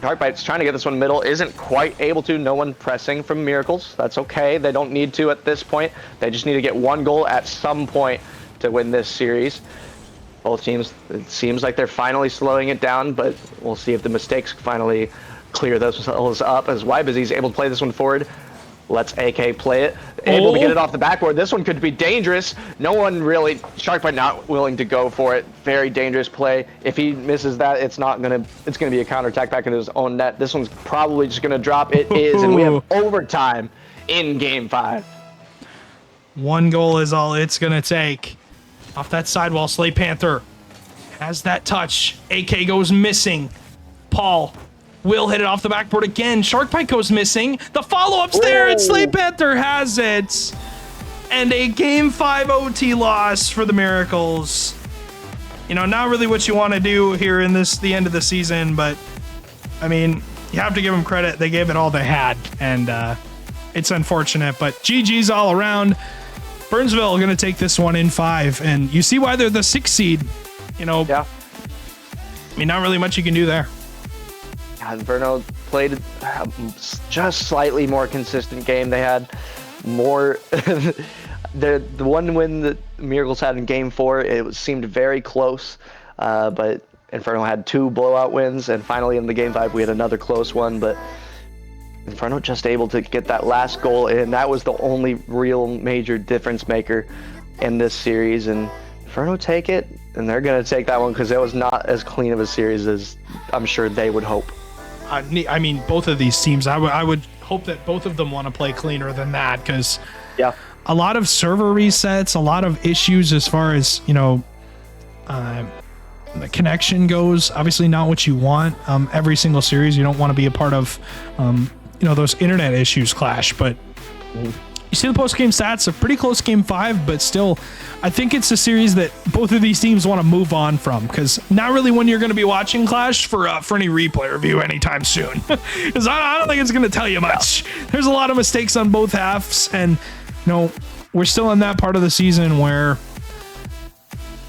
Sharkbite's trying to get this one middle, isn't quite able to. No one pressing from Miracles. That's okay. They don't need to at this point. They just need to get 1 goal at some point to win this series. Both teams, it seems like they're finally slowing it down, but we'll see if the mistakes finally clear themselves up as Busy's able to play this one forward. Lets AK play it, able to get it off the backboard. This one could be dangerous. No one really, Sharkbite not willing to go for it. Very dangerous play. If he misses that, it's gonna be a counterattack back into his own net. This one's probably just gonna drop. It is, and we have overtime in Game 5. 1 goal is all it's gonna take. Off that sidewall, Slay Panther has that touch. AK goes missing. Paul will hit it off the backboard again. Sharkbite goes missing. The follow-up's there, and Slay Panther has it. And a Game 5 OT loss for the Miracles. Not really what you want to do here in the end of the season, but you have to give them credit. They gave it all they had, and it's unfortunate, but GG's all around. Burnsville going to take this one in 5, and you see why they're the 6th seed. Yeah. Not really much you can do there. Inferno played just slightly more consistent game. They had more. The one win that Miracles had in Game 4, it seemed very close, but Inferno had 2 blowout wins, and finally in the Game 5 we had another close one, but Inferno just able to get that last goal in. That was the only real major difference maker in this series, and Inferno take it, and they're going to take that one because it was not as clean of a series as I'm sure they would hope. Both of these teams, I would hope that both of them want to play cleaner than that, because a lot of server resets, a lot of issues as far as, the connection goes. Obviously not what you want. Every single series, you don't want to be a part of, those internet issues clash, but you see the post-game stats, a pretty close game 5, but still, I think it's a series that both of these teams want to move on from, because not really when you're going to be watching Clash for any replay review anytime soon, because I don't think it's going to tell you much. There's a lot of mistakes on both halves, and we're still in that part of the season where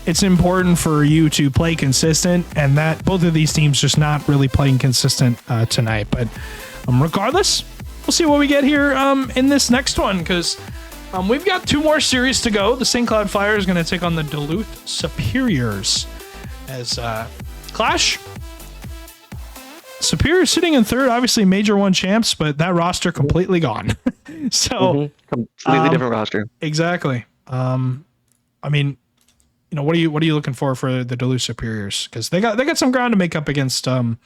it's important for you to play consistent, and that both of these teams just not really playing consistent tonight. But regardless, we'll see what we get here in this next one, because we've got 2 more series to go. The St. Cloud Fire is going to take on the Duluth Superiors as Clash. Superior sitting in 3rd, obviously Major 1 champs, but that roster completely gone. So completely different roster. Exactly. I mean, what are you looking for the Duluth Superiors? Because they got some ground to make up against the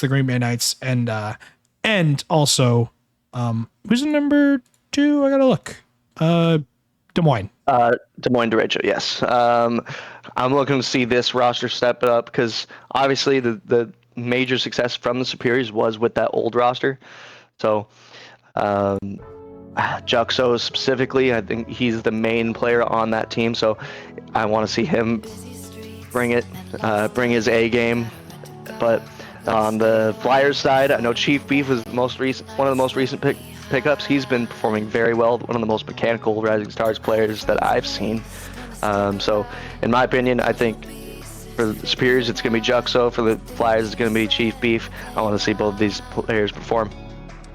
Green Bay Knights, and also who's in number 2? I gotta look. Des Moines. Des Moines derecho, yes. I'm looking to see this roster step it up, because obviously the major success from the Superiors was with that old roster. So Juxo specifically, I think he's the main player on that team, so I want to see him bring his A game. But on the Flyers side, I know Chief Beef was one of the most recent pickups. He's been performing very well, one of the most mechanical Rising Stars players that I've seen. So in my opinion, I think for the Superiors it's going to be Juxo, for the Flyers it's going to be Chief Beef. I want to see both of these players perform.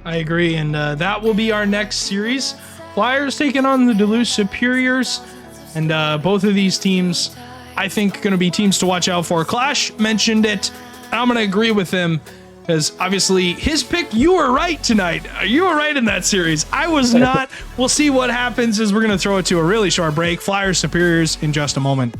I agree, and that will be our next series. Flyers taking on the Duluth Superiors, and both of these teams, I think, going to be teams to watch out for. Clash mentioned it, and I'm going to agree with him, because obviously his pick, you were right tonight. You were right in that series. I was not. We'll see what happens as we're going to throw it to a really short break. Flyers Superiors in just a moment.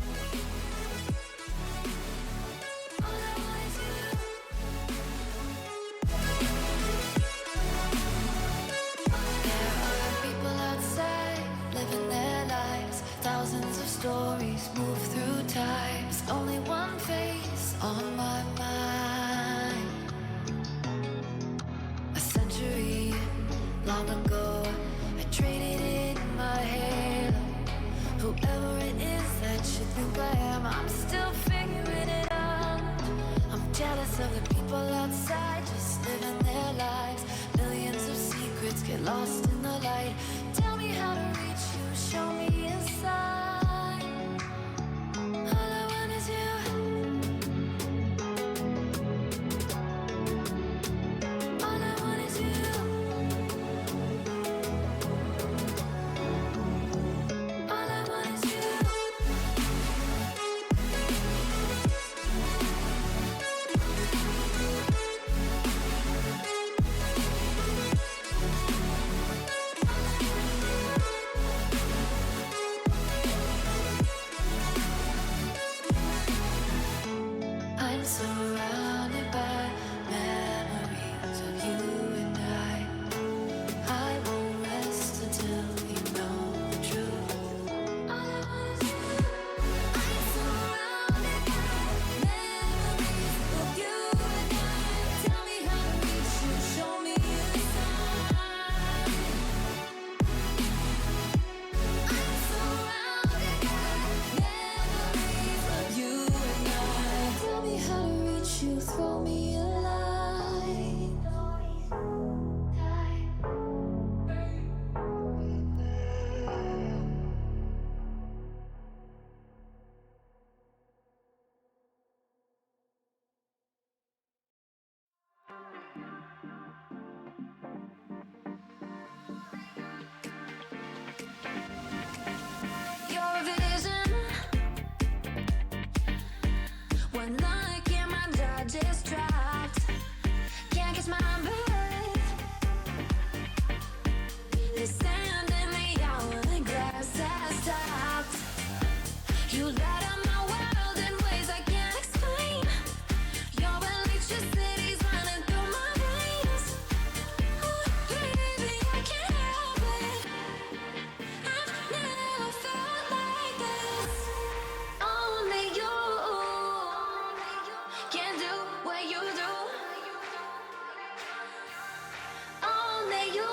People outside living their lives, thousands of stories move through times. Only one face on my mind. A century long ago, I traded in my halo. Whoever it is that you think I am, I'm still figuring it out. I'm jealous of the people outside, just living their lives. Millions of secrets get lost in the light. Tell me how to reach you, show me a sign. All I want is you. All I want is you. All I want is you. I'm surrounded by memories of you and I won't rest until you know the truth. All I want is you. I'm surrounded by memories of you and I. Tell me how to reach you, show me a sign. I'm surrounded by memories of you and I. Tell me how to reach you, throw me a light. Your vision, when look in my jaw just dropped. Can't catch my breath. The sand in the hourglass has stopped. You light up my world in ways I can't explain. Your electricity's running through my veins. Oh, baby, I can't help it. I've never felt like this. Only you can do what you do. Only you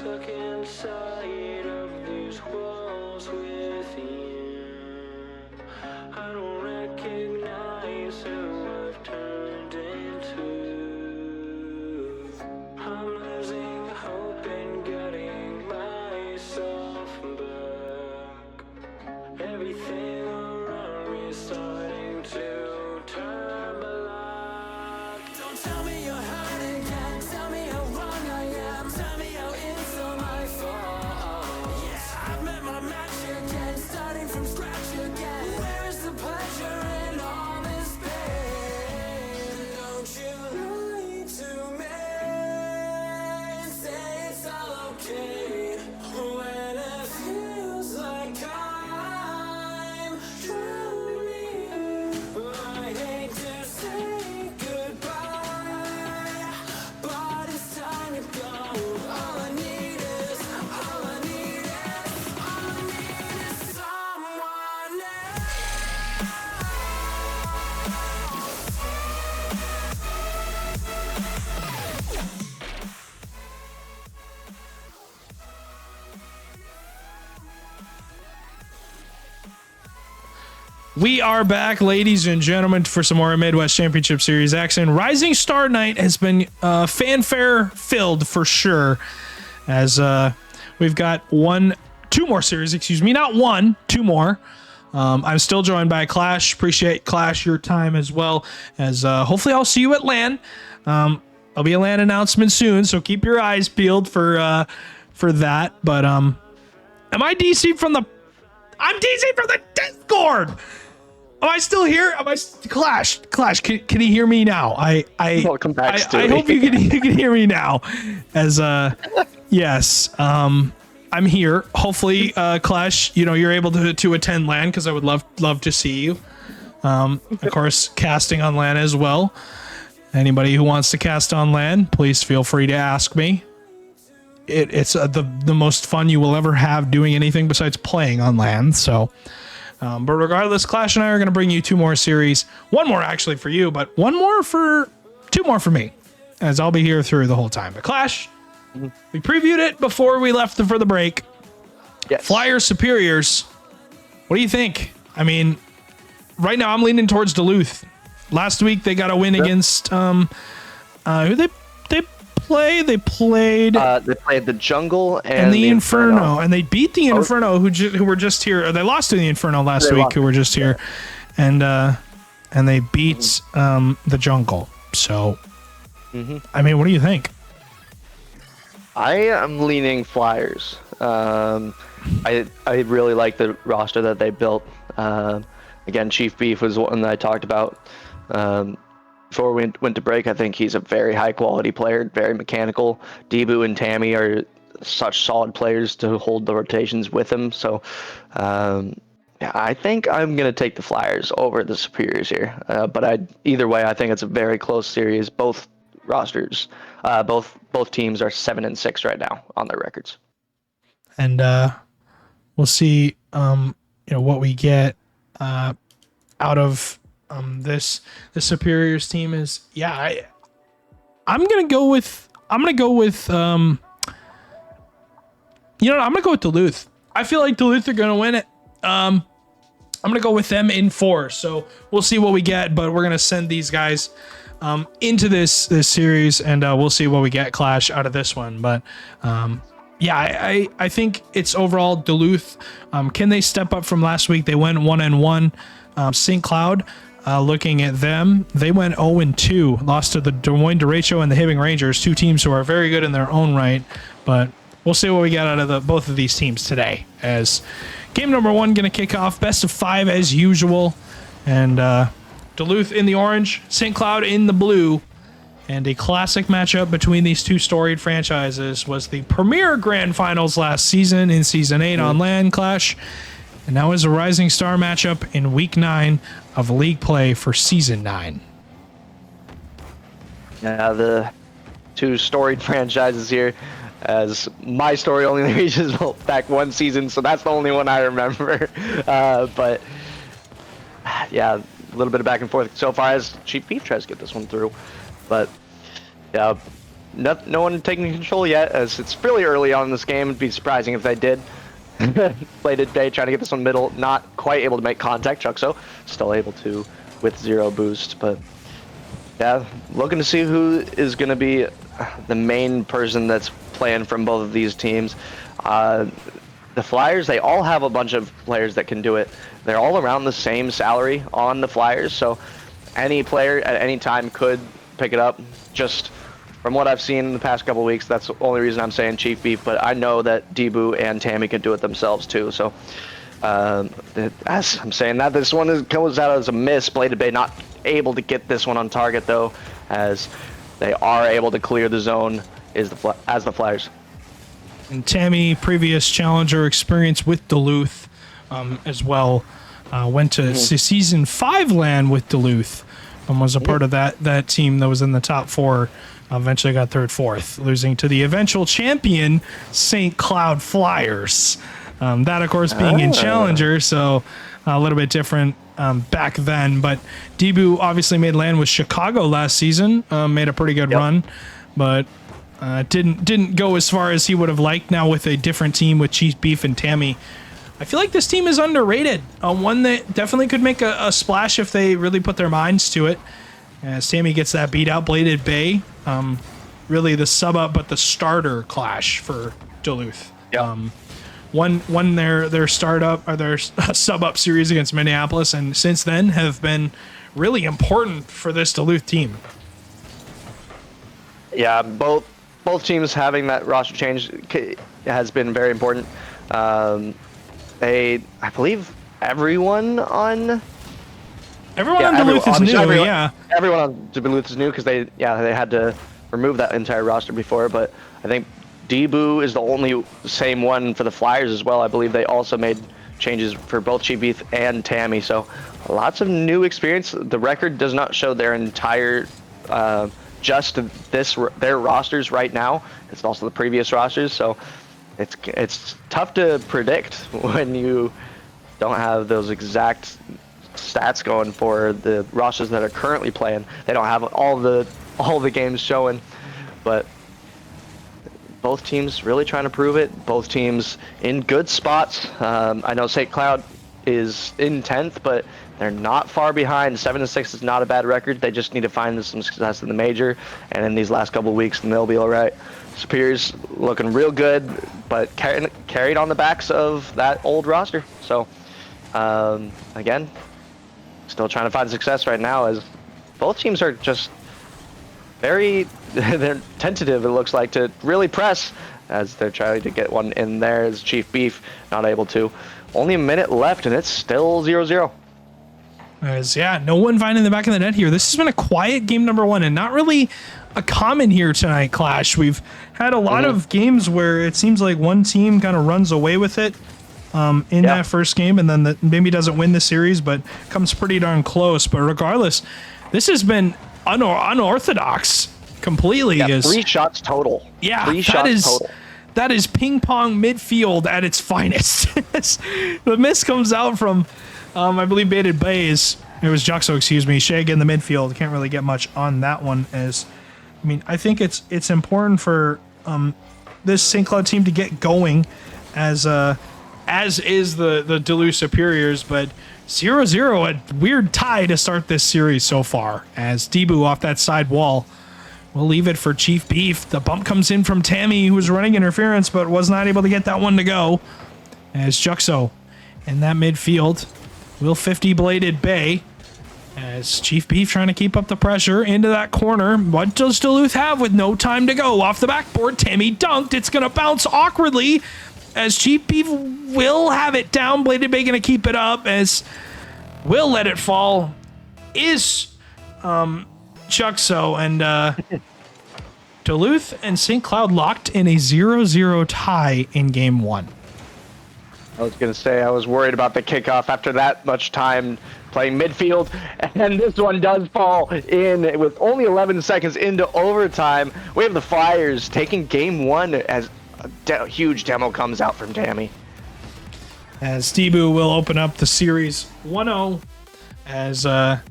stuck inside of these walls with you. I don't recognize who I've turned into. I'm losing hope in getting myself back. Everything around me is starting to turn black. Don't tell me you're hurting again. Tell me how wrong I am. Tell me how it's all my fault. Yeah, I've met my match again. Starting from scratch again. Where is the pleasure in all this pain? Don't you lie to me and say it's all okay when it feels like I'm drowning. I hate to say goodbye, but it's time to go. All I need is someone else. We are back, ladies and gentlemen, for some more Midwest Championship Series action. Rising Star Night has been fanfare filled for sure, as we've got two more series, two more. I'm still joined by Clash. Appreciate, Clash, your time as well, as hopefully I'll see you at LAN. There'll be a LAN announcement soon, so keep your eyes peeled for that. But am I DC from the? I'm DC from the Discord. Am I still here? Clash? Can you hear me now? Welcome back, I Stewie. hope you can hear me now. As yes, I'm here. Hopefully, Clash, you're able to attend LAN, because I would love to see you. Of course, casting on LAN as well. Anybody who wants to cast on LAN, please feel free to ask me. It's the most fun you will ever have doing anything besides playing on LAN. So, but regardless, Clash and I are going to bring you two more series. One more actually for you, but two more for me, as I'll be here through the whole time. But Clash, we previewed it before we left for the break. Yes. Flyers Superiors. What do you think? I mean, right now I'm leaning towards Duluth. Last week they got a win against who they play? They played the Jungle and the Inferno, and they beat the Inferno, who were just here. Or they lost to the Inferno last week, who were just here, and they beat the Jungle. So, I mean, what do you think? I am leaning Flyers. I really like the roster that they built. Again, Chief Beef was one that I talked about before we went to break. I think he's a very high quality player, very mechanical. Debu and Tammy are such solid players to hold the rotations with him. So yeah, I think I'm going to take the Flyers over the Superiors here. But either way, I think it's a very close series. Both rosters, both teams are 7-6 right now on their records. And we'll see what we get out of this. The Superiors team is, I'm gonna go with I'm gonna go with Duluth. I feel like Duluth are gonna win it. I'm gonna go with them in 4. So we'll see what we get, but we're gonna send these guys into this series, and we'll see what we get, Clash, out of this one. But I think it's overall Duluth. Can they step up from last week? They went 1-1. St. Cloud, looking at them, they went 0-2, lost to the Des Moines Derecho and the Hibbing Rangers, two teams who are very good in their own right. But we'll see what we get out of both of these teams today, as game number 1 going to kick off, best of 5 as usual, and Duluth in the orange, St. Cloud in the blue. And a classic matchup between these two storied franchises was the premier grand finals last season in Season 8 on LAN, Clash. And now is a Rising Star matchup in Week 9 of league play for Season 9. Yeah, the two storied franchises here, as my story only reaches back one season, so that's the only one I remember. But yeah, a little bit of back and forth so far as Chief Beef tries to get this one through. But yeah, no one taking control yet, as it's really early on in this game. It'd be surprising if they did. Bladed Bay trying to get this one middle, not quite able to make contact. Chuxo still able to with 0 boost, but yeah, looking to see who is going to be the main person that's playing from both of these teams. The Flyers, they all have a bunch of players that can do it. They're all around the same salary on the Flyers, so any player at any time could pick it up. Just from what I've seen in the past couple weeks, that's the only reason I'm saying Chief Beef, but I know that Debu and Tammy can do it themselves too. So as I'm saying that, this one goes out as a miss. Bladed Bay not able to get this one on target though, as they are able to clear the zone as the Flyers. And Tammy, previous challenger experience with Duluth as well, went to season 5 LAN with Duluth and was a part of that team that was in the top 4. Eventually got 3rd, 4th, losing to the eventual champion St. Cloud Flyers. That, of course, being in challenger, so a little bit different back then. But Debu obviously made LAN with Chicago last season, made a pretty good run, but didn't go as far as he would have liked. Now with a different team with Chief Beef and Tammy, I feel like this team is underrated. One that definitely could make a splash if they really put their minds to it. As Tammy gets that beat out, Bladed Bay, really the sub up but the starter clash for Duluth. Yep. Won their startup or their sub up series against Minneapolis, and since then have been really important for this Duluth team. Yeah, both teams having that roster change has been very important. I believe everyone on Duluth is new. Everyone on Duluth is new because they had to remove that entire roster before. But I think Debu is the only same one for the Flyers as well. I believe they also made changes for both Chief Beef and Tammy. So lots of new experience. The record does not show their entire just their rosters right now. It's also the previous rosters. So it's tough to predict when you don't have those exact stats going for the rosters that are currently playing. They don't have all the games showing, but both teams really trying to prove it. Both teams in good spots. I know St. Cloud is in 10th, but they're not far behind. 7-6 is not a bad record. They just need to find some success in the major, and in these last couple of weeks, and they'll be all right. Superior's looking real good, but carried on the backs of that old roster. So again, still trying to find success right now, as both teams are just they're tentative, it looks like, to really press as they're trying to get one in there, as Chief Beef not able to. Only a minute left, and it's still 0-0. No one finding the back of the net here. This has been a quiet game number 1, and not really a common here tonight, Clash. We've had a lot of games where it seems like one team kind of runs away with it in that first game, and then that maybe doesn't win the series, but comes pretty darn close. But regardless, this has been unorthodox completely. Yeah, 3 shots total. Yeah, 3 shots total. That is ping pong midfield at its finest. The miss comes out from, I believe, Baited Bays. It was Juxo, excuse me. Shag in the midfield. Can't really get much on that one. I think it's important for this St. Cloud team to get going, as is the Duluth Superiors, but 0-0, a weird tie to start this series so far, as Debu off that side wall will leave it for Chief Beef. The bump comes in from Tammy, who was running interference, but was not able to get that one to go, as Juxo in that midfield will 50 Bladed Bay, as Chief Beef trying to keep up the pressure into that corner. What does Duluth have with no time to go? Off the backboard, Tammy dunked. It's going to bounce awkwardly, as Chief Beef will have it down. Bladed Bay going to keep it up, as will let it fall is Juxo, and Duluth and St. Cloud locked in a 0-0 tie in game 1. I was going to say, I was worried about the kickoff after that much time playing midfield, and this one does fall in with only 11 seconds into overtime. We have the Flyers taking game 1 as a huge demo comes out from Tammy. As Debu will open up the series 1-0, as the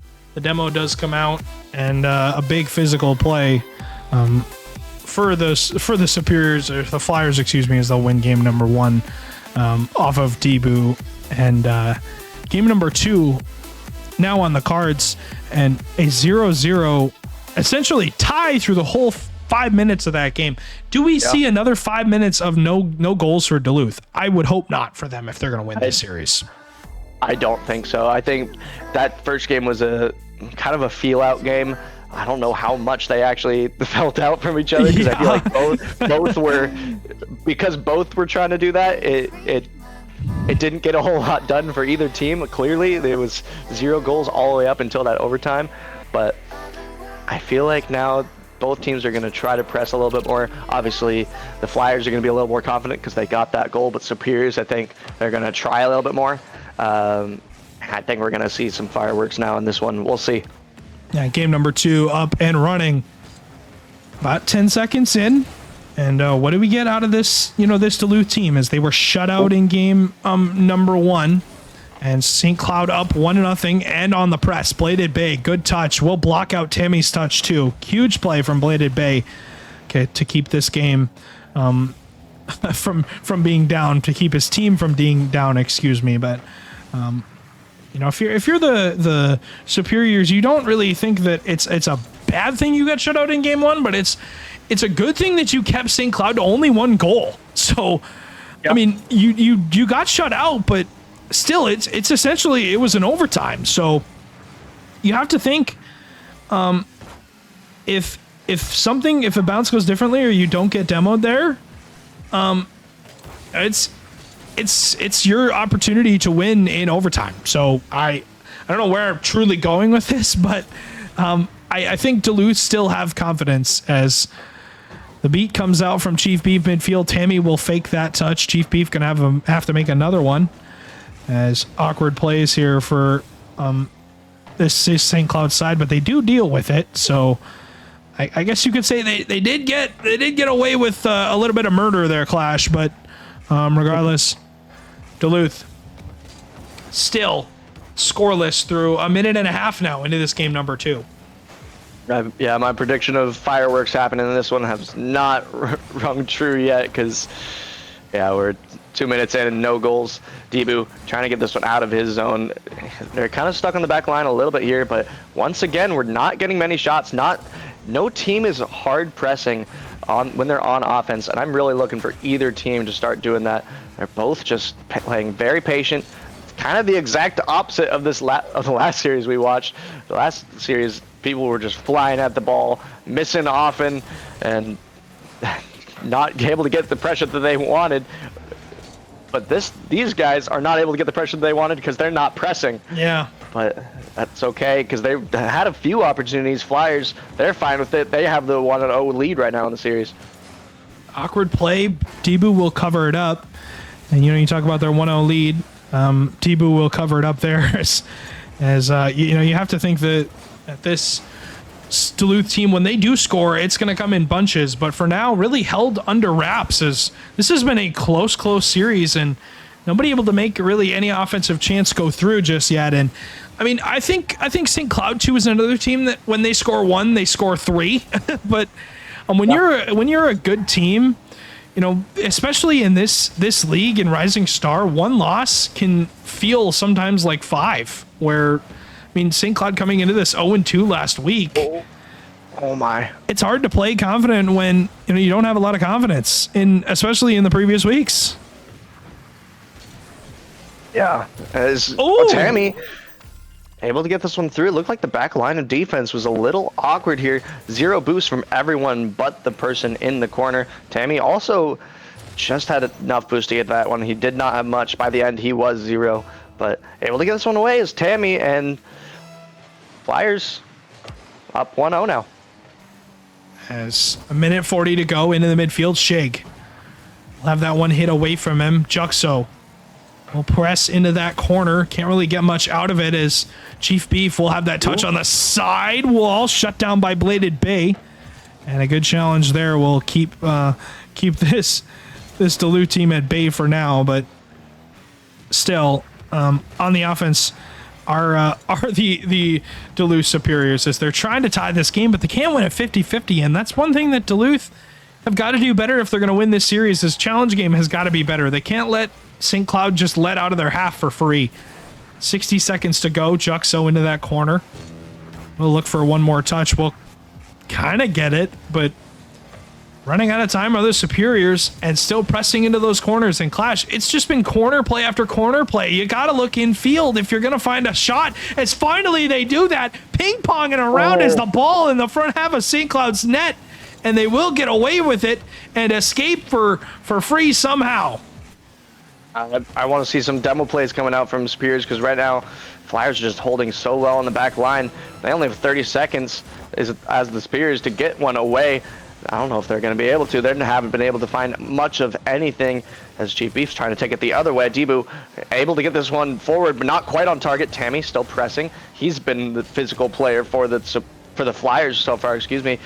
demo does come out, and a big physical play for the Superiors, or the Flyers, excuse me, is they'll win game number 1 off of Debu, and game number 2 now on the cards, and a 0-0 essentially tie through the whole 5 minutes of that game. Do we see another 5 minutes of no goals for Duluth? I would hope not for them if they're going to win this series. I don't think so. I think that first game was a kind of a feel-out game. I don't know how much they actually felt out from each other, because I feel like both were, because both were trying to do that. It didn't get a whole lot done for either team. Clearly, there was 0 goals all the way up until that overtime. But I feel like now both teams are going to try to press a little bit more. Obviously, the Flyers are going to be a little more confident because they got that goal, but Superiors, I think, they're going to try a little bit more. I think we're going to see some fireworks now in this one. We'll see. Yeah, game number 2 up and running. About 10 seconds in. And what do we get out of this, this Duluth team, as they were shut out in game number 1. And St. Cloud up 1-0 and on the press. Bladed Bay, good touch. We'll block out Tammy's touch too. Huge play from Bladed Bay, okay, to keep this game from being down, to keep his team from being down, excuse me. But if you're the Superiors, you don't really think that it's a bad thing you got shut out in game 1, but it's a good thing that you kept St. Cloud to only 1 goal. So, yep. I mean, you got shut out, but still, it's essentially, it was an overtime. So you have to think, if a bounce goes differently or you don't get demoed there, it's your opportunity to win in overtime. So I don't know where I'm truly going with this, but I think Duluth still have confidence as the beat comes out from Chief Beef midfield. Tammy will fake that touch. Chief Beef gonna have to make another one, as awkward plays here for this St. Cloud side, but they do deal with it. So I guess you could say they did get away with a little bit of murder there, Clash, but regardless, Duluth still scoreless through a minute and a half now into this game number 2. Yeah, my prediction of fireworks happening in this one has not rung true yet, because we're 2 minutes in and no goals. Debu trying to get this one out of his zone. They're kind of stuck on the back line a little bit here, but once again, we're not getting many shots. No team is hard pressing when they're on offense, and I'm really looking for either team to start doing that. They're both just playing very patient. It's kind of the exact opposite of of the last series we watched. The last series, people were just flying at the ball, missing often, and not able to get the pressure that they wanted. But these guys are not able to get the pressure they wanted because they're not pressing. Yeah. But that's okay, because they had a few opportunities. Flyers, they're fine with it. They have the 1-0 lead right now in the series. Awkward play. Debu will cover it up. And, you talk about their 1-0 lead. Debu will cover it up there. As you have to think that this Duluth team, when they do score, it's going to come in bunches. But for now, really held under wraps, as this has been a close series, and nobody able to make really any offensive chance go through just yet. And I mean, I think St. Cloud too is another team that when they score 1, they score 3. But when you're a good team, especially in this league in Rising Star, 1 loss can feel sometimes like 5. Where, I mean, St. Cloud coming into this 0-2 last week. Oh my! It's hard to play confident when you don't have a lot of confidence especially in the previous weeks. Yeah, as Tammy able to get this one through. It looked like the back line of defense was a little awkward here. 0 boost from everyone but the person in the corner. Tammy also just had enough boost to get that one. He did not have much. By the end, he was 0, but able to get this one away is Tammy, and Flyers up 1-0 now. As a minute 40 to go into the midfield, Shig will have that one hit away from him. Juxo will press into that corner. Can't really get much out of it, as Chief Beef will have that touch on the side wall, shut down by Bladed Bay. And a good challenge there will keep this Duluth team at bay for now. But still, on the offense are the Duluth Superiors, as they're trying to tie this game, but they can't win at 50-50. And that's one thing that Duluth have got to do better if they're going to win this series. This challenge game has got to be better. They can't let St. Cloud just let out of their half for free. 60 seconds to go. Juxo into that corner. We'll look for one more touch. We'll kind of get it, but running out of time are the Superiors and still pressing into those corners and Clash. It's just been corner play after corner play. You got to look in field if you're going to find a shot. As finally they do that, ping-ponging around is the ball in the front half of St. Cloud's net, and they will get away with it and escape for free somehow. I want to see some demo plays coming out from Superiors because right now Flyers are just holding so well on the back line. They only have 30 seconds as the Superiors to get one away. I don't know if they're going to be able to. They haven't been able to find much of anything as Chief Beef's trying to take it the other way. Debu able to get this one forward, but not quite on target. Tammy still pressing. He's been the physical player for the Flyers so far, excuse me.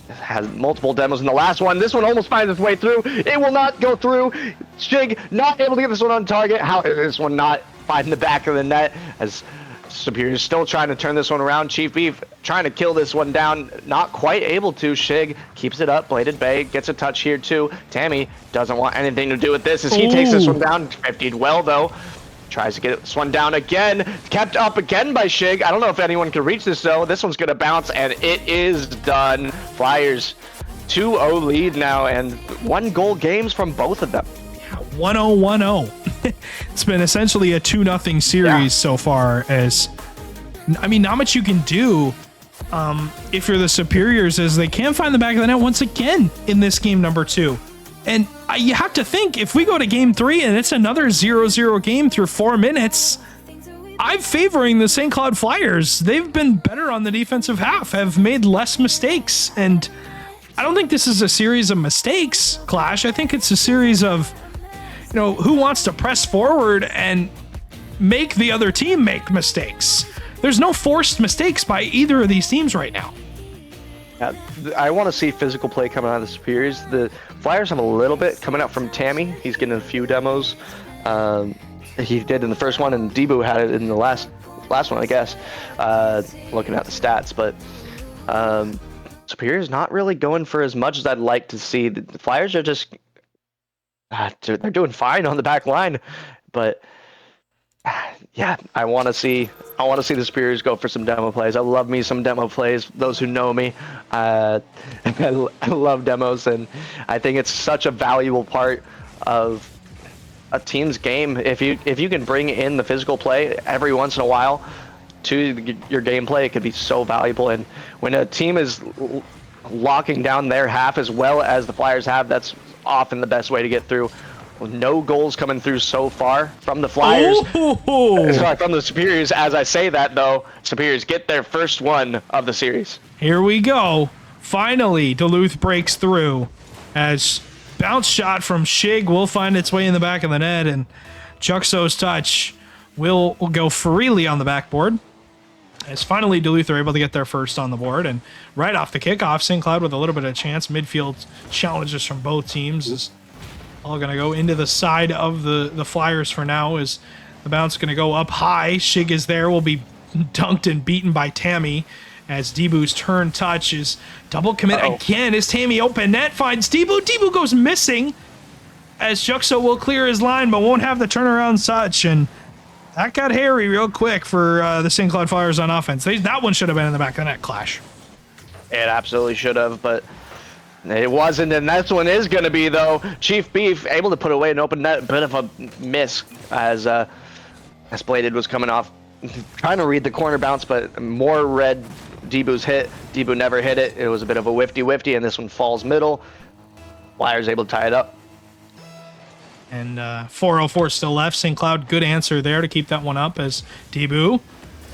Has multiple demos in the last one. This one almost finds its way through. It will not go through. Shig not able to get this one on target. How is this one not finding the back of the net as Superior still trying to turn this one around. Chief Beef trying to kill this one down. Not quite able to. Shig keeps it up. Bladed Bay gets a touch here too. Tammy doesn't want anything to do with this as he takes this one down. 50'd well though. Tries to get this one down again. Kept up again by Shig. I don't know if anyone can reach this though. This one's going to bounce and it is done. Flyers 2-0 lead now and 1-goal games from both of them. 1-0-1-0. It's been essentially a 2-0 series so far. As I mean, not much you can do if you're the Superiors, as they can find the back of the net once again in this game number 2. And you have to think, if we go to game 3 and it's another 0-0 game through 4 minutes, I'm favoring the St. Cloud Flyers. They've been better on the defensive half, have made less mistakes, and I don't think this is a series of mistakes, Clash. I think it's a series of, you know, who wants to press forward and make the other team make mistakes. There's no forced mistakes by either of these teams right now. I want to see physical play coming out of the Superiors. The Flyers have a little bit coming out from Tammy. He's getting a few demos. He did in the first one, and Debu had it in the last one, I guess. Looking at the stats, but Superior's not really going for as much as I'd like to see. The Flyers are just they're doing fine on the back line, but yeah, I want to see the Superiors go for some demo plays. I love me some demo plays. Those who know me, I love demos, and I think it's such a valuable part of a team's game. If you can bring in the physical play every once in a while to your gameplay, it could be so valuable. And when a team is locking down their half as well as the Flyers have, that's often the best way to get through. With no goals coming through so far from the Flyers. Sorry, from the Superiors. As I say that, though, Superiors get their first one of the series. Here we go. Finally, Duluth breaks through as bounce shot from Shig will find its way in the back of the net, and Juxo's touch will go freely on the backboard. As finally Duluth are able to get their first on the board, and right off the kickoff, St. Cloud with a little bit of chance. Midfield challenges from both teams is all going to go into the side of the Flyers for now, as the bounce going to go up high. Shig is there, will be dunked and beaten by Tammy, as Debu's turn touch is double commit again. Is Tammy open net, finds Debu. Debu goes missing, as Juxo will clear his line, but won't have the turnaround touch, and that got hairy real quick for the St. Cloud Flyers on offense. That one should have been in the back of the net, Clash. It absolutely should have, but it wasn't, and this one is going to be, though. Chief Beef able to put away an open net, bit of a miss as Bladed was coming off, trying to read the corner bounce, but more read Debu's hit. Debu never hit it. It was a bit of a whifty, and this one falls middle. Flyers able to tie it up. And 4:04 still left. St. Cloud, good answer there to keep that one up, as Debu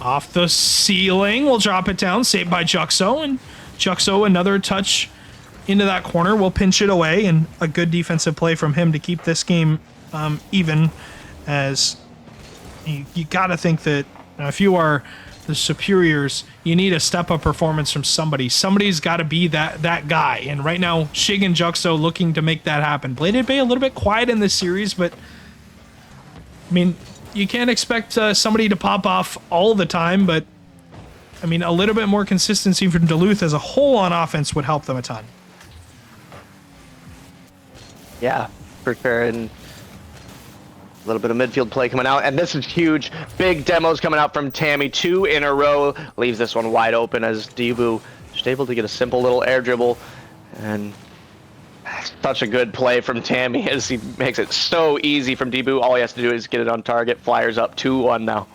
off the ceiling will drop it down, saved by Juxo, and Juxo another touch into that corner will pinch it away, and a good defensive play from him to keep this game even, as you got to think that if you are the Superiors, you need a step-up performance from somebody. Somebody's got to be that guy, and right now Shig and Juxo looking to make that happen. Bladed Bay a little bit quiet in this series, but I mean, you can't expect somebody to pop off all the time, but I mean, a little bit more consistency from Duluth as a whole on offense would help them a ton. Yeah, for sure. And a little bit of midfield play coming out, and this is huge. Big demos coming out from Tammy, 2 in a row. Leaves this one wide open as Debu just able to get a simple little air dribble, and such a good play from Tammy as he makes it so easy from Debu. All he has to do is get it on target. Flyers up 2-1 now.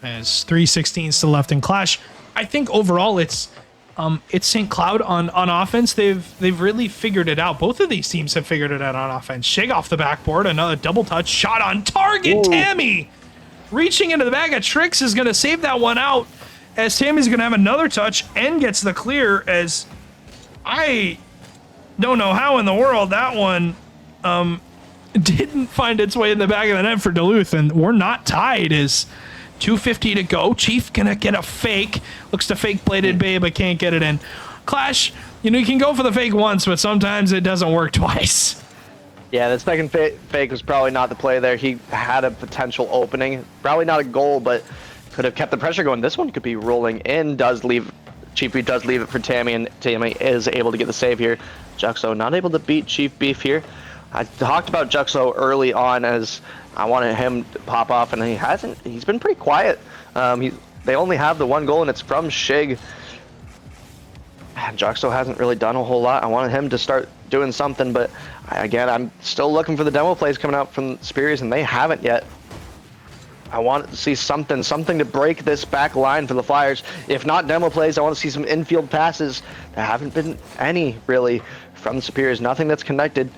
As 3:16 still left in Clash. I think overall it's St. Cloud on offense. They've really figured it out. Both of these teams have figured it out on offense. Shig off the backboard, another double touch shot on target. Ooh. Tammy reaching into the bag of tricks is going to save that one out, as Tammy's going to have another touch and gets the clear. As I don't know how in the world that one didn't find its way in the back of the net for Duluth, and we're not tied. As 2:50 to go. Chief gonna get a fake. Looks to fake Bladed Bay, but can't get it in. Clash, you can go for the fake once, but sometimes it doesn't work twice. Yeah, the second fake was probably not the play there. He had a potential opening. Probably not a goal, but could have kept the pressure going. This one could be rolling in. Chief Beef does leave it for Tammy, and Tammy is able to get the save here. Juxo not able to beat Chief Beef here. I talked about Juxo early on as I wanted him to pop off, and he hasn't. He's been pretty quiet. They only have the 1 goal, and it's from Shig. Juxo hasn't really done a whole lot. I wanted him to start doing something, but I'm still looking for the demo plays coming out from Superiors, and they haven't yet. I want to see something to break this back line for the Flyers. If not demo plays, I want to see some infield passes. There haven't been any, really, from the Superiors. Nothing that's connected.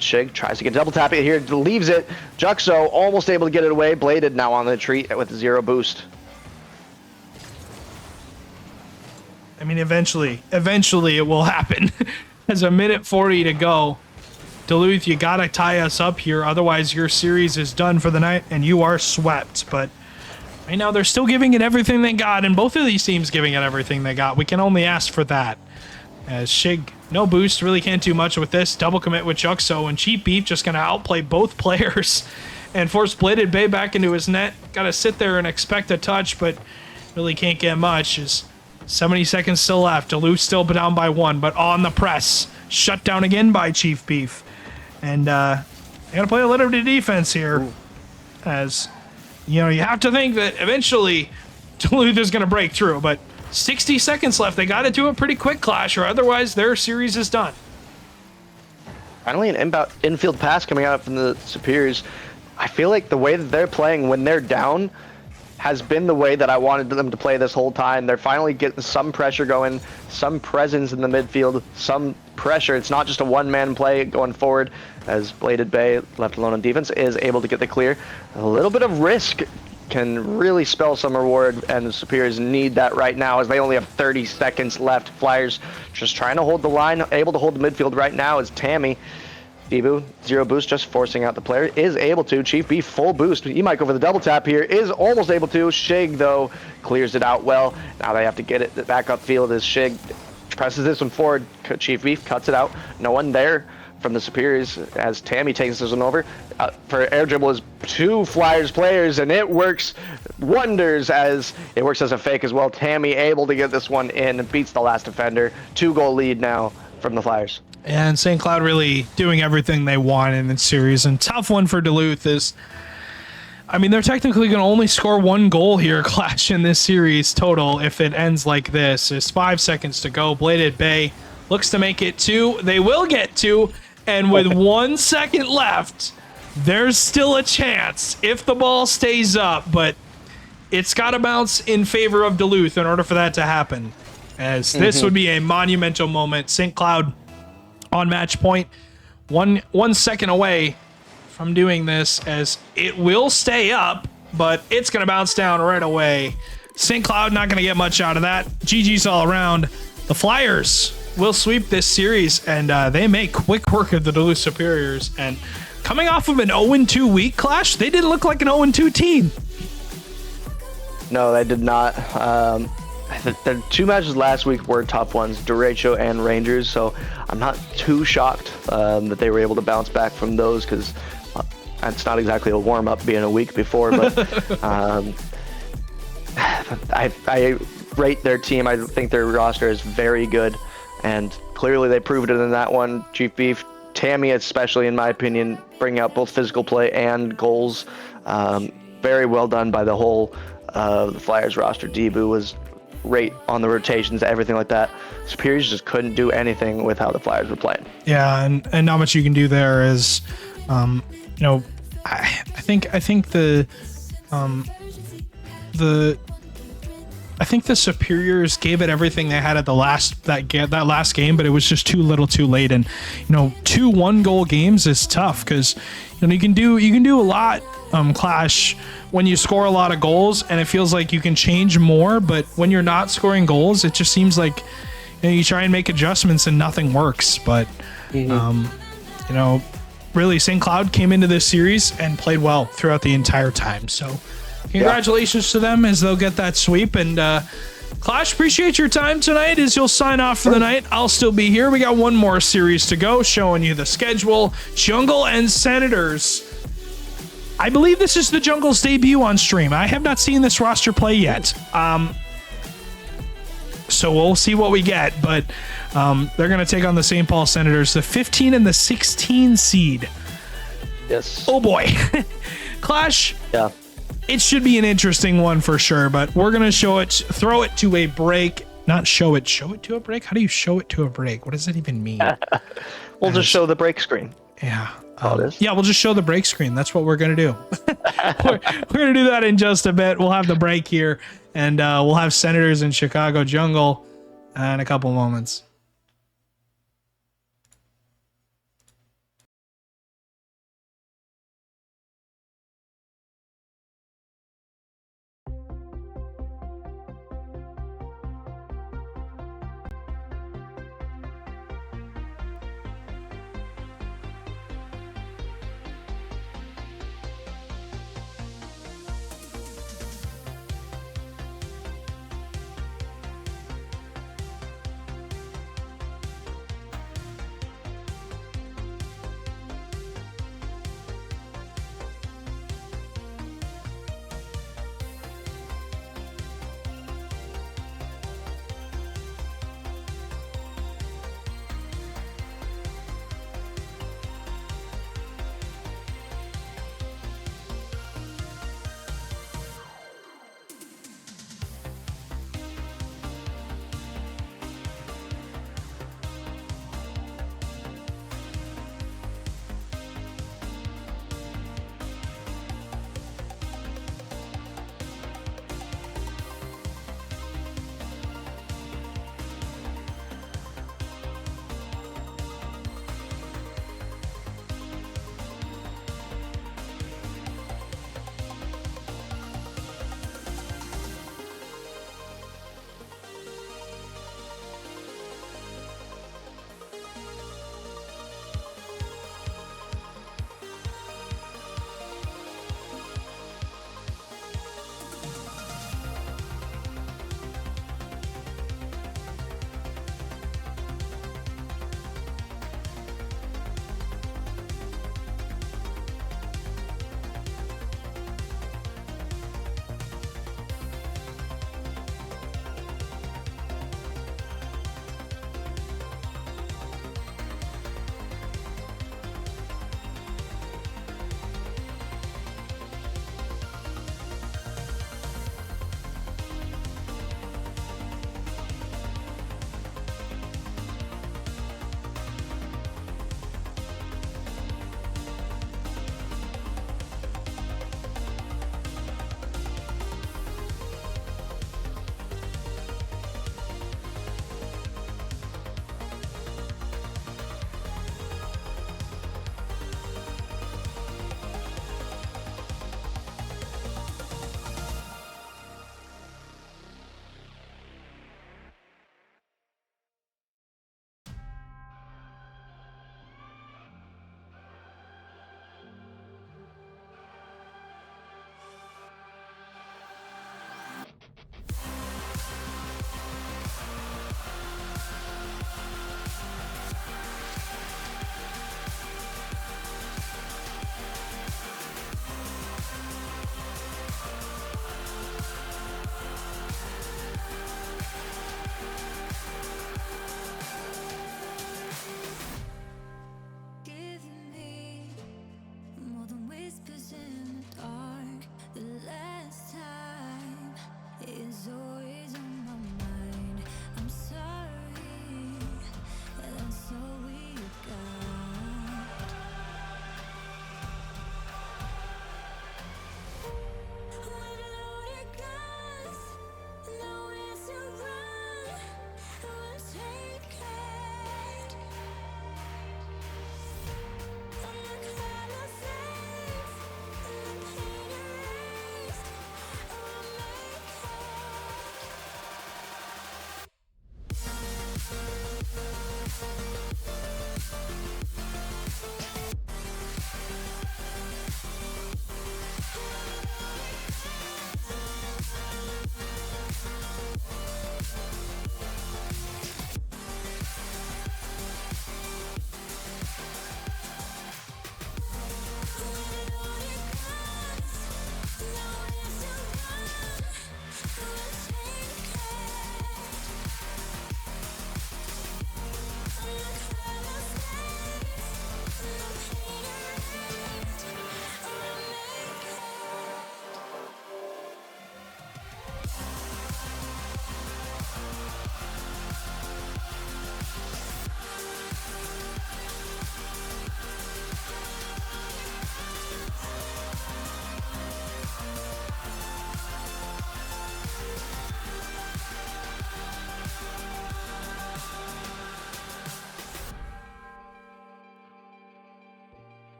Shig tries to get double tap it here, leaves it. Juxo almost able to get it away. Bladed now on the retreat with 0 boost. I mean, eventually it will happen. There's 1:40 to go. Duluth, you gotta tie us up here, otherwise your series is done for the night and you are swept. But right now they're still giving it everything they got, and both of these teams giving it everything they got. We can only ask for that. As Shig, no boost, really can't do much with this. Double commit with Juxo, and Cheap Beef just gonna outplay both players and force Bladed Bay back into his net. Gotta sit there and expect a touch, but really can't get much. As 70 seconds still left. Duluth still down by 1, but on the press. Shut down again by Chief Beef. And they gotta play a little bit of defense here. Ooh. As you have to think that eventually Duluth is gonna break through, but 60 seconds left. They got to do it pretty quick, Clash, or otherwise their series is done. Finally, an infield pass coming out from the Superiors. I feel like the way that they're playing when they're down has been the way that I wanted them to play this whole time. They're finally getting some pressure going, some presence in the midfield, some pressure. It's not just a one-man play going forward, as Bladed Bay, left alone on defense, is able to get the clear. A little bit of risk can really spell some reward, and the Superiors need that right now as they only have 30 seconds left. Flyers just trying to hold the line, able to hold the midfield right now is Tammy. Debu, 0 boost, just forcing out the player, is able to. Chief Beef, full boost. He might go for the double tap here, is almost able to. Shig, though, clears it out well. Now they have to get it back upfield as Shig presses this one forward. Chief Beef cuts it out. No one there from the Superiors as Tammy takes this one over. For air dribble is 2 Flyers players, and it works wonders as it works as a fake as well. Tammy able to get this one in and beats the last defender. 2-goal lead now from the Flyers. And St. Cloud really doing everything they want in this series. And tough one for Duluth is, I mean, they're technically going to only score 1 goal here, Clash, in this series total if it ends like this. There's 5 seconds to go. Bladed Bay looks to make it 2. They will get 2. And with 1 second left, there's still a chance if the ball stays up, but it's got to bounce in favor of Duluth in order for that to happen, as this would be a monumental moment. St. Cloud on match point, 1 second away from doing this, as it will stay up, but it's going to bounce down right away. St. Cloud not going to get much out of that. GG's all around. The Flyers will sweep this series, and they make quick work of the Duluth Superiors. And coming off of an 0-2 week, Clash, they didn't look like an 0-2 team. No, they did not. The 2 matches last week were tough ones, Derecho and Rangers, so I'm not too shocked that they were able to bounce back from those, because it's not exactly a warm-up being a week before, but I rate their team. I think their roster is very good, and clearly they proved it in that one. Chief Beef, Tammy especially, in my opinion, bringing out both physical play and goals. Very well done by the whole the Flyers roster. Debu was great on the rotations, everything like that. Superiors just couldn't do anything with how the Flyers were playing. Yeah, and not much you can do there is, I think the Superiors gave it everything they had at the last game, but it was just too little, too late. And 2 1-goal games is tough because you can do a lot, Clash, when you score a lot of goals, and it feels like you can change more. But when you're not scoring goals, it just seems like you try and make adjustments and nothing works. But really, St. Cloud came into this series and played well throughout the entire time. So congratulations to them as they'll get that sweep. And Clash, appreciate your time tonight as you'll sign off for the night. I'll still be here. We got one more series to go, showing you the schedule. Jungle and Senators. I believe this is the Jungle's debut on stream. I have not seen this roster play yet. So we'll see what we get. But they're going to take on the St. Paul Senators, the 15 and the 16 seed. Yes. Oh, boy. Clash. Yeah. It should be an interesting one for sure, but we're going to throw it to a break. Not show it to a break? How do you show it to a break? What does that even mean? We'll just show the break screen. Yeah. Yeah, we'll just show the break screen. That's what we're going to do. we're going to do that in just a bit. We'll have the break here, and we'll have Senators and Chicago Jungle in a couple moments.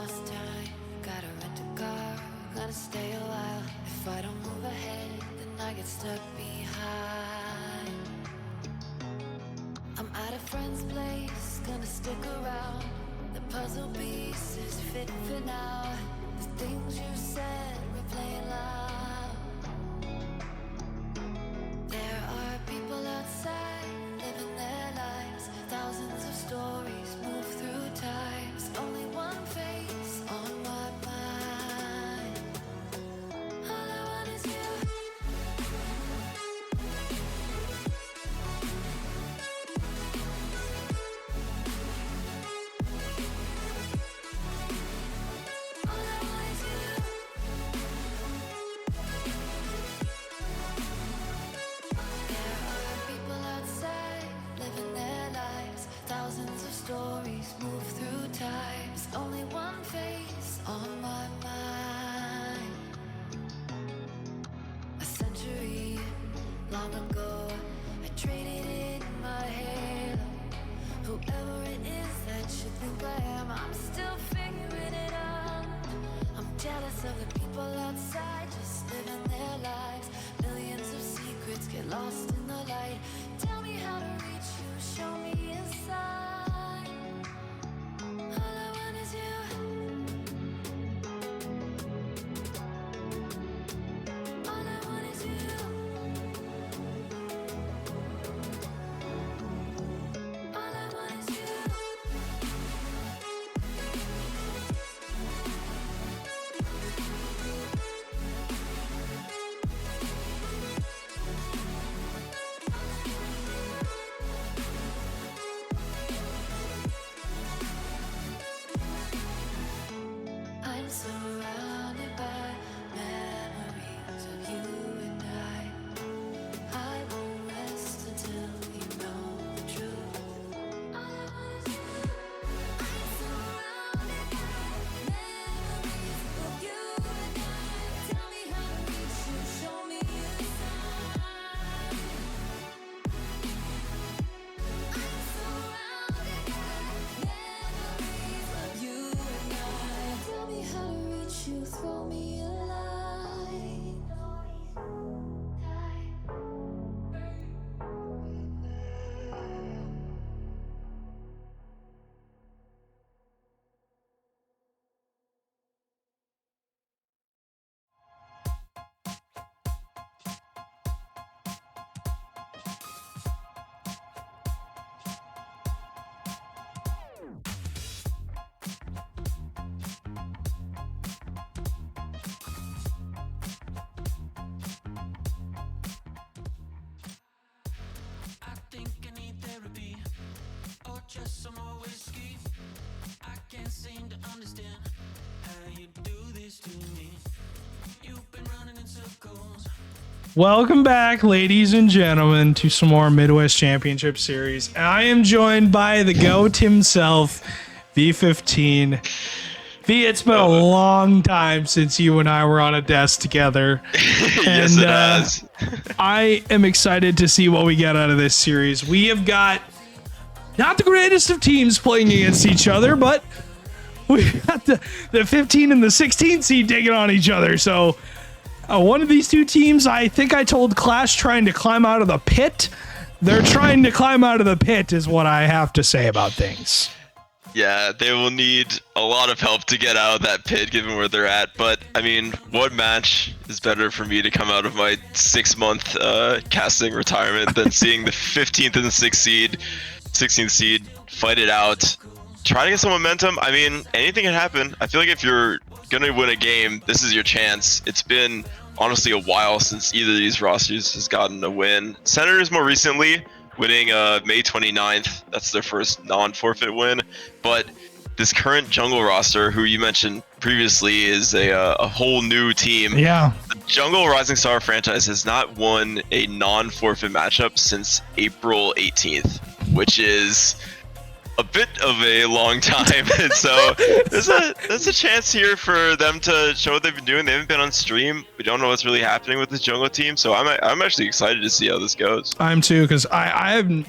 lost time. Gotta rent a car, gonna stay a while. If I don't move ahead, then I get stuck behind. I'm at a friend's place, gonna stick around. The puzzle pieces fit for now. The things you said replay loud. There are people outside living their lives. Thousands of stories move through times. Only one face on my mind. All I want is you. All I want is you. There are people outside living their lives. Thousands of stories move through times. Only one face on my mind. A century long ago, I traded in my halo. Whoever it is that you think I am, I'm still figuring it out. I'm jealous of the people outside just living their lives. Millions of secrets get lost in the light. Tell me how to reach you, show me a sign. All I want is you. All I want is you. All I want is you. I'm surrounded by memories of you and I won't rest until you know the truth. All I want is you. I'm surrounded by memories of you and I. Tell me how to reach you, show me a sign. I'm surrounded by memories of you and I. Tell me how to reach you, throw me a line. I think I need therapy or just some more whiskey. I can't seem to understand how you do this to me. You've been running in circles. Welcome back, ladies and gentlemen, to some more Midwest Championship Series. I am joined by the GOAT himself, V15. V, it's been a long time since you and I were on a desk together. Yes, it has. I am excited to see what we get out of this series. We have got not the greatest of teams playing against each other, but we've got the 15 and the 16 seed taking on each other. So one of these two teams, I think I told Clash, trying to climb out of the pit. They're trying to climb out of the pit is what I have to say about things. Yeah, they will need a lot of help to get out of that pit given where they're at. But, I mean, what match is better for me to come out of my 6-month casting retirement than seeing the 15th and the 16th seed fight it out, try to get some momentum? I mean, anything can happen. I feel like if you're going to win a game, this is your chance. It's been, honestly, a while since either of these rosters has gotten a win. Senators more recently, winning May 29th. That's their first non-forfeit win. But this current jungle roster, who you mentioned previously, is a whole new team. Yeah. The Jungle Rising Star franchise has not won a non-forfeit matchup since April 18th, which is a bit of a long time. And so there's a chance here for them to show what they've been doing. They haven't been on stream. We don't know what's really happening with this jungle team. So I'm actually excited to see how this goes. I'm too, because I'm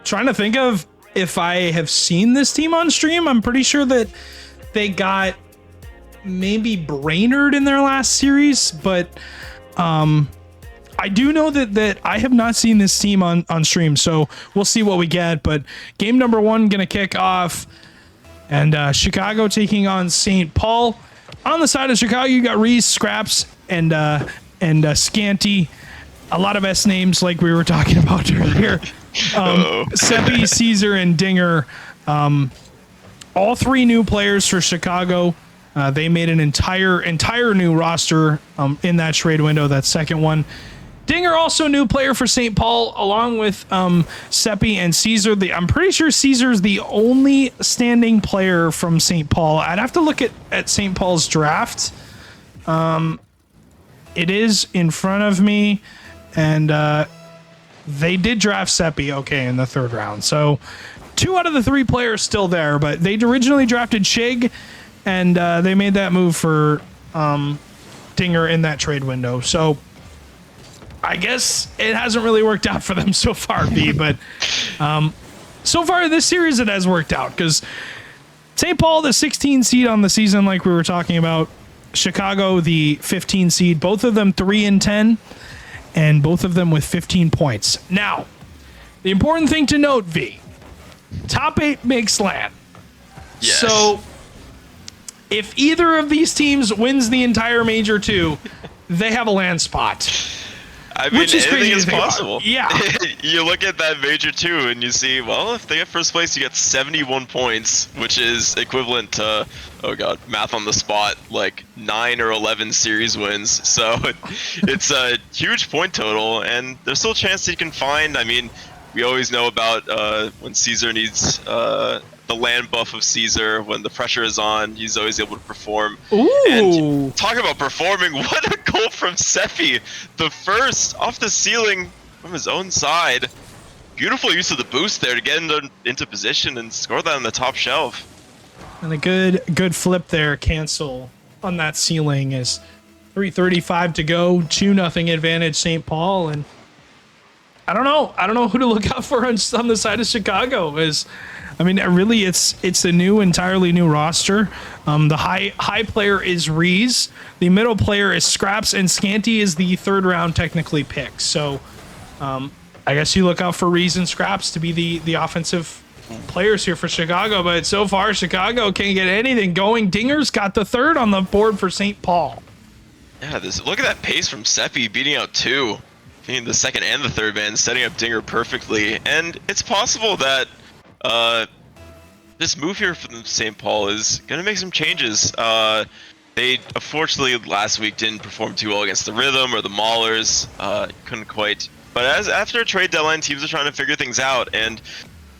trying to think of if I have seen this team on stream. I'm pretty sure that they got maybe Brainerd in their last series, but I do know that I have not seen this team on stream, so we'll see what we get. But game number 1 gonna kick off, and Chicago taking on St. Paul. On the side of Chicago, you got Reese, Scraps, and Scanty. A lot of S names like we were talking about earlier. Seppi, Caesar, and Dinger. All 3 new players for Chicago. They made an entire new roster in that trade window, that second one. Dinger also new player for St. Paul, along with Seppi and Caesar. I'm pretty sure Caesar's the only standing player from St. Paul. I'd have to look at St. Paul's draft. It is in front of me, and they did draft Seppi, in the 3rd round. So 2 out of the 3 players still there, but they originally drafted Chig, and they made that move for Dinger in that trade window. So I guess it hasn't really worked out for them so far, B, but so far in this series it has worked out, because St. Paul, the 16 seed on the season, like we were talking about, Chicago, the 15 seed, both of them 3-10, and both of them with 15 points. Now, the important thing to note, V, top 8 makes LAN. Yes. So if either of these teams wins the entire Major 2, they have a LAN spot. I mean, Which is anything crazy is to think about. possible. Yeah. You look at that Major 2 and you see, well, if they get first place, you get 71 points, which is equivalent to, oh god, math on the spot, like 9 or 11 series wins. So it's a huge point total, and there's still a chance that you can find, I mean, we always know about when Caesar needs the land buff of Caesar. When the pressure is on, he's always able to perform. Ooh. And talk about performing, what a goal from Seppi. The first off the ceiling from his own side. Beautiful use of the boost there to get into position and score that on the top shelf. And a good flip there, cancel on that ceiling is 3:35 to go, 2-0 advantage St. Paul, and I don't know who to look out for on the side of Chicago. Really, it's a entirely new roster. The high player is Reese, the middle player is Scraps, and Scanty is the 3rd round technically pick. So, I guess you look out for Reese and Scraps to be the offensive players here for Chicago. But so far, Chicago can't get anything going. Dinger's got the 3rd on the board for St. Paul. Yeah, look at that pace from Seppi, beating out 2. Being the 2nd and the 3rd man, setting up Dinger perfectly. And it's possible that this move here from St. Paul is going to make some changes. They unfortunately last week didn't perform too well against the Rhythm or the Maulers. Couldn't quite. But after a trade deadline, teams are trying to figure things out. And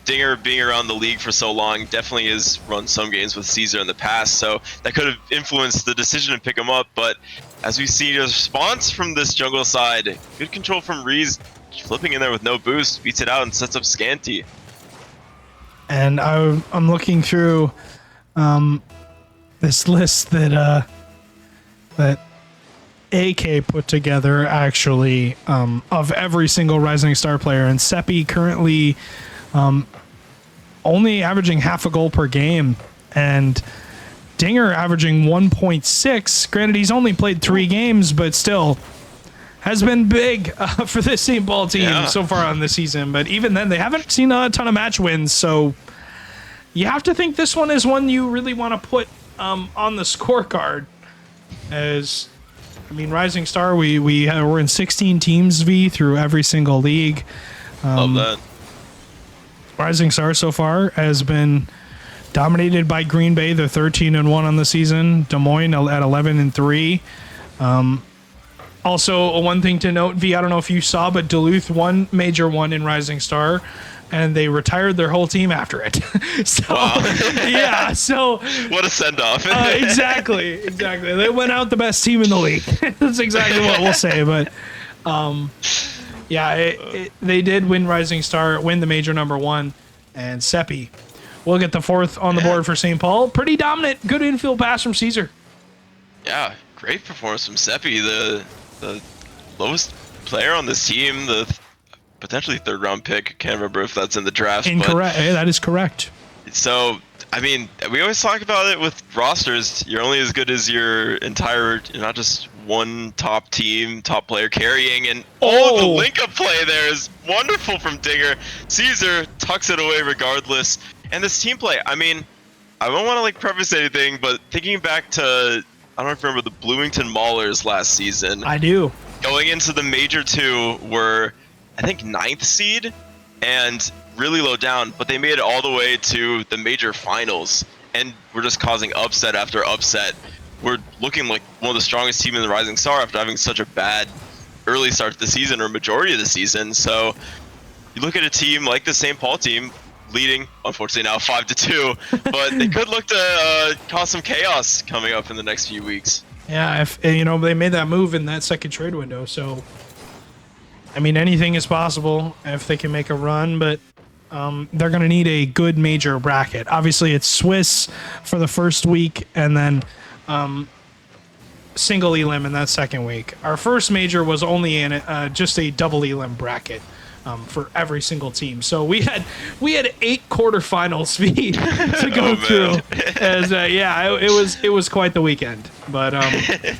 Dinger being around the league for so long definitely has run some games with Caesar in the past. So that could have influenced the decision to pick him up. But as we see a response from this jungle side, good control from Reese, flipping in there with no boost, beats it out and sets up Scanty. And I'm looking through this list that AK put together, actually, of every single Rising Star player. And Seppi currently only averaging half a goal per game, and Dinger averaging 1.6. Granted, he's only played 3 games, but still has been big for this St. Paul team so far on the season. But even then, they haven't seen a ton of match wins, so you have to think this one is one you really want to put on the scorecard. As Rising Star, we're in 16 teams, V, through every single league. Love that. Rising Star so far has been dominated by Green Bay. They're 13-1 on the season. Des Moines at 11-3. Also, one thing to note, V, I don't know if you saw, but Duluth won Major 1 in Rising Star, and they retired their whole team after it. So, yeah, so... What a send-off. Exactly. They went out the best team in the league. That's exactly what we'll say, but... they did win Rising Star, win the Major number 1, and Seppi will get the 4th on the board for St. Paul. Pretty dominant, good infield pass from Caesar. Yeah, great performance from Seppi, the lowest player on this team, the potentially 3rd round pick. Can't remember if that's in the draft. Incorrect. That is correct. So I mean, we always talk about it with rosters. You're only as good as your entire, you're not just one top team, top player carrying. And all of the link-up play there is wonderful from Dinger. Caesar tucks it away regardless. And this team play, I mean, I don't want to like preface anything, but thinking back to, I don't know if you remember the Bloomington Maulers last season. I do. Going into the Major 2 were, I think, 9th seed and really low down, but they made it all the way to the Major Finals and were just causing upset after upset. We're looking like one of the strongest team in the Rising Star after having such a bad early start to the season or majority of the season. So you look at a team like the St. Paul team leading, unfortunately now 5-2, but they could look to cause some chaos coming up in the next few weeks. Yeah, if they made that move in that second trade window, so I mean anything is possible if they can make a run, but they're going to need a good major bracket. Obviously, it's Swiss for the first week, and then single elim in that second week. Our first major was only in just a double elim bracket for every single team. So we had 8 quarterfinals to go through. As it was quite the weekend. But a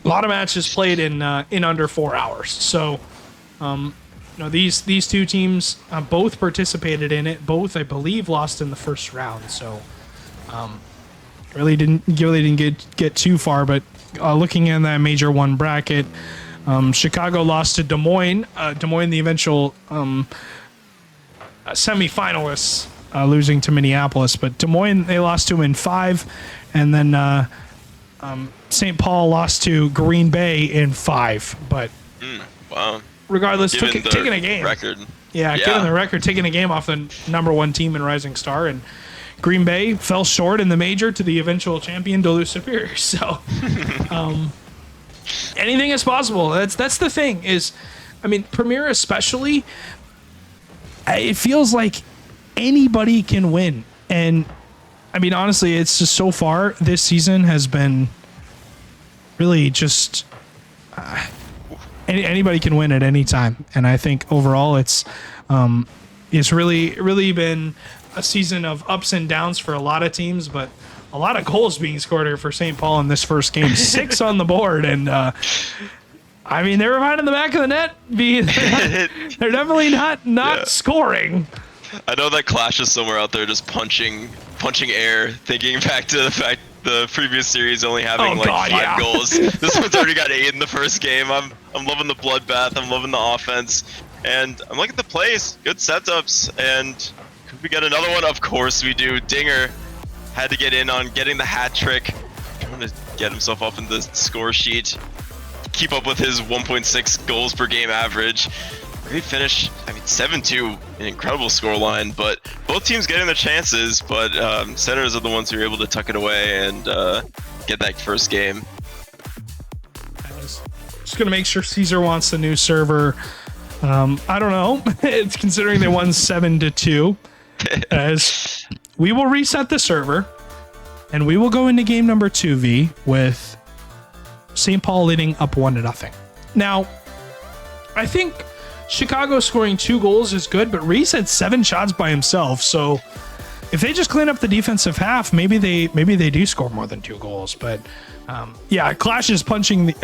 lot of matches played in under 4 hours. So these two teams both participated in it. Both, I believe, lost in the first round. So really didn't get too far. But looking in that Major 1 bracket, Chicago lost to Des Moines. Des Moines, the eventual semifinalists, losing to Minneapolis. But Des Moines, they lost to them in 5. And then St. Paul lost to Green Bay in 5. But Wow. regardless, taking a game. Record. Yeah, given the record, taking a game off the number 1 team in Rising Star. And Green Bay fell short in the major to the eventual champion, Duluth Superior. So anything is possible. That's the thing is, I mean, Premier especially, it feels like anybody can win. And I mean, honestly, it's just so far this season has been really just anybody can win at any time. And I think overall it's really been a season of ups and downs for a lot of teams, but a lot of goals being scored here for St. Paul in this first game. 6 on the board, and I mean, they were finding the back of the net. They're definitely not scoring. I know that Clash is somewhere out there just punching air, thinking back to the fact the previous series only having 5 goals. This one's already got 8 in the first game. I'm loving the bloodbath. I'm loving the offense, and I'm looking at the plays. Good setups, and could we get another one? Of course we do. Dinger had to get in on getting the hat trick, trying to get himself up in the score sheet, keep up with his 1.6 goals per game average. Great finish. I mean, 7-2, an incredible scoreline, but both teams getting their chances, but Senators are the ones who are able to tuck it away and get that first game. Just going to make sure Caesar wants the new server. I don't know. It's considering they won 7-2. As we will reset the server, and we will go into game number 2V with St. Paul leading up 1-0. Now, I think Chicago scoring 2 goals is good, but Reese had 7 shots by himself. So if they just clean up the defensive half, maybe they do score more than 2 goals. But Clash is punching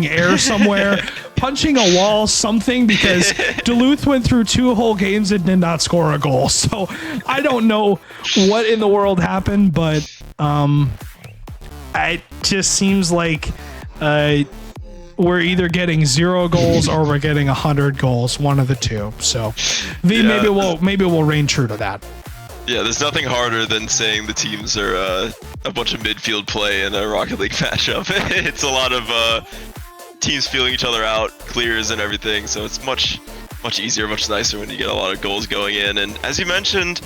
air somewhere, punching a wall, something, because Duluth went through 2 whole games and did not score a goal. So I don't know what in the world happened, but it just seems like we're either getting 0 goals or we're getting 100 goals, one of the two. So maybe we'll reign true to that. Yeah, there's nothing harder than saying the teams are a bunch of midfield play in a Rocket League matchup. It's a lot of teams feeling each other out, clears and everything, so it's much easier, much nicer when you get a lot of goals going in. And as you mentioned,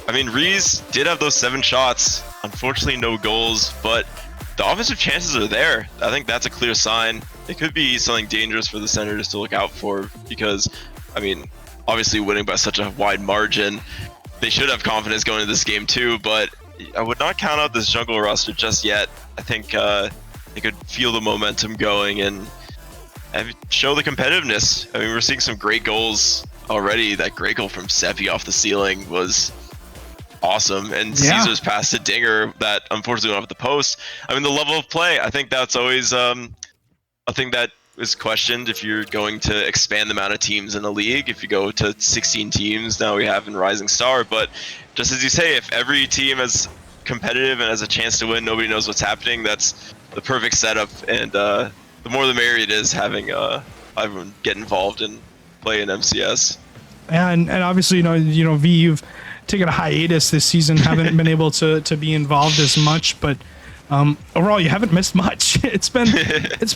I mean, Rees did have those 7 shots, unfortunately no goals, but the offensive chances are there. I think that's a clear sign. It could be something dangerous for the Senators to look out for because, I mean, obviously winning by such a wide margin, they should have confidence going into this game too, but I would not count out this jungle roster just yet. I think they could feel the momentum going and show the competitiveness. I mean, we're seeing some great goals already. That great goal from Seppi off the ceiling was awesome. And Yeah. Caesar's pass to Dinger that unfortunately went off the post. I mean, the level of play, I think that's always a thing that is questioned if you're going to expand the amount of teams in the league. If you go to 16 teams, now we have in Rising Star. But just as you say, if every team is competitive and has a chance to win, nobody knows what's happening, that's the perfect setup. And the more the merrier it is having everyone get involved and play in MCS. And obviously, V, you've taken a hiatus this season, haven't been able to be involved as much, but overall, you haven't missed much. It's been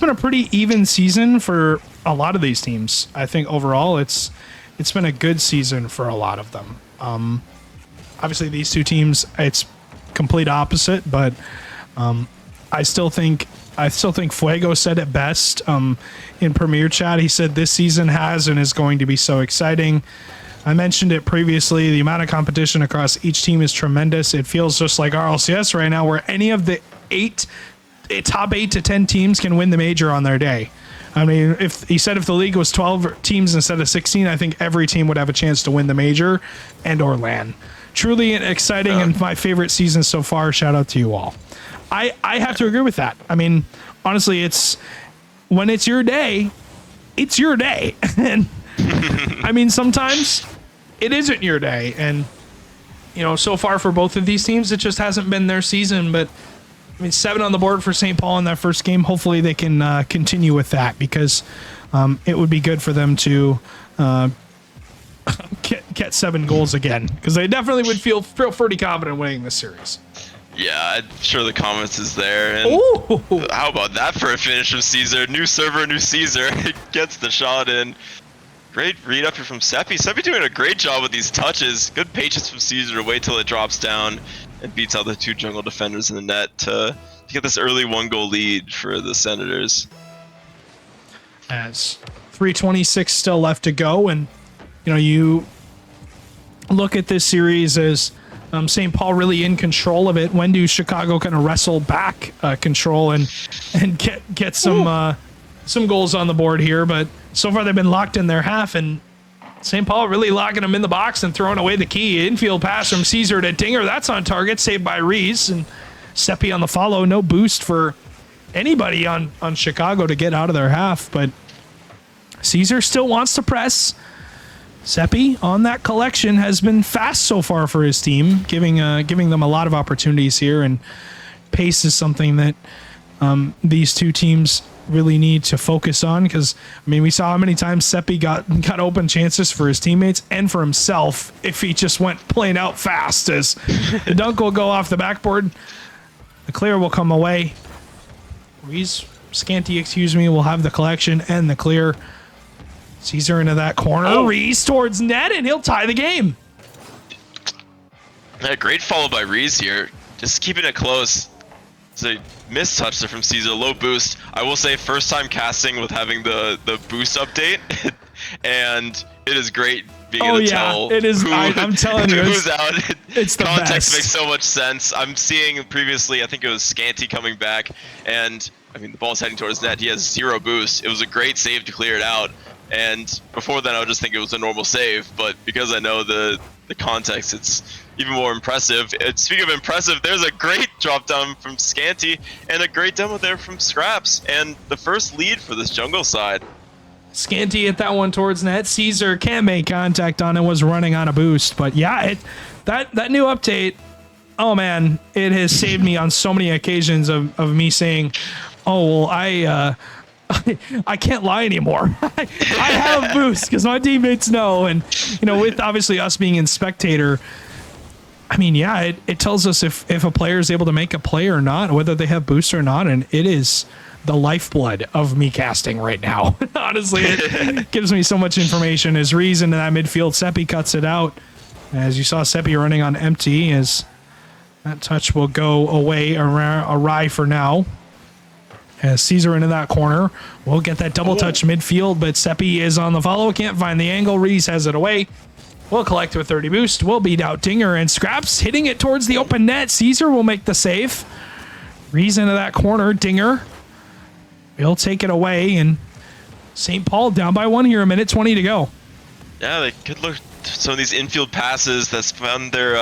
a pretty even season for a lot of these teams. I think overall, it's been a good season for a lot of them. Obviously, these two teams, it's complete opposite, but I still think Fuego said it best in Premier Chat. He said this season has and is going to be so exciting. I mentioned it previously. The amount of competition across each team is tremendous. It feels just like RLCS right now, where any of the top 8 to 10 teams can win the major on their day. I mean, if the league was 12 teams instead of 16, I think every team would have a chance to win the major and or LAN. Truly exciting and my favorite season so far. Shout out to you all. I have to agree with that. I mean, honestly, when it's your day, it's your day. And I mean, sometimes it isn't your day. And, so far for both of these teams, it just hasn't been their season. But, I mean, 7 on the board for St. Paul in that first game. Hopefully they can continue with that, because it would be good for them to get 7 goals again, because they definitely would feel pretty confident winning this series. Yeah, I'm sure the comments is there. And Ooh. how about that for a finish from Caesar? New server, new Caesar. Gets the shot in. Great read up here from Seppi. Seppi doing a great job with these touches. Good patience from Caesar to wait till it drops down and beats out the 2 jungle defenders in the net to get this early 1-goal lead for the Senators. As 3:26 still left to go, and you look at this series as St. Paul really in control of it. When do Chicago kind of wrestle back control and get some goals on the board here? But so far they've been locked in their half, and St. Paul really locking them in the box and throwing away the key. Infield pass from Caesar to Dinger. That's on target, saved by Reese, and Seppi on the follow. No boost for anybody on Chicago to get out of their half, but Caesar still wants to press. Seppi on that collection has been fast so far for his team, giving them a lot of opportunities here, and pace is something that these two teams really need to focus on, because I mean, we saw how many times Seppi got open chances for his teammates and for himself if he just went plain out fast, as the dunk will go off the backboard, the clear will come away. Scanty will have the collection and the clear. Caesar into that corner. Reese towards net, and he'll tie the game. Yeah, great follow by Reese here. Just keeping it close. It's a missed touch there from Caesar. Low boost. I will say, first time casting with having the boost update. And it is great being able to tell it is. I'm telling you, who's out. It's the Context best. makes so much sense. I'm seeing previously, I think it was Scanty coming back. And, I mean, the ball's heading towards net. He has 0 boost. It was a great save to clear it out. And before then, I would just think it was a normal save, but because I know the context, it's even more impressive. And speaking of impressive, there's a great drop down from Scanty and a great demo there from Scraps, and the first lead for this jungle side. Scanty hit that one towards net. Caesar can't make contact on it, was running on a boost, but yeah, that new update, oh man, it has saved me on so many occasions of me saying, oh, well, I can't lie anymore. I have boost because my teammates know. And, with obviously us being in spectator, I mean, yeah, it tells us if a player is able to make a play or not, whether they have boost or not. And it is the lifeblood of me casting right now. Honestly, it gives me so much information. As Reese into that midfield, Seppi cuts it out. As you saw, Seppi running on empty, as that touch will go away awry for now. As Caesar into that corner, we'll get that double touch midfield, but Seppi is on the follow. Can't find the angle. Reese has it away. We'll collect with 30 boost. We'll beat out Dinger and Scraps, hitting it towards the open net. Caesar will make the save. Reese into that corner. Dinger will take it away, and St. Paul down by 1 here. 1:20 to go. Yeah, they could look some of these infield passes that's found their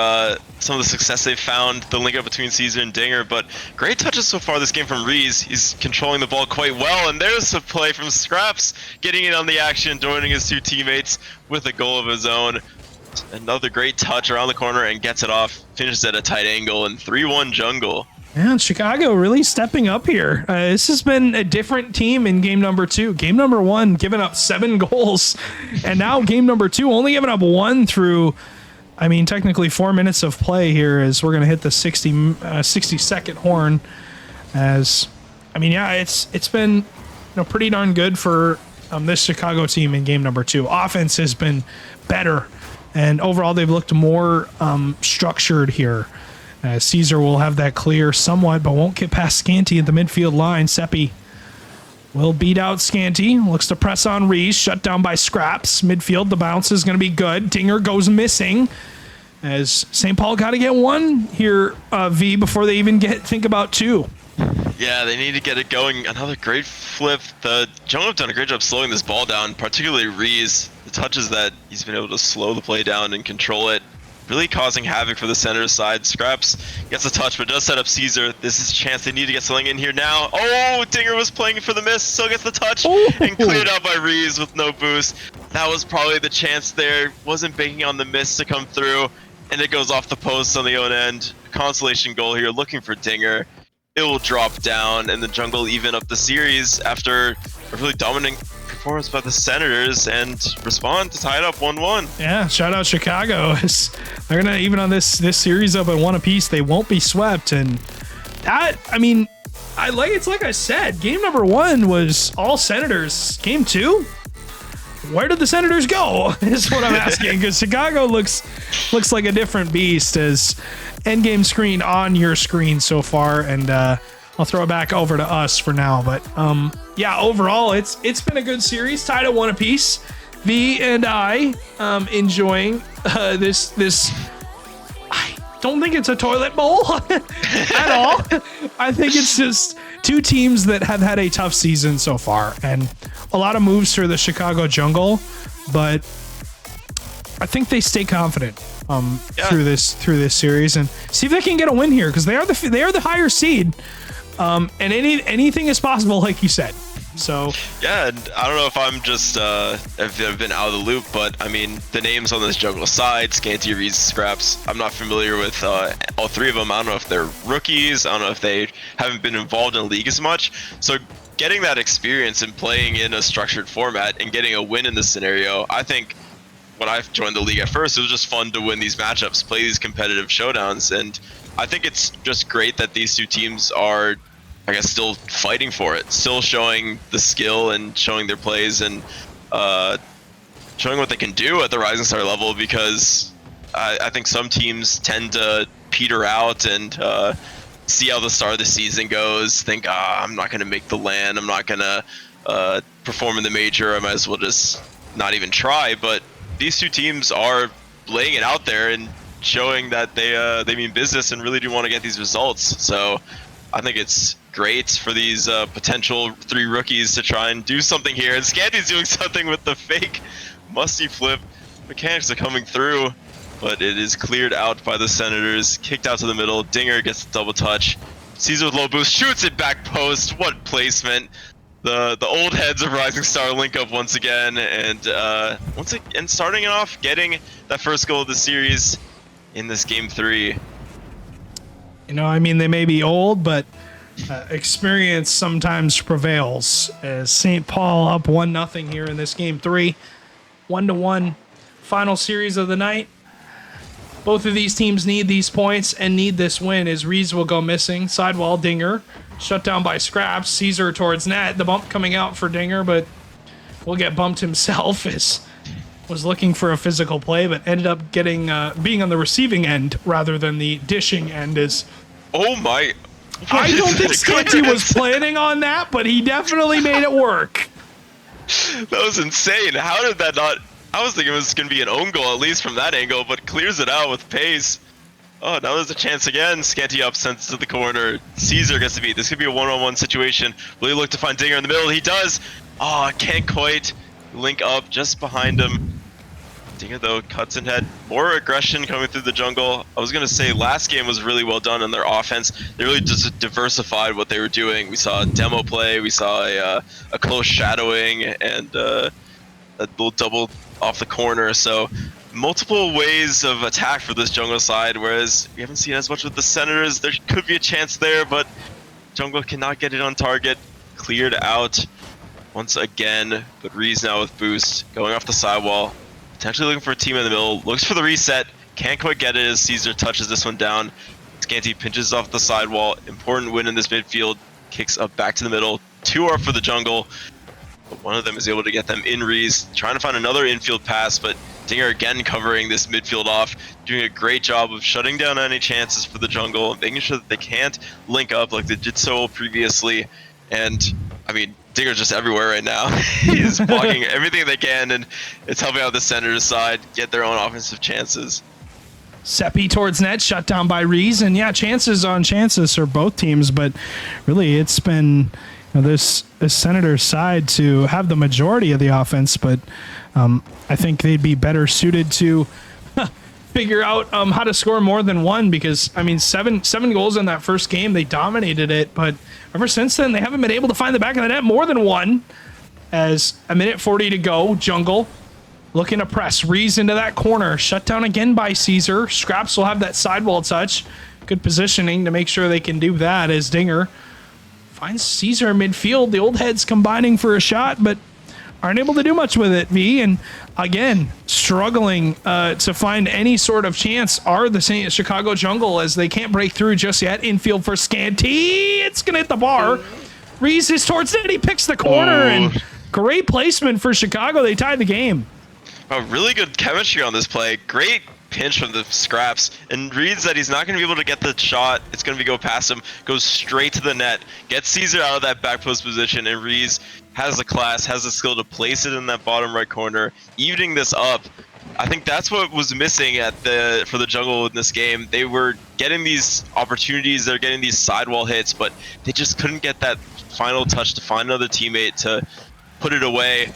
some of the success they've found, the link up between Caesar and Dinger. But great touches so far this game from Reese. He's controlling the ball quite well, and there's a play from Scraps getting in on the action, joining his two teammates with a goal of his own. Another great touch around the corner and gets it off, finishes at a tight angle, and 3-1 Jungle. Yeah, Chicago really stepping up here. This has been a different team in game number 2. Game number 1, giving up 7 goals. And now game number 2, only giving up 1 through, I mean, technically 4 minutes of play here as we're going to hit the 60-second horn. As, I mean, yeah, it's been pretty darn good for this Chicago team in game number 2. Offense has been better. And overall, they've looked more structured here. Caesar will have that clear somewhat, but won't get past Scanty at the midfield line. Seppi will beat out Scanty. Looks to press on Reese. Shut down by Scraps. Midfield, the bounce is going to be good. Dinger goes missing. As St. Paul got to get 1 here, V, before they even think about 2. Yeah, they need to get it going. Another great flip. The Jungle have done a great job slowing this ball down, particularly Reese. The touches that he's been able to slow the play down and control it, really causing havoc for the center side. Scraps gets a touch, but does set up Caesar. This is a chance they need to get something in here now. Oh, Dinger was playing for the miss, still gets the touch, and cleared out by Reese with no boost. That was probably the chance there. Wasn't banking on the miss to come through, and it goes off the post on the own end. Consolation goal here, looking for Dinger. It will drop down, and the Jungle even up the series after a really dominant performance by the Senators and respond to tie it up 1-1. Yeah, shout out Chicago. They're gonna, even on this series up at 1 apiece, they won't be swept. And that, I mean, it's like I said, game number 1 was all Senators. Game 2, where did the Senators go? Is what I'm asking, because Chicago looks like a different beast as endgame screen on your screen so far. And I'll throw it back over to us for now, but yeah, overall it's been a good series, tied at 1 apiece. V and I enjoying this. I don't think it's a toilet bowl at all. I think it's just 2 teams that have had a tough season so far, and a lot of moves for the Chicago Jungle, but I think they stay confident through this series and see if they can get a win here, because they are the higher seed. And anything is possible, like you said. So yeah, and I don't know if I'm just if I've been out of the loop, but I mean the names on this Jungle side, Scanty, Reese, Scraps, I'm not familiar with all 3 of them. I don't know if they're rookies. I don't know if they haven't been involved in the league as much. So getting that experience and playing in a structured format and getting a win in this scenario, I think when I joined the league at first, it was just fun to win these matchups, play these competitive showdowns, and I think it's just great that these 2 teams are, I guess, still fighting for it, still showing the skill and showing their plays and showing what they can do at the Rising Star level, because I think some teams tend to peter out and see how the start of the season goes, think, I'm not going to make the LAN, I'm not going to perform in the major, I might as well just not even try. But these 2 teams are laying it out there and showing that they mean business and really do want to get these results. So I think it's great for these potential 3 rookies to try and do something here. And Scanty's doing something with the fake musty flip. Mechanics are coming through, but it is cleared out by the Senators. Kicked out to the middle. Dinger gets the double touch. Caesar with low boost, shoots it back post. What placement. The old heads of Rising Star link up once again, and starting it off, getting that first goal of the series in this game 3. I mean, they may be old, but experience sometimes prevails. As St. Paul up 1-0 here in this game 3, 1-1 final series of the night. Both of these teams need these points and need this win, as Reese will go missing. Sidewall, Dinger shut down by Scraps. Caesar towards net. The bump coming out for Dinger, but will get bumped himself, as was looking for a physical play, but ended up getting being on the receiving end rather than the dishing end. As oh my! I don't think Scanty was planning on that, but he definitely made it work. That was insane. How did that not? I was thinking it was going to be an own goal, at least from that angle, but clears it out with pace. Oh, now there's a chance again. Scanty up, sends to the corner. Caesar gets to beat. This could be a one-on-one situation. Will he look to find Dinger in the middle? He does. Oh, can't quite link up just behind him. Dinger though cuts in head. More aggression coming through the jungle. I was gonna say last game was really well done on their offense. They really just diversified what they were doing. We saw a demo play, we saw a close shadowing, and a little double off the corner. So multiple ways of attack for this jungle side, whereas we haven't seen as much with the Senators. There could be a chance there, but jungle cannot get it on target. Cleared out once again, but Reese now with boost, going off the sidewall. Potentially looking for a team in the middle, looks for the reset, can't quite get it as Caesar touches this one down. Scanty pinches off the sidewall, important win in this midfield, kicks up back to the middle. 2 are for the jungle, but one of them is able to get them in Reese, trying to find another infield pass, but Dinger again covering this midfield off, doing a great job of shutting down any chances for the jungle, making sure that they can't link up like they did so previously. And I mean, Dinger's just everywhere right now. He's blocking everything they can, and it's helping out the Senators side get their own offensive chances. Seppi towards net, shut down by Reese, and yeah, chances on chances for both teams, but really it's been this Senators side to have the majority of the offense, but I think they'd be better suited to figure out how to score more than one, because I mean seven goals in that first game, they dominated it, but ever since then they haven't been able to find the back of the net more than one. As a minute 40 to go, jungle looking to press Reese into that corner, shut down again by Caesar. Scraps will have that sidewall touch, good positioning to make sure they can do that as Dinger finds Caesar in midfield. The old heads combining for a shot, but aren't able to do much with it, V. And again, struggling to find any sort of chance are the Chicago jungle, as they can't break through just yet. Infield for Scanty. It's going to hit the bar. Reese is towards it. He picks the corner, and great placement for Chicago. They tied the game. Oh, really good chemistry on this play. Great pinch from the Scraps, and reads that he's not going to be able to get the shot. It's going to go past him, goes straight to the net, gets Caesar out of that back post position, and Reese has the class, has the skill to place it in that bottom right corner, evening this up. I think that's what was missing for the jungle in this game. They were getting these opportunities, they're getting these sidewall hits, but they just couldn't get that final touch to find another teammate to put it away.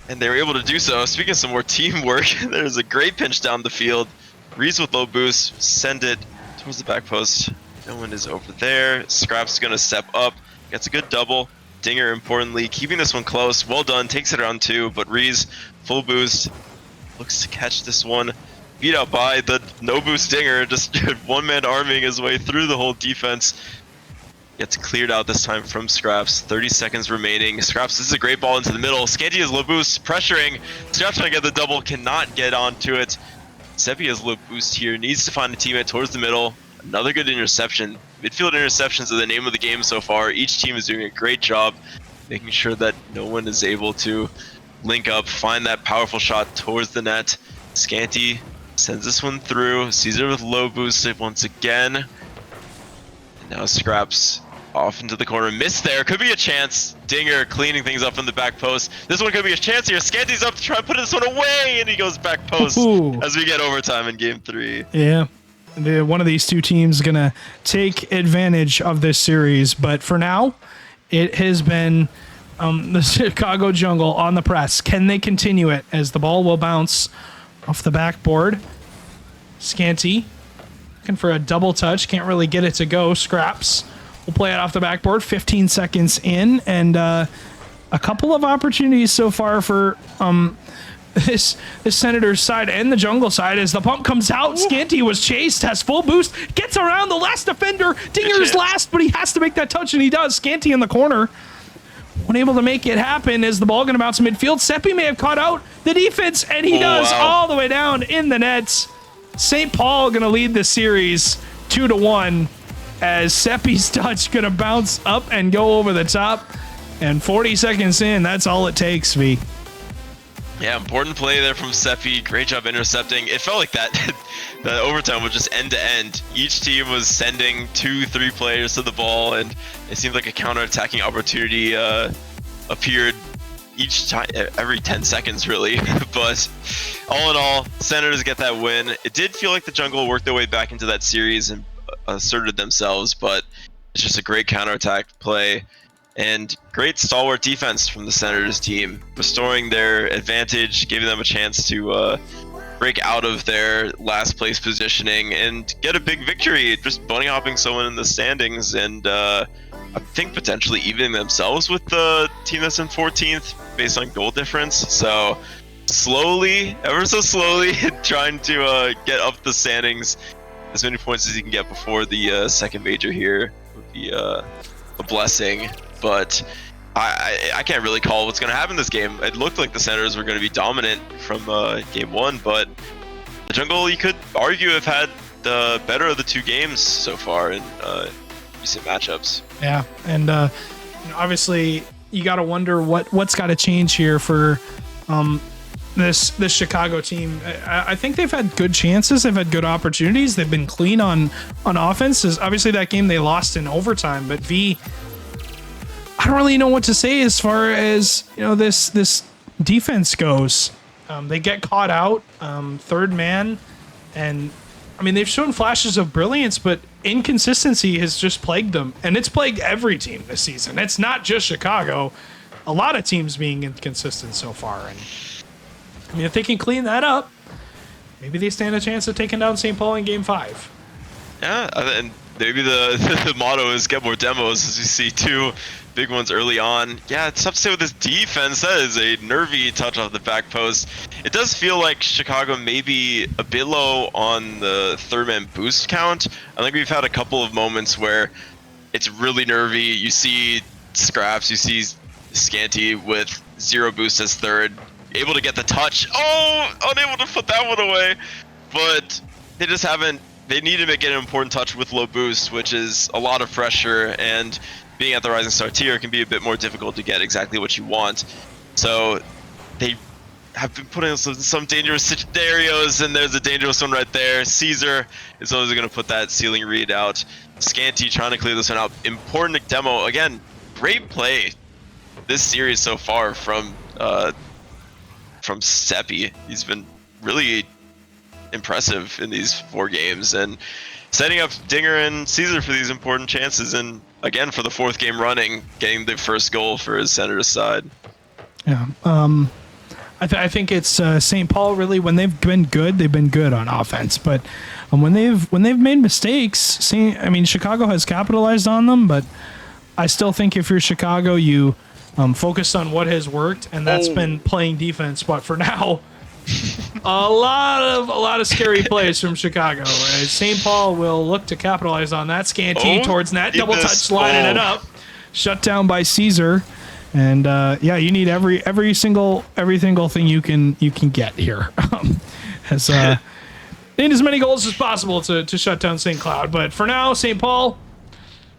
And they were able to do so. Speaking of some more teamwork, there's a great pinch down the field. Reese with low boost, send it towards the back post. No one is over there. Scraps is going to step up, gets a good double. Dinger, importantly, keeping this one close. Well done, takes it around 2, but Reese, full boost, looks to catch this one. Beat out by the no boost Dinger, just one-man arming his way through the whole defense. Gets cleared out this time from Scraps. 30 seconds remaining. Scraps, this is a great ball into the middle. Scanty has low boost, pressuring. Scraps trying to get the double, cannot get onto it. Seppi has low boost here, needs to find a teammate towards the middle. Another good interception. Midfield interceptions are the name of the game so far. Each team is doing a great job making sure that no one is able to link up, find that powerful shot towards the net. Scanty sends this one through. Caesar with low boosted once again. And now Scraps off into the corner. Missed there. Could be a chance. Dinger cleaning things up from the back post. This one could be a chance here. Scanty's up to try and put this one away, and he goes back post as we get overtime in game 3. Yeah. One of these two teams going to take advantage of this series. But for now, it has been the Chicago jungle on the press. Can they continue it as the ball will bounce off the backboard? Scanty looking for a double touch. Can't really get it to go. Scraps will play it off the backboard. 15 seconds in, and a couple of opportunities so far for this Senators side and the jungle side as the pump comes out. Scanty was chased, has full boost, gets around the last defender. Dinger's last, but he has to make that touch, and he does. Scanty in the corner, unable to make it happen as the ball going to bounce midfield. Seppi may have caught out the defense, and he does all the way down in the nets. St. Paul going to lead the series 2-1 as Seppi's touch going to bounce up and go over the top. And 40 seconds in, that's all it takes, V. Yeah, important play there from Seppi. Great job intercepting. It felt like that the overtime was just end to end. Each team was sending 2-3 players to the ball, and it seemed like a counter-attacking opportunity appeared each time, every 10 seconds really. But all in all, Senators get that win. It did feel like the jungle worked their way back into that series and asserted themselves, but it's just a great counterattack play and great stalwart defense from the Senators team, restoring their advantage, giving them a chance to break out of their last place positioning and get a big victory, just bunny hopping someone in the standings, and I think potentially evening themselves with the team that's in 14th based on goal difference. So slowly, ever so slowly, trying to get up the standings as many points as you can get before the second major here would be a blessing. But I can't really call what's going to happen in this game. It looked like the Senators were going to be dominant from game one, but the Jungle, you could argue, have had the better of the two games so far in recent matchups. Yeah, and obviously you got to wonder what's got to change here for this Chicago team. I think they've had good chances. They've had good opportunities. They've been clean on offense. Obviously that game they lost in overtime, but I don't really know what to say as far as this defense goes. They get caught out, third man, and I mean they've shown flashes of brilliance, but inconsistency has just plagued them, and it's plagued every team this season. It's not just Chicago. A lot of teams being inconsistent so far, and I mean if they can clean that up, maybe they stand a chance of taking down St. Paul in Game 5. Yeah, and maybe the motto is get more demos, as we see two big ones early on. Yeah, it's tough to say with this defense. That is a nervy touch off the back post. It does feel like Chicago may be a bit low on the third man boost count. I think we've had a couple of moments where it's really nervy. You see Scraps, you see Scanty with 0 boost as third, able to get the touch. Oh, unable to put that one away. But they just haven't. They need to get an important touch with low boost, which is a lot of pressure, and being at the Rising Star tier can be a bit more difficult to get exactly what you want. So they have been putting us in some dangerous scenarios, and there's a dangerous one right there. Caesar is always going to put that ceiling read out. Scanty trying to clear this one out. Important demo. Again, great play this series so far from Seppi. He's been really impressive in these 4 games, and setting up Dinger and Caesar for these important chances, and again for the 4th game running, getting the first goal for his Senators side. Yeah, I think it's St. Paul really. When they've been good, they've been good on offense, but when they've made mistakes, Chicago has capitalized on them. But I still think if you're Chicago, you focus on what has worked, and that's been playing defense. But for now, a lot of scary plays from Chicago. St. Paul will look to capitalize on that. Scanty towards net, double touch, lining it up, shut down by Caesar, and you need every single thing you can get here. Need as many goals as possible to shut down St. Cloud. But for now, St. Paul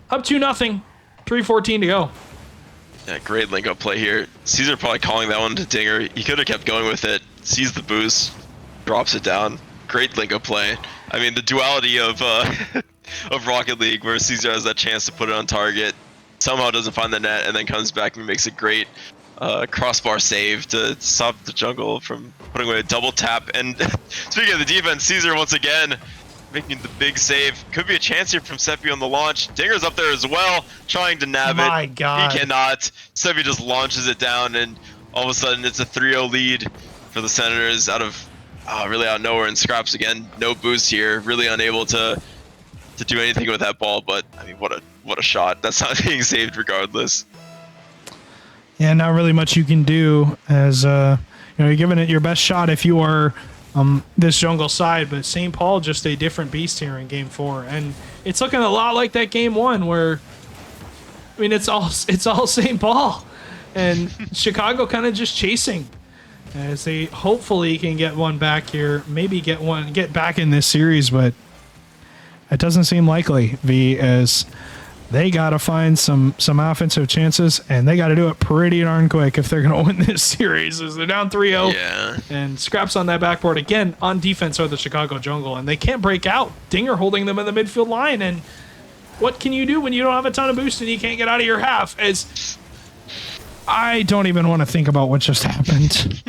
up 2-0, 3:14 to go. Yeah, great link-up play here. Caesar probably calling that one to Dinger. He could have kept going with it. Sees the boost, drops it down. Great link-up play. I mean, the duality of of Rocket League, where Caesar has that chance to put it on target, somehow doesn't find the net, and then comes back and makes a great crossbar save to stop the Jungle from putting away a double tap. And speaking of the defense, Caesar once again making the big save. Could be a chance here from Seppi on the launch. Dinger's up there as well, trying to nab it. My God. He cannot. Seppi just launches it down, and all of a sudden it's a 3-0 lead for the Senators out of nowhere. And Scraps again, no boost here, really unable to do anything with that ball. But I mean, what a shot. That's not being saved regardless. Yeah, not really much you can do as you're giving it your best shot if you are this Jungle side, but St. Paul just a different beast here in Game 4, and it's looking a lot like that Game 1 where, I mean, it's all St. Paul, and Chicago kind of just chasing as they hopefully can get one back here, maybe get back in this series, but it doesn't seem likely. As they got to find some offensive chances, and they got to do it pretty darn quick if they're going to win this series. As they're down 3-0, yeah. And Scraps on that backboard again on defense are the Chicago Jungle, and they can't break out. Dinger holding them in the midfield line, and what can you do when you don't have a ton of boost and you can't get out of your half? As I don't even want to think about what just happened.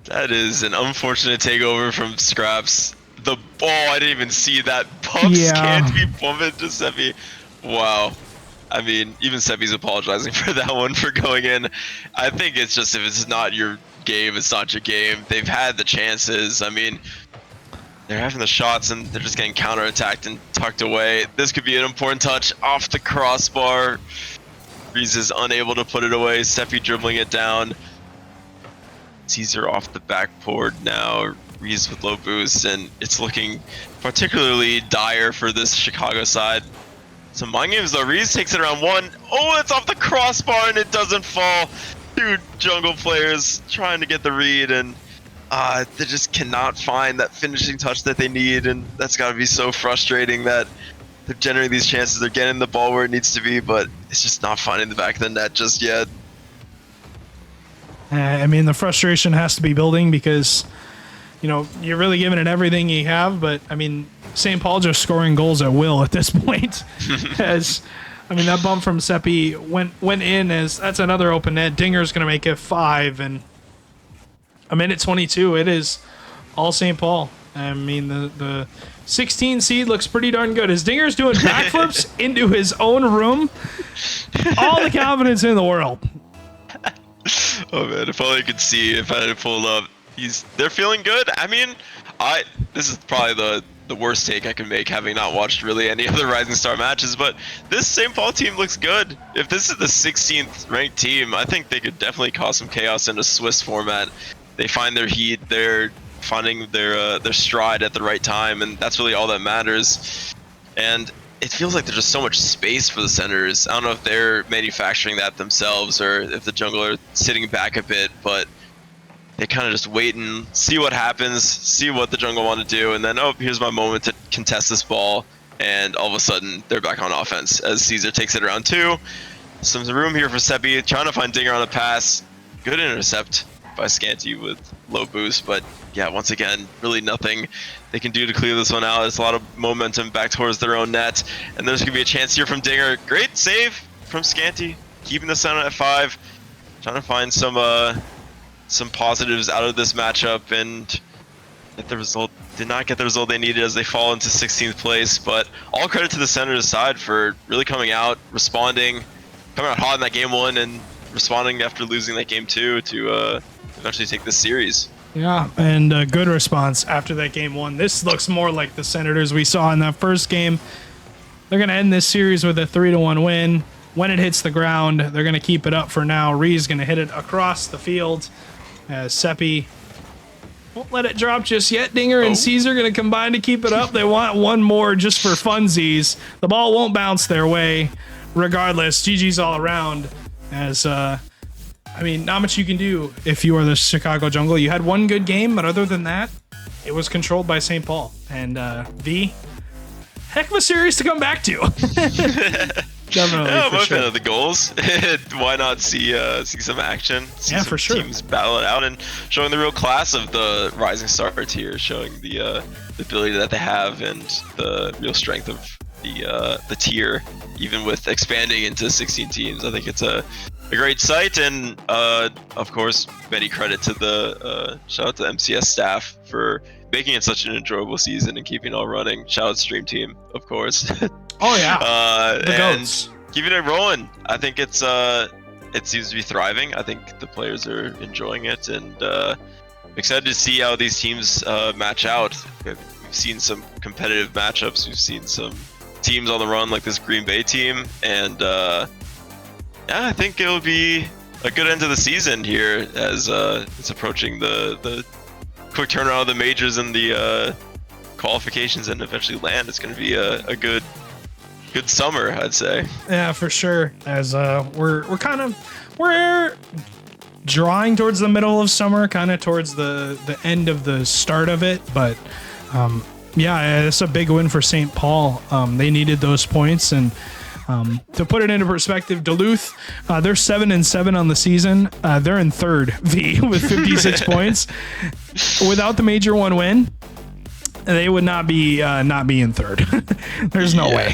That is an unfortunate takeover from Scraps. The ball, I didn't even see that. Pumps can't be bumping to Seppi. Wow. I mean, even Seppi's apologizing for that one for going in. I think it's just, if it's not your game, it's not your game. They've had the chances. I mean, they're having the shots and they're just getting counterattacked and tucked away. This could be an important touch off the crossbar. Reese is unable to put it away. Seppi dribbling it down. Caesar off the backboard now. Reese with low boost, and it's looking particularly dire for this Chicago side. Some mind games though. Reese takes it around 1. Oh, it's off the crossbar and it doesn't fall. 2 jungle players trying to get the read, and they just cannot find that finishing touch that they need, and that's got to be so frustrating that they're generating these chances. They're getting the ball where it needs to be, but it's just not finding the back of the net just yet. I mean, the frustration has to be building because, you know, you're really giving it everything you have, but I mean, St. Paul just scoring goals at will at this point. As I mean, that bump from Seppi went in as that's another open net. Dinger's going to make it 5, and a minute 22. It is all St. Paul. I mean, the 16 seed looks pretty darn good. As Dinger's doing backflips into his own room, all the confidence in the world. Oh man, if only I could see if I had it pulled up. They're feeling good. I mean, this is probably the worst take I can make, having not watched really any other Rising Star matches, but this St. Paul team looks good. If this is the 16th ranked team, I think they could definitely cause some chaos in a Swiss format. They find their heat, they're finding their stride at the right time, and that's really all that matters. And it feels like there's just so much space for the centers. I don't know if they're manufacturing that themselves or if the jungle are sitting back a bit, but they kind of just wait and see what happens, see what the jungle want to do, and then, oh, here's my moment to contest this ball, and all of a sudden they're back on offense as Caesar takes it around 2. Some room here for Seppi, trying to find Dinger on a pass. Good intercept by Scanty with low boost, but yeah, once again, really nothing they can do to clear this one out. There's a lot of momentum back towards their own net, and there's gonna be a chance here from Dinger. Great save from Scanty, keeping the center at 5, trying to find some positives out of this matchup, and get the result. Did not get the result they needed as they fall into 16th place, but all credit to the center's side for really coming out, responding, coming out hot in that game 1 and responding after losing that game 2 to eventually take this series. Yeah, and a good response after that game 1. This looks more like the Senators we saw in that first game. They're going to end this series with a 3-1 win. When it hits the ground, they're going to keep it up for now. Ree's going to hit it across the field. Seppi won't let it drop just yet. Dinger and Caesar going to combine to keep it up. They want one more just for funsies. The ball won't bounce their way. Regardless, GG's all around. As, I mean, not much you can do if you are the Chicago Jungle. You had one good game, but other than that, it was controlled by St. Paul. And heck of a series to come back to. Definitely. Yeah, for I'm sure. fan of the goals. Why not see some action? See some for sure. Teams battle it out and showing the real class of the Rising Star tier, showing the ability that they have and the real strength of the tier, even with expanding into 16 teams. I think it's a great sight, and of course, many credit to the shout out to the MCS staff for making it such an enjoyable season and keeping it all running. Shout out Stream Team, of course. Oh yeah, the and goats. keeping it rolling. I think it seems to be thriving. I think the players are enjoying it, and excited to see how these teams match out. We've seen some competitive matchups. We've seen some teams on the run like this Green Bay team, and yeah, I think it'll be a good end to the season here as it's approaching the quick turnaround of the majors and the qualifications and eventually land. It's going to be a good summer, I'd say. Yeah, for sure. As we're drawing towards the middle of summer, kind of towards the end of the start of it, but yeah, it's a big win for St. Paul. They needed those points, and to put it into perspective, Duluth, they're 7-7 on the season. They're in third V with 56 points. Without the Major 1 win, they would not be in third. There's no way,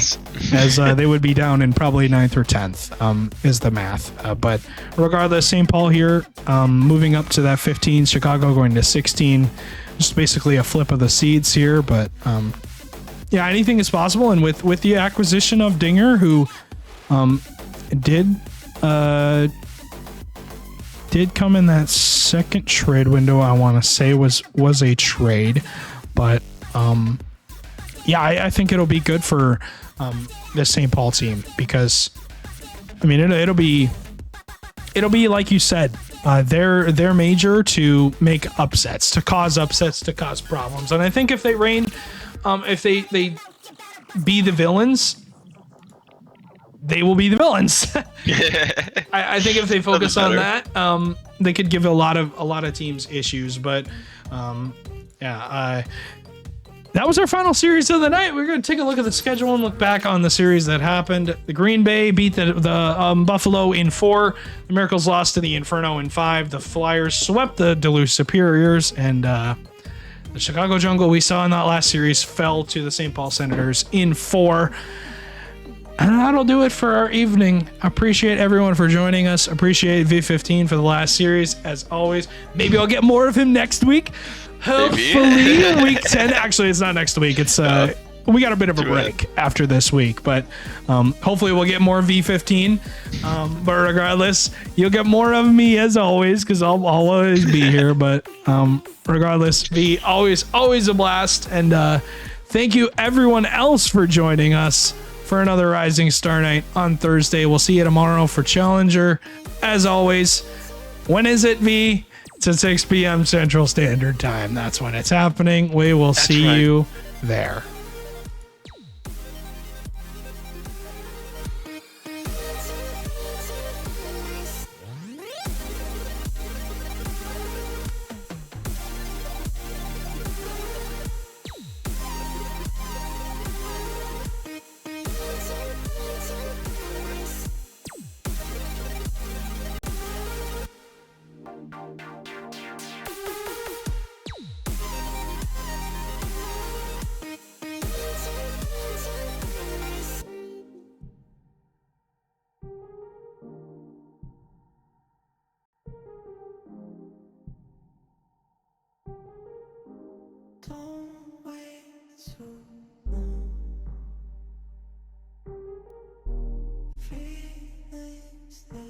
as they would be down in probably 9th or 10th is the math. But regardless, St. Paul here moving up to that 15, Chicago going to 16. Just basically a flip of the seeds here, but yeah, anything is possible. And with the acquisition of Dinger, who did did come in that second trade window. I want to say was a trade, but yeah, I think it'll be good for the St. Paul team because I mean it'll be like you said, they're major to make upsets, to cause problems, and I think if they if they be the villains, they will be the villains. I think if they focus on that, they could give a lot of teams issues. But that was our final series of the night. We're going to take a look at the schedule and look back on the series that happened. The Green Bay beat the Buffalo in 4. The Miracles lost to the Inferno in 5. The Flyers swept the Duluth Superiors, and the Chicago Jungle we saw in that last series fell to the St. Paul Senators in 4. And that'll do it for our evening. Appreciate everyone for joining us. Appreciate V15 for the last series, as always. Maybe I'll get more of him next week. Hopefully, week 10. Actually, it's not next week. It's we got a bit of a break after this week, but hopefully we'll get more V15. But regardless, you'll get more of me as always because I'll always be here. But regardless, V always a blast. And thank you everyone else for joining us for another Rising Star Night on Thursday. We'll see you tomorrow for Challenger. As always, when is it, V? It's at 6 p.m. Central Standard Time. That's when it's happening. We will see you there.